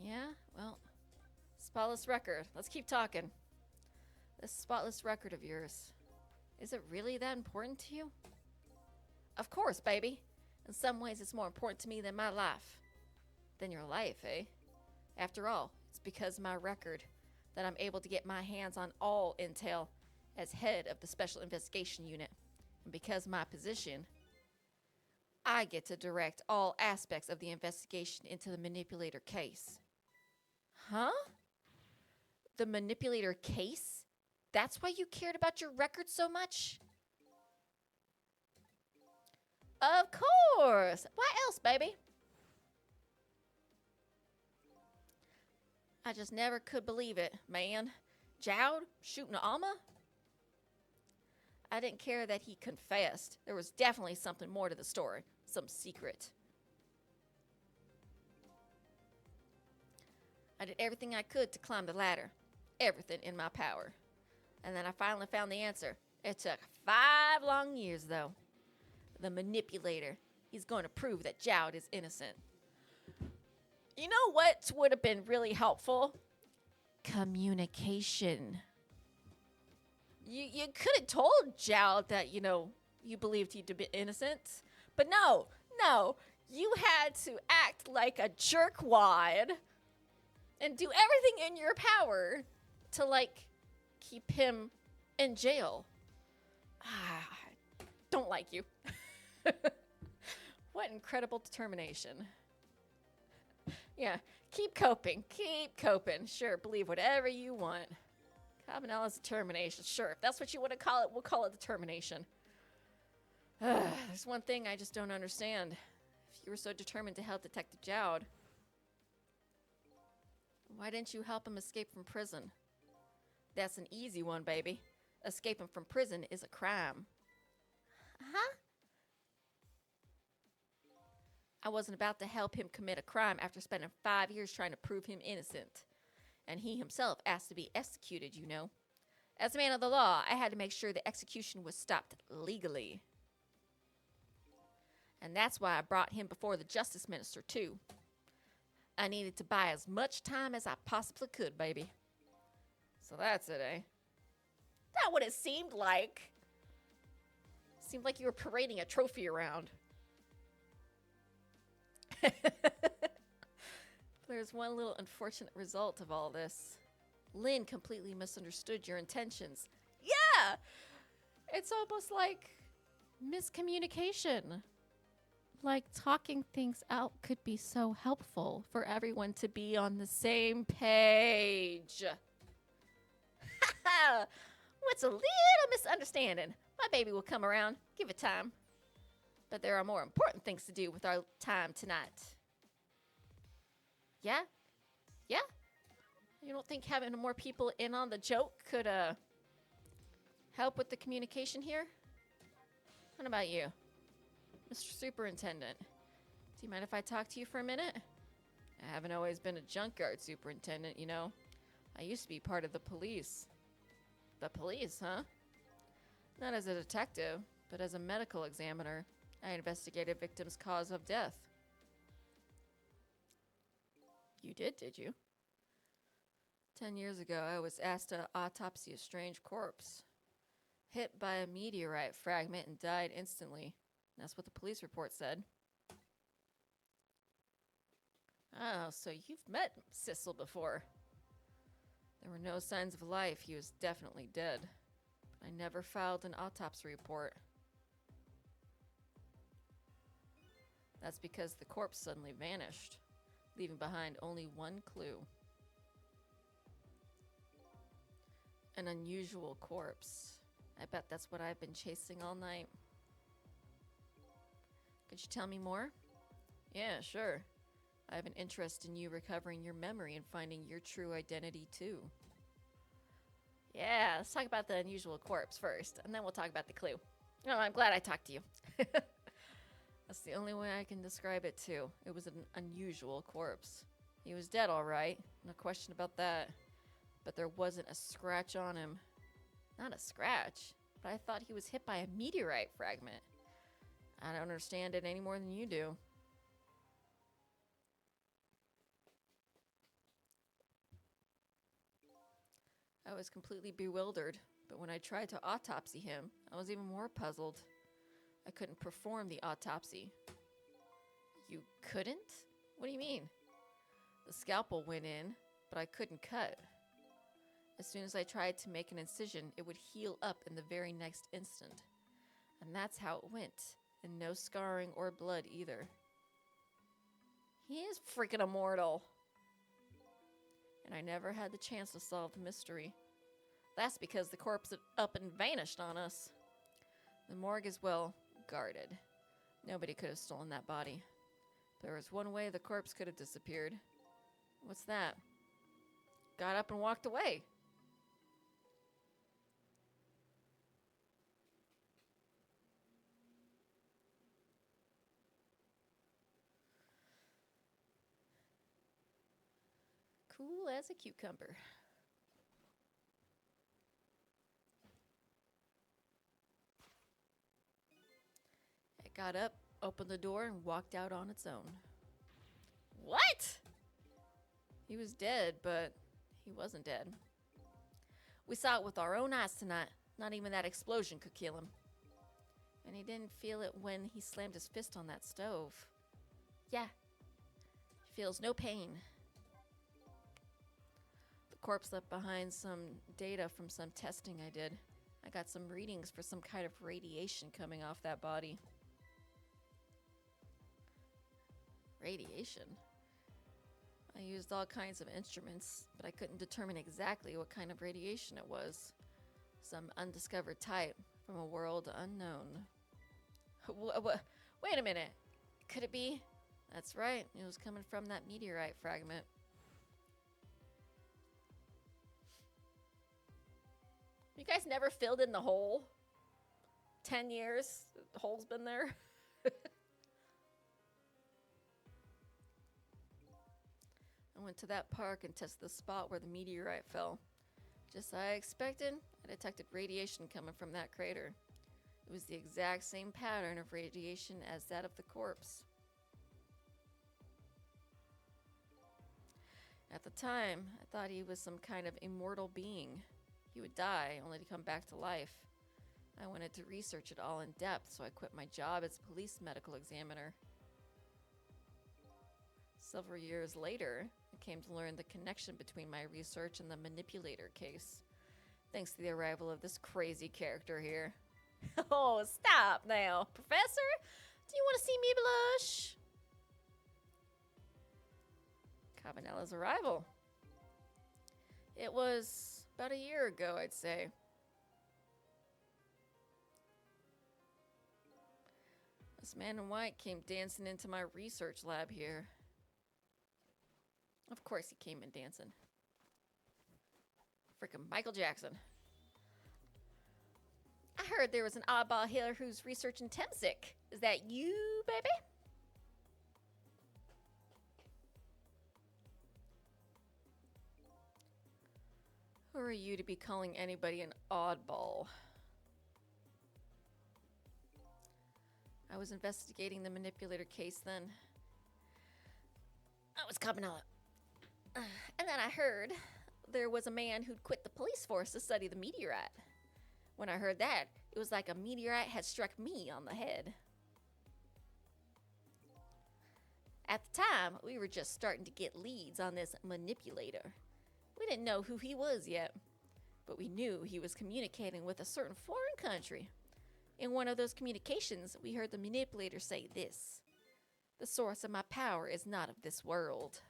Yeah, well, spotless record. Let's keep talking. This spotless record of yours. Is it really that important to you? Of course, baby. In some ways, it's more important to me than my life. Than your life, eh? After all, it's because of my record that I'm able to get my hands on all intel as head of the Special Investigation Unit. And because of my position, I get to direct all aspects of the investigation into the manipulator case. Huh? The manipulator case? That's why you cared about your record so much? Of course! Why else, baby? I just never could believe it, man. Jowd shooting Alma? I didn't care that he confessed. There was definitely something more to the story. Some secret. I did everything I could to climb the ladder. Everything in my power. And then I finally found the answer. It took 5 long years, though. The manipulator. He's going to prove that Jowd is innocent. You know what would have been really helpful? Communication. You could have told Jowd that, you believed he'd be innocent. But no. You had to act like a jerkwad and do everything in your power to, keep him in jail. I don't like you. What incredible determination. Yeah, keep coping. Sure, believe whatever you want. Cabanela's determination. Sure, if that's what you want to call it, we'll call it determination. There's one thing I just don't understand. If you were so determined to help Detective Jowd, why didn't you help him escape from prison? That's an easy one, baby. Escaping from prison is a crime. Huh? I wasn't about to help him commit a crime after spending 5 years trying to prove him innocent. And he himself asked to be executed, you know. As a man of the law, I had to make sure the execution was stopped legally. And that's why I brought him before the justice minister, too. I needed to buy as much time as I possibly could, baby. So that's it, eh? That what it seemed like. Seemed like you were parading a trophy around. There's one little unfortunate result of all this. Lynn completely misunderstood your intentions. Yeah! It's almost like miscommunication. Like talking things out could be so helpful for everyone to be on the same page. What's a little misunderstanding? My baby will come around. Give it time. But there are more important things to do with our time tonight. Yeah? Yeah? You don't think having more people in on the joke could help with the communication here? What about you, Mr. Superintendent? Do you mind if I talk to you for a minute? I haven't always been a junkyard superintendent, you know. I used to be part of the police. The police, huh? Not as a detective, but as a medical examiner. I investigated victims' cause of death. You did you? 10 years ago, I was asked to autopsy a strange corpse. Hit by a meteorite fragment and died instantly. That's what the police report said. Oh, so you've met Sissel before. There were no signs of life. He was definitely dead. I never filed an autopsy report. That's because the corpse suddenly vanished, leaving behind only one clue. An unusual corpse. I bet that's what I've been chasing all night. Could you tell me more? Yeah, sure. I have an interest in you recovering your memory and finding your true identity, too. Yeah, let's talk about the unusual corpse first, and then we'll talk about the clue. Oh, I'm glad I talked to you. That's the only way I can describe it, too. It was an unusual corpse. He was dead, all right. No question about that. But there wasn't a scratch on him. Not a scratch. but I thought he was hit by a meteorite fragment. I don't understand it any more than you do. I was completely bewildered, but when I tried to autopsy him, I was even more puzzled. I couldn't perform the autopsy. You couldn't? What do you mean? The scalpel went in, but I couldn't cut. As soon as I tried to make an incision, it would heal up in the very next instant. And that's how it went, and no scarring or blood either. He is freaking immortal. And I never had the chance to solve the mystery. That's because the corpse up and vanished on us. The morgue is well guarded. Nobody could have stolen that body. There was one way the corpse could have disappeared. What's that? Got up and walked away. Cool as a cucumber. It got up, opened the door, and walked out on its own. What? He was dead, but he wasn't dead. We saw it with our own eyes tonight. Not even that explosion could kill him. And he didn't feel it when he slammed his fist on that stove. Yeah. He feels no pain. The corpse left behind some data from some testing I did. I got some readings for some kind of radiation coming off that body. Radiation? I used all kinds of instruments, but I couldn't determine exactly what kind of radiation it was. Some undiscovered type from a world unknown. Wait a minute. Could it be? That's right. It was coming from that meteorite fragment. You guys never filled in the hole? 10 years, the hole's been there. I went to that park and tested the spot where the meteorite fell. Just as I expected, I detected radiation coming from that crater. It was the exact same pattern of radiation as that of the corpse. At the time, I thought he was some kind of immortal being. He would die, only to come back to life. I wanted to research it all in depth, so I quit my job as police medical examiner. Several years later, I came to learn the connection between my research and the manipulator case, thanks to the arrival of this crazy character here. Oh, stop now, Professor! Do you want to see me blush? Cabanela's arrival. It was about a year ago, I'd say. This man in white came dancing into my research lab here. Of course he came in dancing. Frickin' Michael Jackson. I heard there was an oddball here who's researching Temsik. Is that you, baby? Who are you to be calling anybody an oddball? I was investigating the manipulator case then. I was Cabanela. And then I heard there was a man who'd quit the police force to study the meteorite. When I heard that, it was like a meteorite had struck me on the head. At the time, we were just starting to get leads on this manipulator. We didn't know who he was yet, but we knew he was communicating with a certain foreign country. In one of those communications, we heard the manipulator say this: "The source of my power is not of this world."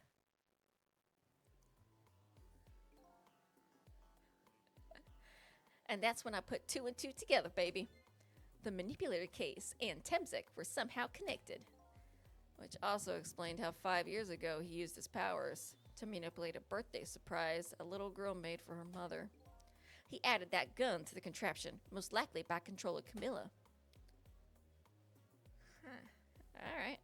And that's when I put two and two together, baby. The manipulator case and Temsik were somehow connected. Which also explained how 5 years ago he used his powers to manipulate a birthday surprise a little girl made for her mother. He added that gun to the contraption, most likely by control of Camilla. Alright.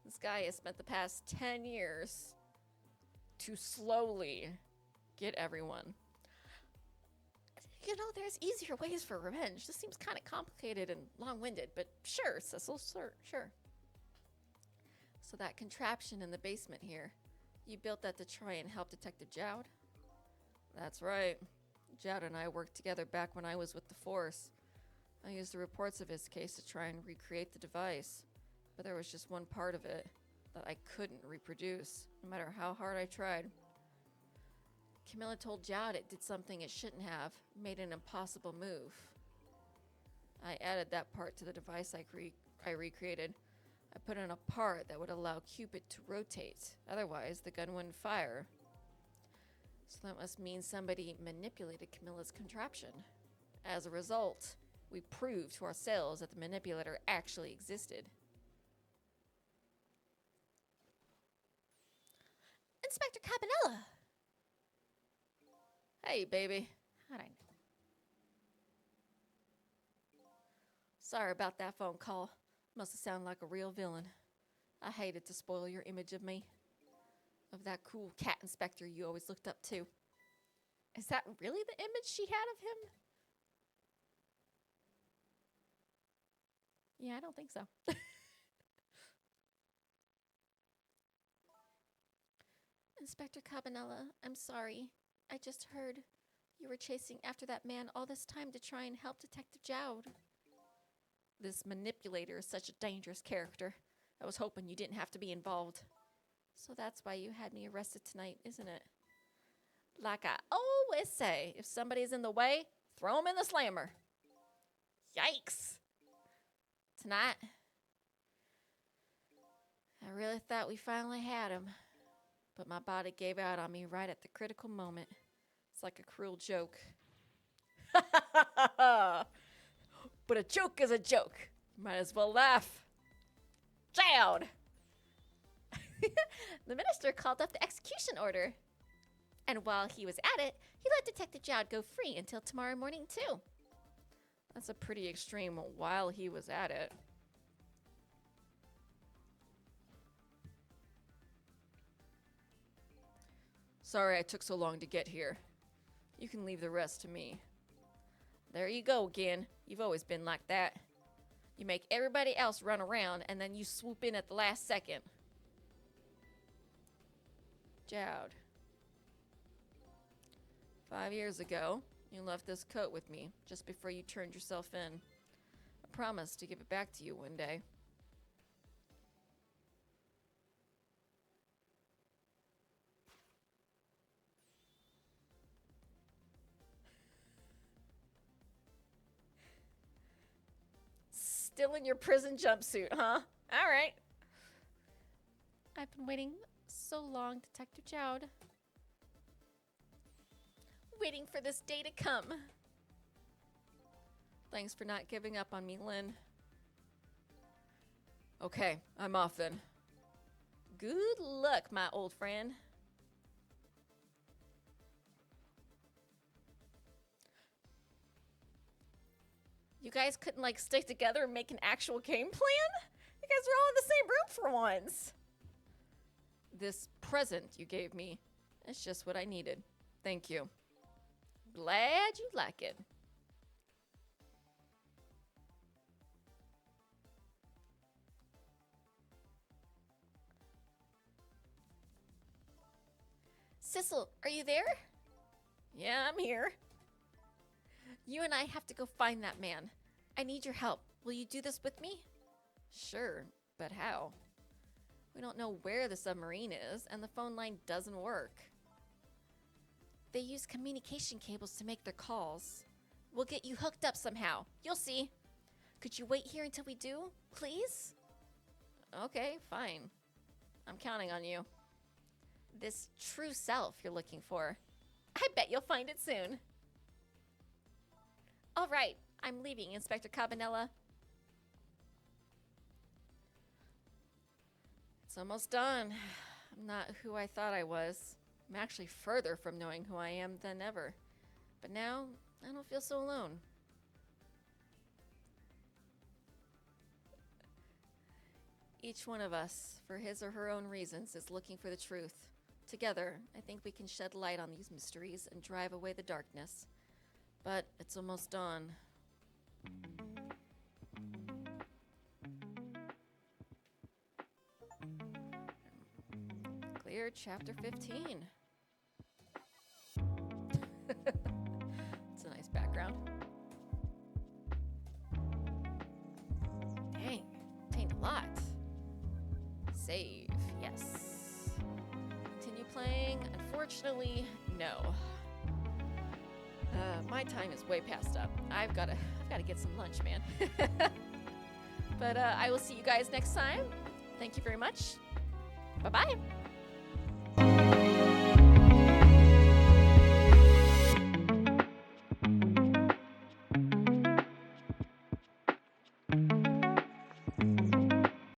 This guy has spent the past 10 years to slowly get everyone. You know, there's easier ways for revenge. This seems kind of complicated and long-winded, but sure, Sissel, sure. So that contraption in the basement here, you built that to try and help Detective Jowd? That's right. Jowd and I worked together back when I was with the Force. I used the reports of his case to try and recreate the device, but there was just one part of it that I couldn't reproduce, no matter how hard I tried. Camilla told Jowd it did something it shouldn't have, made an impossible move. I added that part to the device I recreated. I put in a part that would allow Cupid to rotate, otherwise the gun wouldn't fire. So that must mean somebody manipulated Camilla's contraption. As a result, we proved to ourselves that the manipulator actually existed. Inspector Cabanela! Hey, baby. How'd I know? Sorry about that phone call. Must have sounded like a real villain. I hated to spoil your image of me. Of that cool cat inspector you always looked up to. Is that really the image she had of him? Yeah, I don't think so. Inspector Cabanela, I'm sorry. I just heard you were chasing after that man all this time to try and help Detective Jowd. This manipulator is such a dangerous character. I was hoping you didn't have to be involved. So that's why you had me arrested tonight, isn't it? Like I always say, if somebody's in the way, throw them in the slammer. Yikes. Tonight, I really thought we finally had him. But my body gave out on me right at the critical moment. It's like a cruel joke. But a joke is a joke. Might as well laugh. Jowd! The minister called up the execution order. And while he was at it, he let Detective Jowd go free until tomorrow morning, too. That's a pretty extreme while he was at it. Sorry I took so long to get here. You can leave the rest to me. There you go again. You've always been like that. You make everybody else run around and then you swoop in at the last second. Jowd. 5 years ago, you left this coat with me just before you turned yourself in. I promised to give it back to you one day. Still in your prison jumpsuit, huh? All right. I've been waiting so long, Detective Jowd. Waiting for this day to come. Thanks for not giving up on me, Lynn. Okay, I'm off then. Good luck, my old friend. You guys couldn't, like, stick together and make an actual game plan? You guys are all in the same room for once. This present you gave me is just what I needed. Thank you. Glad you like it. Sissel, are you there? Yeah, I'm here. You and I have to go find that man. I need your help. Will you do this with me? Sure, but how? We don't know where the submarine is, and the phone line doesn't work. They use communication cables to make their calls. We'll get you hooked up somehow. You'll see. Could you wait here until we do, please? Okay, fine. I'm counting on you. This true self you're looking for. I bet you'll find it soon. All right, I'm leaving, Inspector Cabanela. It's almost done. I'm not who I thought I was. I'm actually further from knowing who I am than ever. But now, I don't feel so alone. Each one of us, for his or her own reasons, is looking for the truth. Together, I think we can shed light on these mysteries and drive away the darkness. But it's almost done. Clear chapter 15. It's a nice background. Dang, obtained a lot. Save, yes. Continue playing? Unfortunately, no. My time is way past up. I've gotta get some lunch, man. But I will see you guys next time. Thank you very much. Bye-bye.